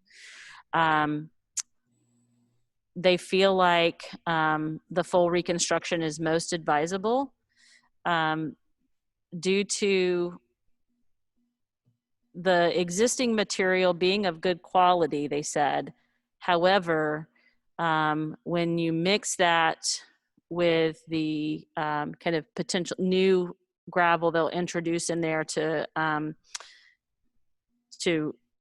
They feel like the full reconstruction is most advisable due to the existing material being of good quality, they said. However, when you mix that with the kind of potential new gravel they'll introduce in there to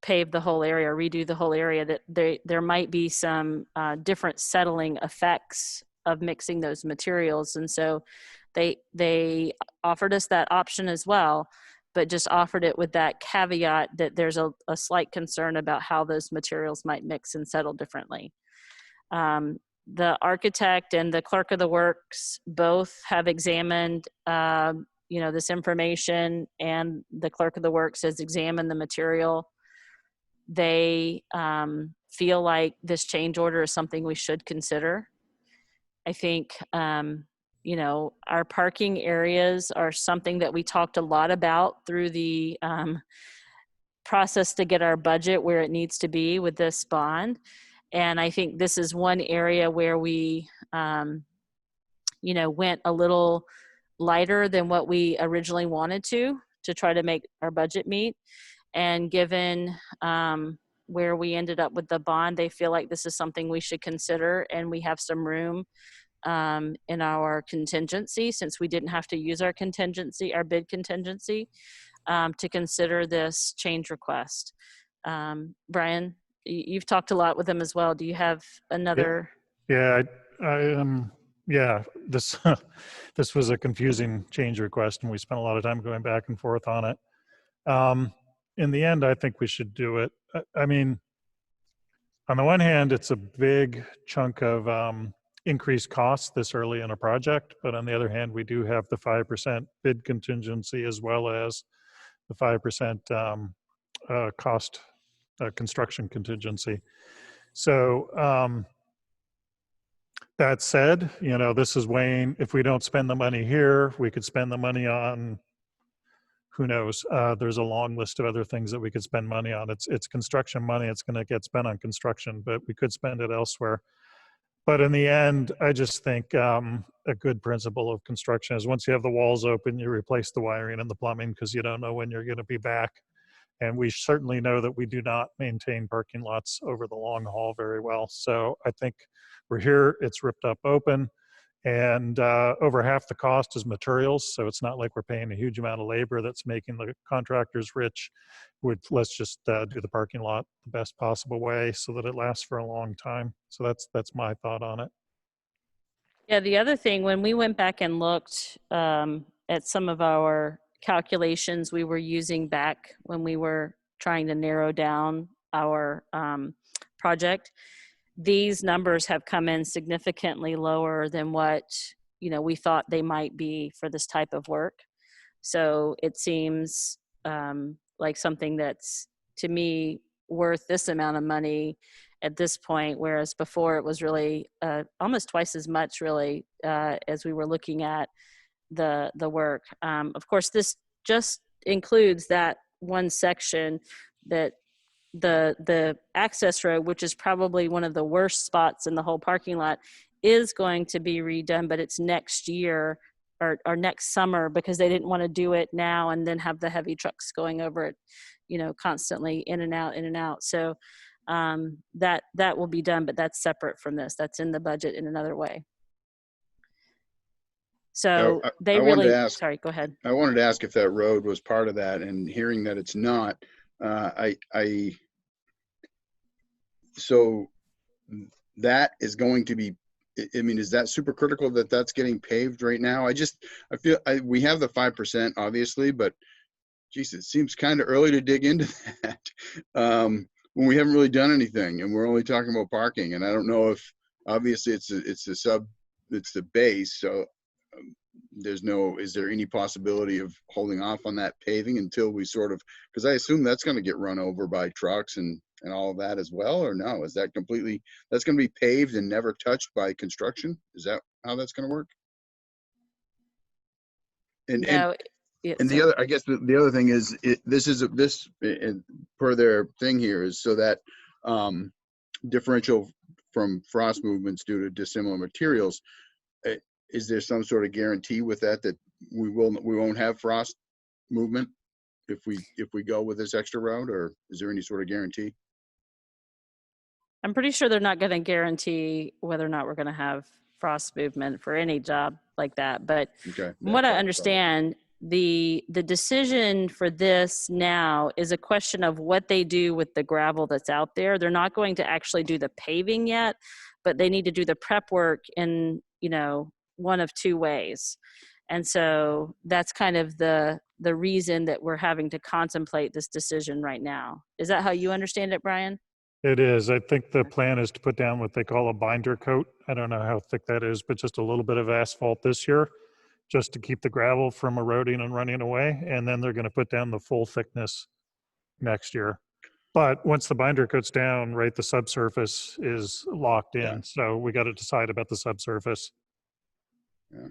pave the whole area, redo the whole area, that there might be some different settling effects of mixing those materials. And so they offered us that option as well, but just offered it with that caveat that there's a slight concern about how those materials might mix and settle differently. The architect and the clerk of the works both have examined this information, and the clerk of the works has examined the material. They feel like this change order is something we should consider. I think our parking areas are something that we talked a lot about through the process to get our budget where it needs to be with this bond. And I think this is one area where we, went a little lighter than what we originally wanted to try to make our budget meet. And given where we ended up with the bond, they feel like this is something we should consider, and we have some room in our contingency, since we didn't have to use our bid contingency, to consider this change request. Brian, you've talked a lot with them as well. Do you have another? Yeah, this this was a confusing change request, and we spent a lot of time going back and forth on it. In the end, I think we should do it. I mean, on the one hand, it's a big chunk of increased costs this early in a project, but on the other hand, we do have the 5% bid contingency as well as the 5% cost construction contingency. So that said, this is weighing, if we don't spend the money here, we could spend the money on, who knows, there's a long list of other things that we could spend money on. It's construction money, it's gonna get spent on construction, but we could spend it elsewhere. But in the end, I just think a good principle of construction is once you have the walls open, you replace the wiring and the plumbing, because you don't know when you're gonna be back. And we certainly know that we do not maintain parking lots over the long haul very well. So I think we're here, it's ripped up open, and over half the cost is materials. So it's not like we're paying a huge amount of labor that's making the contractors rich. Let's just do the parking lot the best possible way so that it lasts for a long time. So that's my thought on it. Yeah, the other thing, when we went back and looked at some of our calculations we were using back when we were trying to narrow down our project, these numbers have come in significantly lower than what we thought they might be for this type of work. So it seems like something that's, to me, worth this amount of money at this point, whereas before it was really almost twice as much, really, as we were looking at the work. Of course, this just includes that one section, that the access road, which is probably one of the worst spots in the whole parking lot, is going to be redone, but it's next year or next summer, because they didn't want to do it now and then have the heavy trucks going over it, constantly in and out. So that will be done, but that's separate from this. That's in the budget in another way. So they really, sorry, go ahead. I wanted to ask if that road was part of that, and hearing that it's not, so that is going to be, I mean, is that super critical that that's getting paved right now? I feel we have the 5% obviously, but geez, it seems kind of early to dig into that when we haven't really done anything and we're only talking about parking. And I don't know if, obviously it's the base. So is there any possibility of holding off on that paving until we sort of, because I assume that's going to get run over by trucks and all of that as well, or no? Is that completely, that's going to be paved and never touched by construction? Is that how that's going to work? And No, and the other, I guess the other thing is, per their thing here is so that differential from frost movements due to dissimilar materials. Is there some sort of guarantee with that we won't have frost movement if we go with this extra route, or is there any sort of guarantee? I'm pretty sure they're not going to guarantee whether or not we're going to have frost movement for any job like that. But Okay. from what I understand, the decision for this now is a question of what they do with the gravel that's out there. They're not going to actually do the paving yet, but they need to do the prep work in, one of two ways. And so that's kind of the reason that we're having to contemplate this decision right now. Is that how you understand it, Brian? It is. I think the plan is to put down what they call a binder coat. I don't know how thick that is, but just a little bit of asphalt this year, just to keep the gravel from eroding and running away. And then they're going to put down the full thickness next year. But once the binder coat's down, right, the subsurface is locked in. Yeah. So we got to decide about the subsurface. Yeah,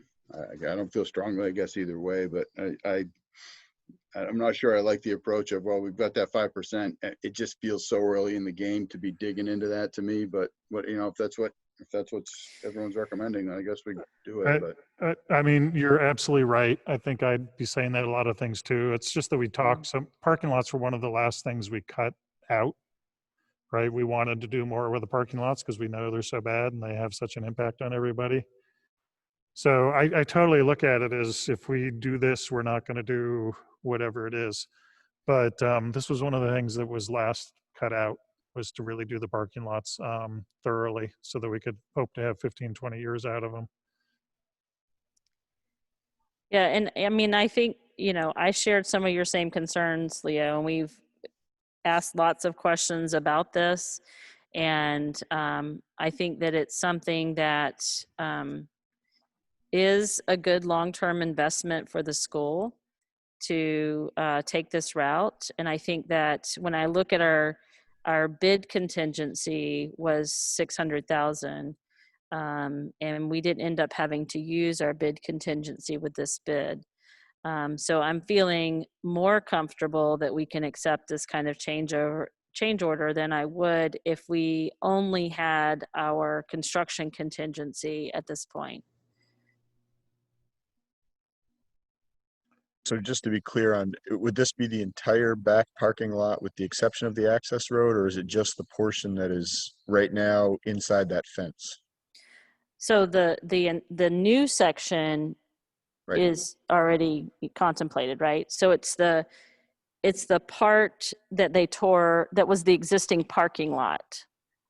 I don't feel strongly, I guess, either way, but I'm not sure I like the approach of, well, we've got that 5%. It just feels so early in the game to be digging into that to me. But if that's what everyone's recommending, I guess we do it. But I mean, you're absolutely right. I think I'd be saying that a lot of things too. It's just that we talked. So parking lots were one of the last things we cut out, right? We wanted to do more with the parking lots because we know they're so bad and they have such an impact on everybody. So I totally look at it as, if we do this, we're not going to do whatever it is. But this was one of the things that was last cut out, was to really do the parking lots thoroughly so that we could hope to have 15, 20 years out of them. Yeah, and I mean, I think, I shared some of your same concerns, Leo, and we've asked lots of questions about this. And I think that it's something that is a good long-term investment for the school to take this route. And I think that when I look at our bid contingency was 600,000, and we didn't end up having to use our bid contingency with this bid. So I'm feeling more comfortable that we can accept this kind of change order than I would if we only had our construction contingency at this point. So just to be clear on, would this be the entire back parking lot with the exception of the access road, or is it just the portion that is right now inside that fence? So the new section Right. is already contemplated, right? So it's the part that they tore, that was the existing parking lot,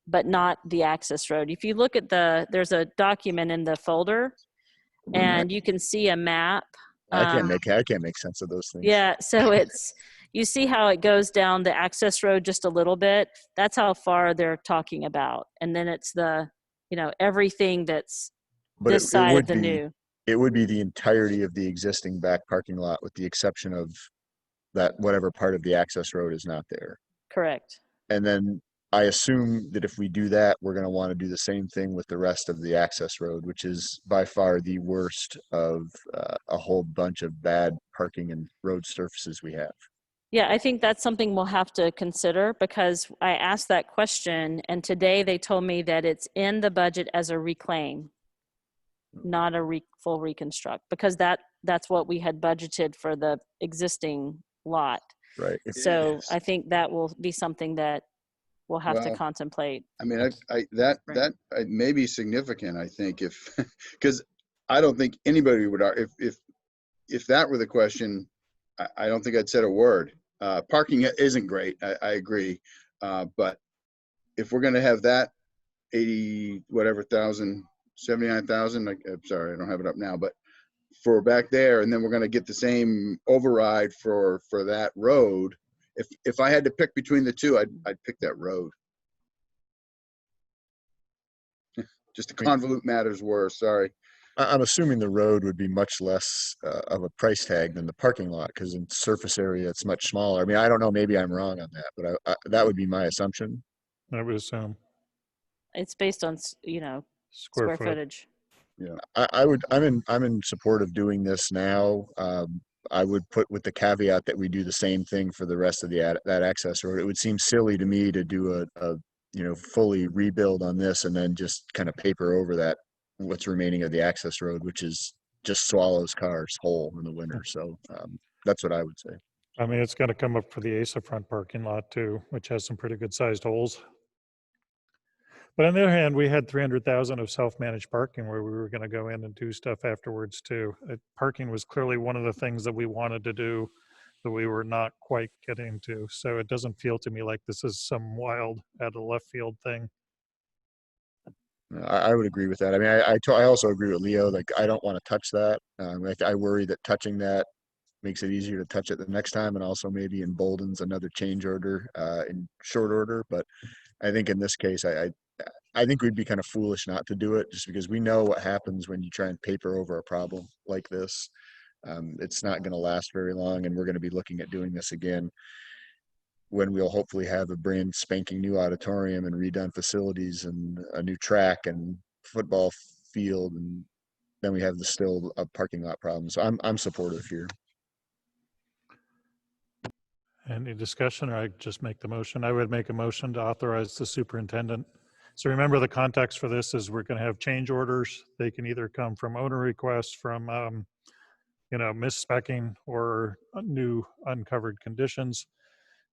but not the access road. If you look at there's a document in the folder, and you can see a map. I can't make sense of those things. Yeah, so you see how it goes down the access road just a little bit. That's how far they're talking about. And then it's everything that's this side of the new. It would be the entirety of the existing back parking lot with the exception of that whatever part of the access road is not there. Correct. And then I assume that if we do that, we're going to want to do the same thing with the rest of the access road, which is by far the worst of a whole bunch of bad parking and road surfaces we have. Yeah, I think that's something we'll have to consider, because I asked that question and today they told me that it's in the budget as a reclaim, not a full reconstruct, because that's what we had budgeted for the existing lot. Right. So I think that will be something that we'll have to contemplate. I mean, that may be significant, I think, because I don't think anybody would, if that were the question, I don't think I'd said a word. Parking isn't great, I agree. But if we're going to have that 79,000, I'm sorry, I don't have it up now, but for back there, and then we're going to get the same override for that road. If I had to pick between the two, I'd pick that road. Just to convolute matters worse, sorry. I'm assuming the road would be much less of a price tag than the parking lot, because in surface area, it's much smaller. I mean, I don't know, maybe I'm wrong on that, but that would be my assumption. I would assume It's based on, square square foot. footage. Yeah, I'm in support of doing this now. I would put with the caveat that we do the same thing for the rest of that access road. It would seem silly to me to do a fully rebuild on this and then just kind of paper over that what's remaining of the access road, which is just swallows cars whole in the winter. So that's what I would say. I mean, it's going to come up for the ASA front parking lot too, which has some pretty good sized holes. But on the other hand, we had 300,000 of self-managed parking where we were going to go in and do stuff afterwards too. Parking was clearly one of the things that we wanted to do that we were not quite getting to. So it doesn't feel to me like this is some wild out of left field thing. I would agree with that. I mean, I also agree with Leo. Like, I don't want to touch that. I worry that touching that makes it easier to touch it the next time, and also maybe emboldens another change order in short order. But I think in this case, I think we'd be kind of foolish not to do it, just because we know what happens when you try and paper over a problem like this. It's not going to last very long, and we're going to be looking at doing this again when we'll hopefully have a brand spanking new auditorium and redone facilities and a new track and football field, and then we have still a parking lot problem. So I'm supportive here. Any discussion, or I just make the motion? I would make a motion to authorize the superintendent. So remember, the context for this is we're going to have change orders. They can either come from owner requests, from mis-speccing, or new uncovered conditions.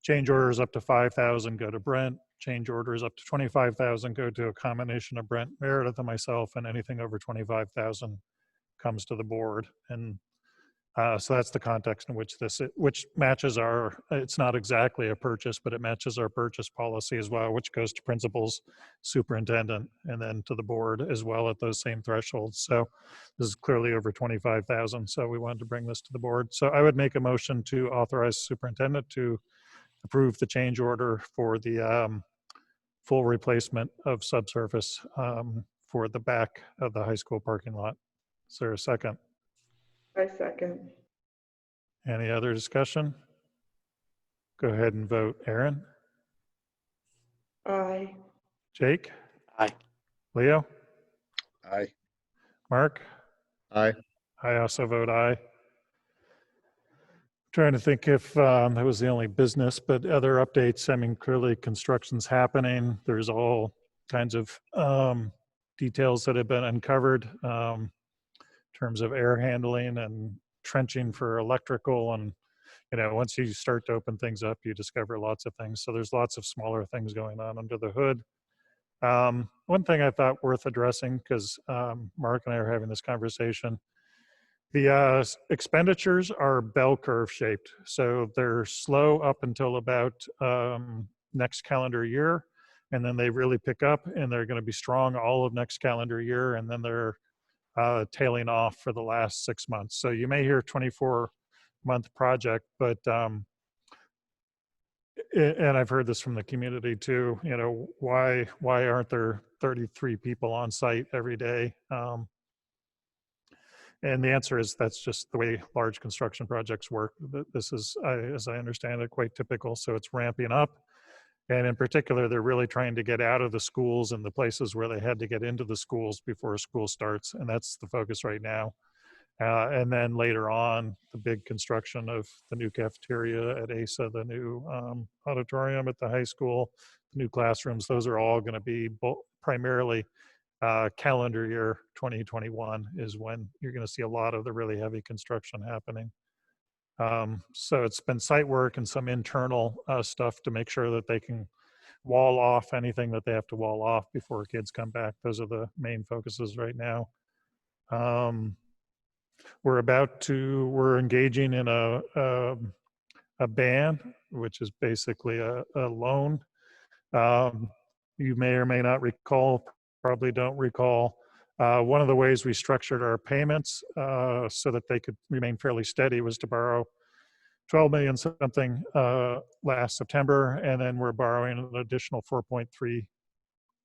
Change orders up to 5,000 go to Brent. Change orders up to 25,000 go to a combination of Brent, Meredith, and myself, and anything over 25,000 comes to the board. And so that's the context in which matches it's not exactly a purchase, but it matches our purchase policy as well, which goes to principals, superintendent, and then to the board as well at those same thresholds. So this is clearly over 25,000. So we wanted to bring this to the board. So I would make a motion to authorize the superintendent to approve the change order for the full replacement of subsurface for the back of the high school parking lot. Is there a second? I second. Any other discussion? Go ahead and vote. Aaron? Aye. Jake? Aye. Leo? Aye. Mark? Aye. I also vote aye. Trying to think if that was the only business, but other updates. I mean, clearly construction's happening. There's all kinds of details that have been uncovered in terms of air handling and trenching for electrical. And, once you start to open things up, you discover lots of things. So there's lots of smaller things going on under the hood. One thing I thought worth addressing, because Mark and I are having this conversation, the expenditures are bell curve shaped. So they're slow up until about next calendar year. And then they really pick up, and they're going to be strong all of next calendar year. And then they're tailing off for the last 6 months. So you may hear 24-month project, but and I've heard this from the community too, why aren't there 33 people on site every day? And the answer is that's just the way large construction projects work. This is, as I understand it, quite typical. So it's ramping up. And in particular, they're really trying to get out of the schools and the places where they had to get into the schools before school starts. And that's the focus right now. And then later on, the big construction of the new cafeteria at ASA, the new auditorium at the high school, the new classrooms, those are all going to be primarily calendar year 2021 is when you're going to see a lot of the really heavy construction happening. So it's been site work and some internal stuff to make sure that they can wall off anything that they have to wall off before kids come back. Those are the main focuses right now. We're engaging in a ban, which is basically a loan. You may or may not recall, probably don't recall, one of the ways we structured our payments so that they could remain fairly steady was to borrow 12 million something last September, and then we're borrowing an additional 4.3,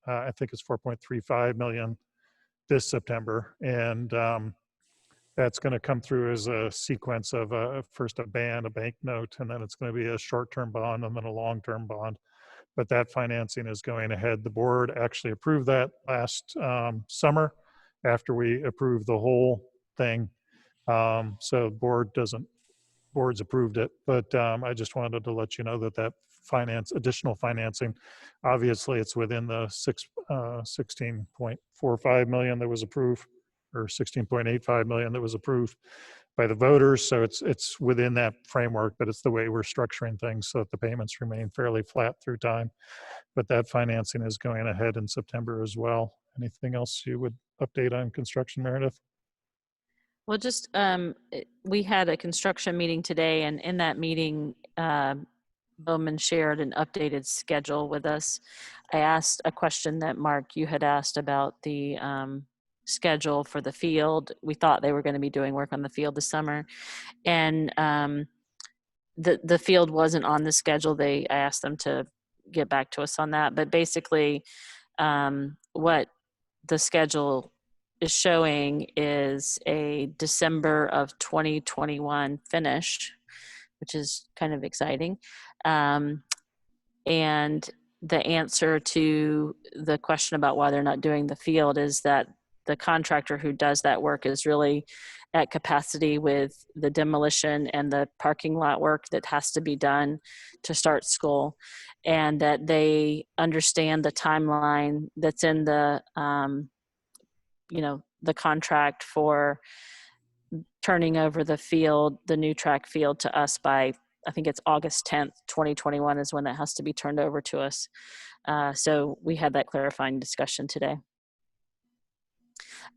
I think it's 4.35 million this September. And that's going to come through as a sequence of first a banknote, and then it's going to be a short-term bond and then a long-term bond. But that financing is going ahead. The board actually approved that last summer after we approved the whole thing. So board's approved it, but I just wanted to let you know that additional financing, obviously it's within the 16.45 million that was approved, or 16.85 million that was approved by the voters. So it's within that framework, but it's the way we're structuring things so that the payments remain fairly flat through time. But that financing is going ahead in September as well. Anything else you would update on construction, Meredith? Well, just we had a construction meeting today, and in that meeting, Bowman shared an updated schedule with us. I asked a question that Mark, you had asked about the schedule for the field. We thought they were going to be doing work on the field this summer, and the field wasn't on the schedule. I asked them to get back to us on that, but basically, what the schedule is showing is a December of 2021 finish, which is kind of exciting. And the answer to the question about why they're not doing the field is that the contractor who does that work is really at capacity with the demolition and the parking lot work that has to be done to start school, and that they understand the timeline that's in the the contract for turning over the field, the new track field, to us by, I think it's August 10th, 2021 is when that has to be turned over to us. So we had that clarifying discussion today.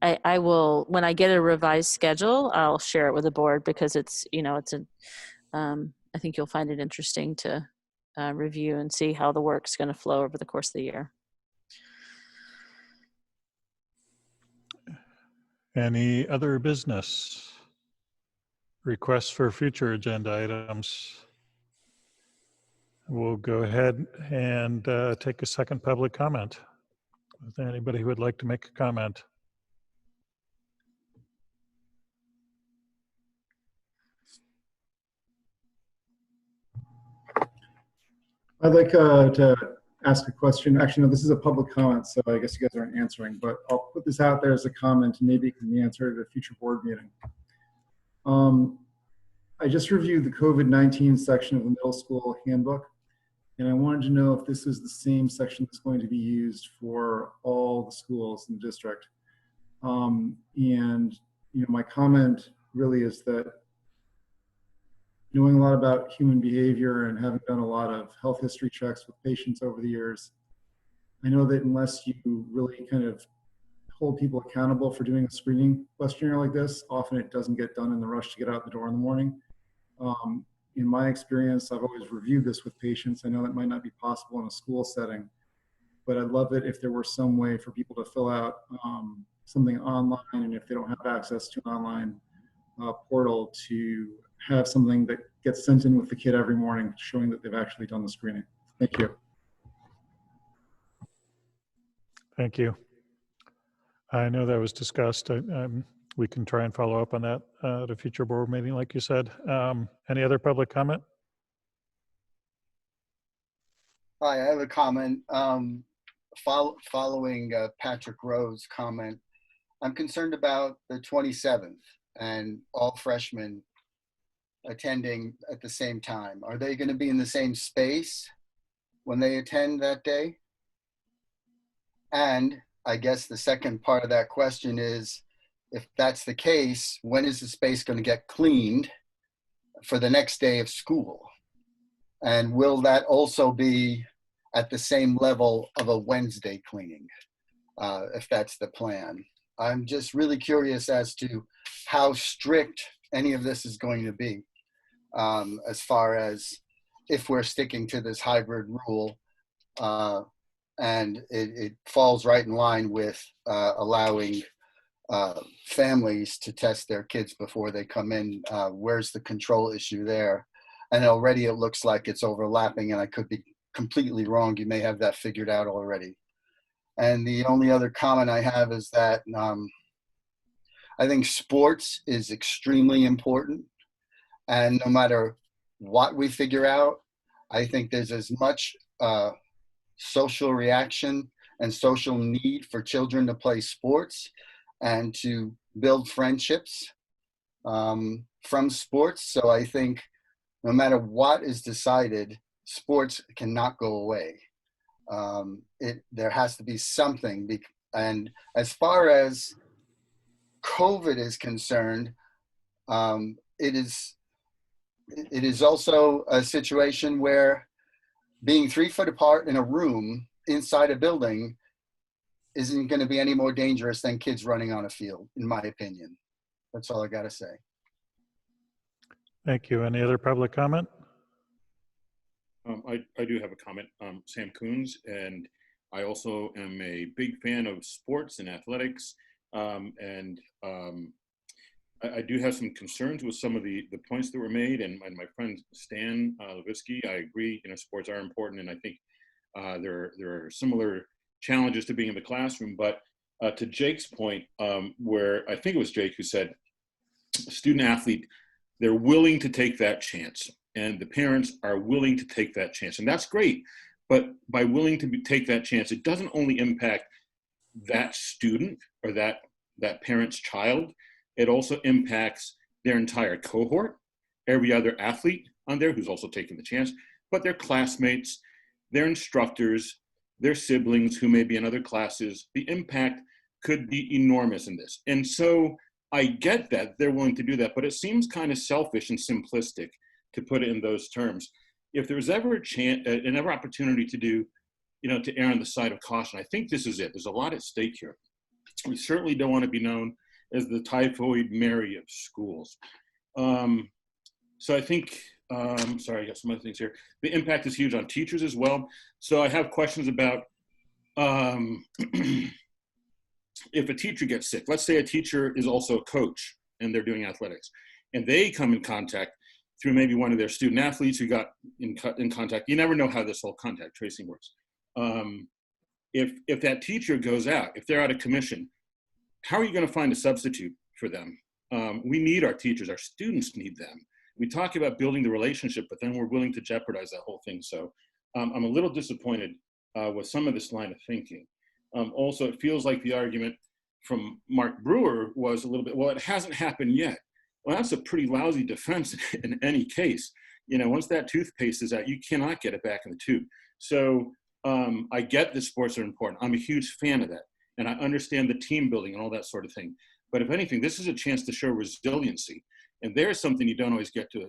I will, when I get a revised schedule, I'll share it with the board, because it's, I think you'll find it interesting to review and see how the work's going to flow over the course of the year. Any other business? Requests for future agenda items? We'll go ahead and take a second public comment. Is there anybody who would like to make a comment? I'd like to ask a question. Actually, no, this is a public comment, so I guess you guys aren't answering, but I'll put this out there as a comment, and maybe it can be answered at a future board meeting. I just reviewed the COVID-19 section of the middle school handbook, and I wanted to know if this is the same section that's going to be used for all the schools in the district. And my comment really is that, knowing a lot about human behavior and having done a lot of health history checks with patients over the years, I know that unless you really kind of hold people accountable for doing a screening questionnaire like this, often it doesn't get done in the rush to get out the door in the morning. In my experience, I've always reviewed this with patients. I know that might not be possible in a school setting, but I'd love it if there were some way for people to fill out something online, and if they don't have access to an online portal, to have something that gets sent in with the kid every morning showing that they've actually done the screening. Thank you. Thank you. I know that was discussed. We can try and follow up on that at a future board meeting, like you said. Any other public comment? Hi, I have a comment. Following Patrick Rowe's comment, I'm concerned about the 27th and all freshmen attending at the same time. Are they going to be in the same space when they attend that day? And I guess the second part of that question is, if that's the case, when is the space going to get cleaned for the next day of school? And will that also be at the same level of a Wednesday cleaning, if that's the plan? I'm just really curious as to how strict any of this is going to be, as far as if we're sticking to this hybrid rule, and it falls right in line with allowing families to test their kids before they come in. Where's the control issue there? And already it looks like it's overlapping, and I could be completely wrong. You may have that figured out already. And the only other comment I have is that I think sports is extremely important. And no matter what we figure out, I think there's as much social reaction and social need for children to play sports and to build friendships from sports. So I think no matter what is decided, sports cannot go away. There has to be something. And as far as COVID is concerned, it is also a situation where being 3 foot apart in a room inside a building isn't going to be any more dangerous than kids running on a field, in my opinion. That's all I got to say. Thank you. Any other public comment? I do have a comment. Sam Coons, and I also am a big fan of sports and athletics. I do have some concerns with some of the points that were made, and my friend Stan Levitsky, I agree, sports are important, and I think there are similar challenges to being in the classroom. But to Jake's point, where I think it was Jake who said, student athlete, they're willing to take that chance, and the parents are willing to take that chance, and that's great. But by willing to take that chance, it doesn't only impact that student or that parent's child, it also impacts their entire cohort, every other athlete on there who's also taking the chance, but their classmates, their instructors, their siblings who may be in other classes. The impact could be enormous in this. And so I get that they're willing to do that, but it seems kind of selfish and simplistic to put it in those terms. If there's ever an opportunity to do, to err on the side of caution, I think this is it. There's a lot at stake here. We certainly don't want to be known as the typhoid Mary of schools. So I think, sorry, I got some other things here. The impact is huge on teachers as well. So I have questions about if a teacher gets sick. Let's say a teacher is also a coach and they're doing athletics, and they come in contact through maybe one of their student athletes who got in contact. You never know how this whole contact tracing works. If that teacher goes out, if they're out of commission, how are you going to find a substitute for them? We need our teachers. Our students need them. We talk about building the relationship, but then we're willing to jeopardize that whole thing. So I'm a little disappointed with some of this line of thinking. Also, it feels like the argument from Mark Brewer was a little bit, well, it hasn't happened yet. Well, that's a pretty lousy defense in any case. Once that toothpaste is out, you cannot get it back in the tube. So I get that sports are important. I'm a huge fan of that. And I understand the team building and all that sort of thing. But if anything, this is a chance to show resiliency. And there's something you don't always get to,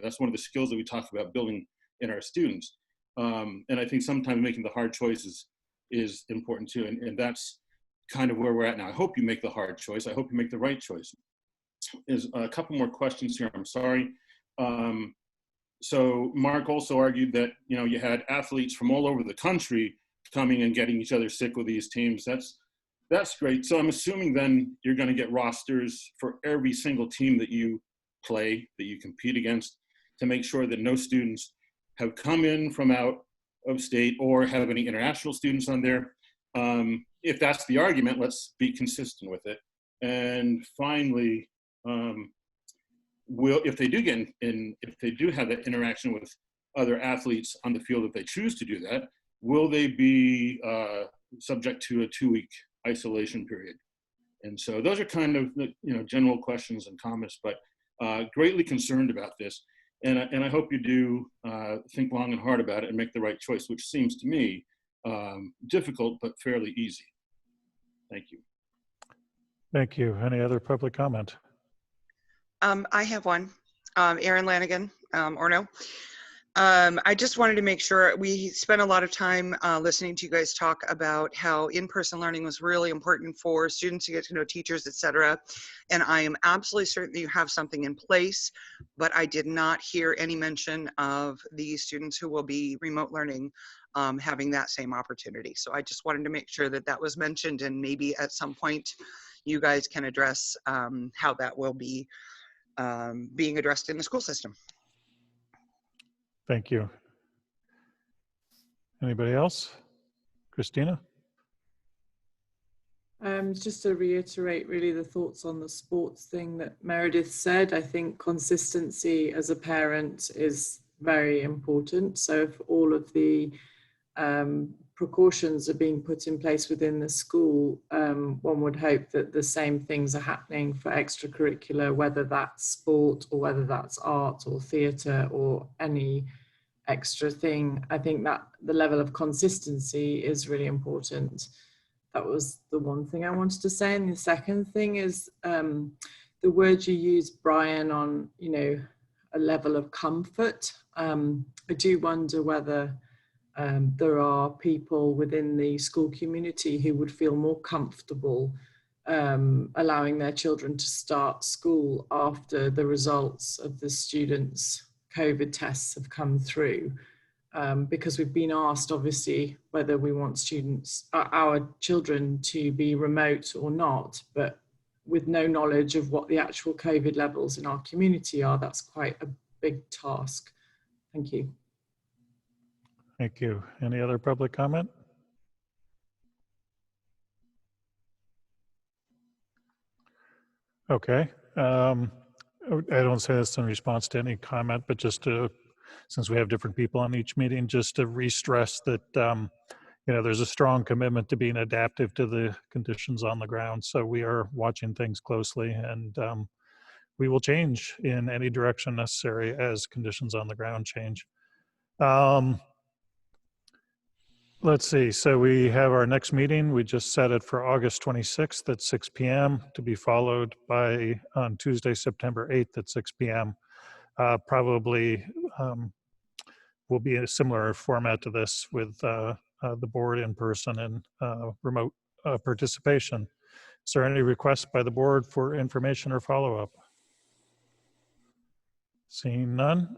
that's one of the skills that we talk about building in our students. And I think sometimes making the hard choices is important too. And that's kind of where we're at now. I hope you make the hard choice. I hope you make the right choice. There's a couple more questions here. I'm sorry. So Mark also argued that, you had athletes from all over the country coming and getting each other sick with these teams. That's great. So I'm assuming then you're going to get rosters for every single team that you play, that you compete against, to make sure that no students have come in from out of state or have any international students on there. If that's the argument, let's be consistent with it. And finally, if they do get if they do have that interaction with other athletes on the field, if they choose to do that, will they be subject to a 2-week isolation period? And so those are kind of general questions and comments, but greatly concerned about this. And I hope you do think long and hard about it and make the right choice, which seems to me difficult but fairly easy. Thank you. Thank you. Any other public comment? I have one. Erin Lanigan, Orno. I just wanted to make sure we spent a lot of time listening to you guys talk about how in-person learning was really important for students to get to know teachers, etc. And I am absolutely certain that you have something in place, but I did not hear any mention of the students who will be remote learning having that same opportunity. So I just wanted to make sure that that was mentioned, and maybe at some point you guys can address how that will be being addressed in the school system. Thank you. Anybody else? Christina? Just to reiterate really the thoughts on the sports thing that Meredith said, I think consistency as a parent is very important. So if all of the precautions are being put in place within the school, one would hope that the same things are happening for extracurricular, whether that's sport or whether that's art or theatre or any extra thing. I think that the level of consistency is really important. That was the one thing I wanted to say. And the second thing is the word you used, Brian, on, you know, a level of comfort. I do wonder whether there are people within the school community who would feel more comfortable allowing their children to start school after the results of the students' COVID tests have come through. Because we've been asked, obviously, whether we want students, our children, to be remote or not, but with no knowledge of what the actual COVID levels in our community are, that's quite a big task. Thank you. Thank you. Any other public comment? Okay. I don't say this in response to any comment, but just to, since we have different people on each meeting, just to re-stress that, you know, there's a strong commitment to being adaptive to the conditions on the ground. So we are watching things closely, and we will change in any direction necessary as conditions on the ground change. Let's see, so we have our next meeting. We just set it for August 26th at 6 p.m. to be followed by on Tuesday, September 8th at 6 p.m. Probably will be a similar format to this with the board in person and remote participation. Is there any requests by the board for information or follow-up? Seeing none.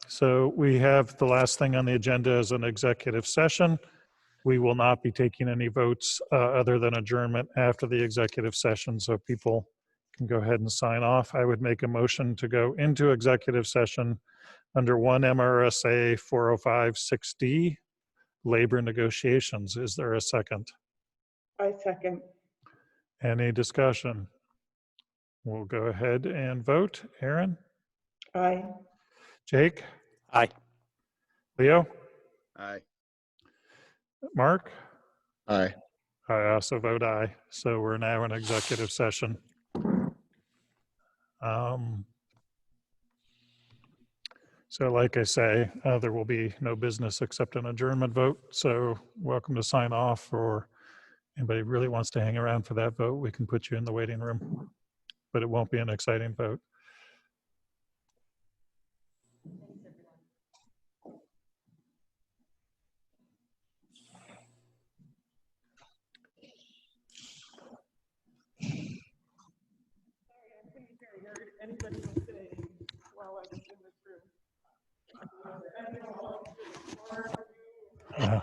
So we have the last thing on the agenda as an executive session. We will not be taking any votes other than adjournment after the executive session, so people can go ahead and sign off. I would make a motion to go into executive session under 1 MRSA 405-6D, labor negotiations. Is there a second? I second. Any discussion? We'll go ahead and vote. Aaron? Aye. Jake? Aye. Leo? Aye. Mark? Aye. I also vote aye. So we're now in executive session. So like I say, there will be no business except an adjournment vote. So welcome to sign off, or anybody who really wants to hang around for that vote, we can put you in the waiting room, but it won't be an exciting vote. Anybody will say while I was in this room.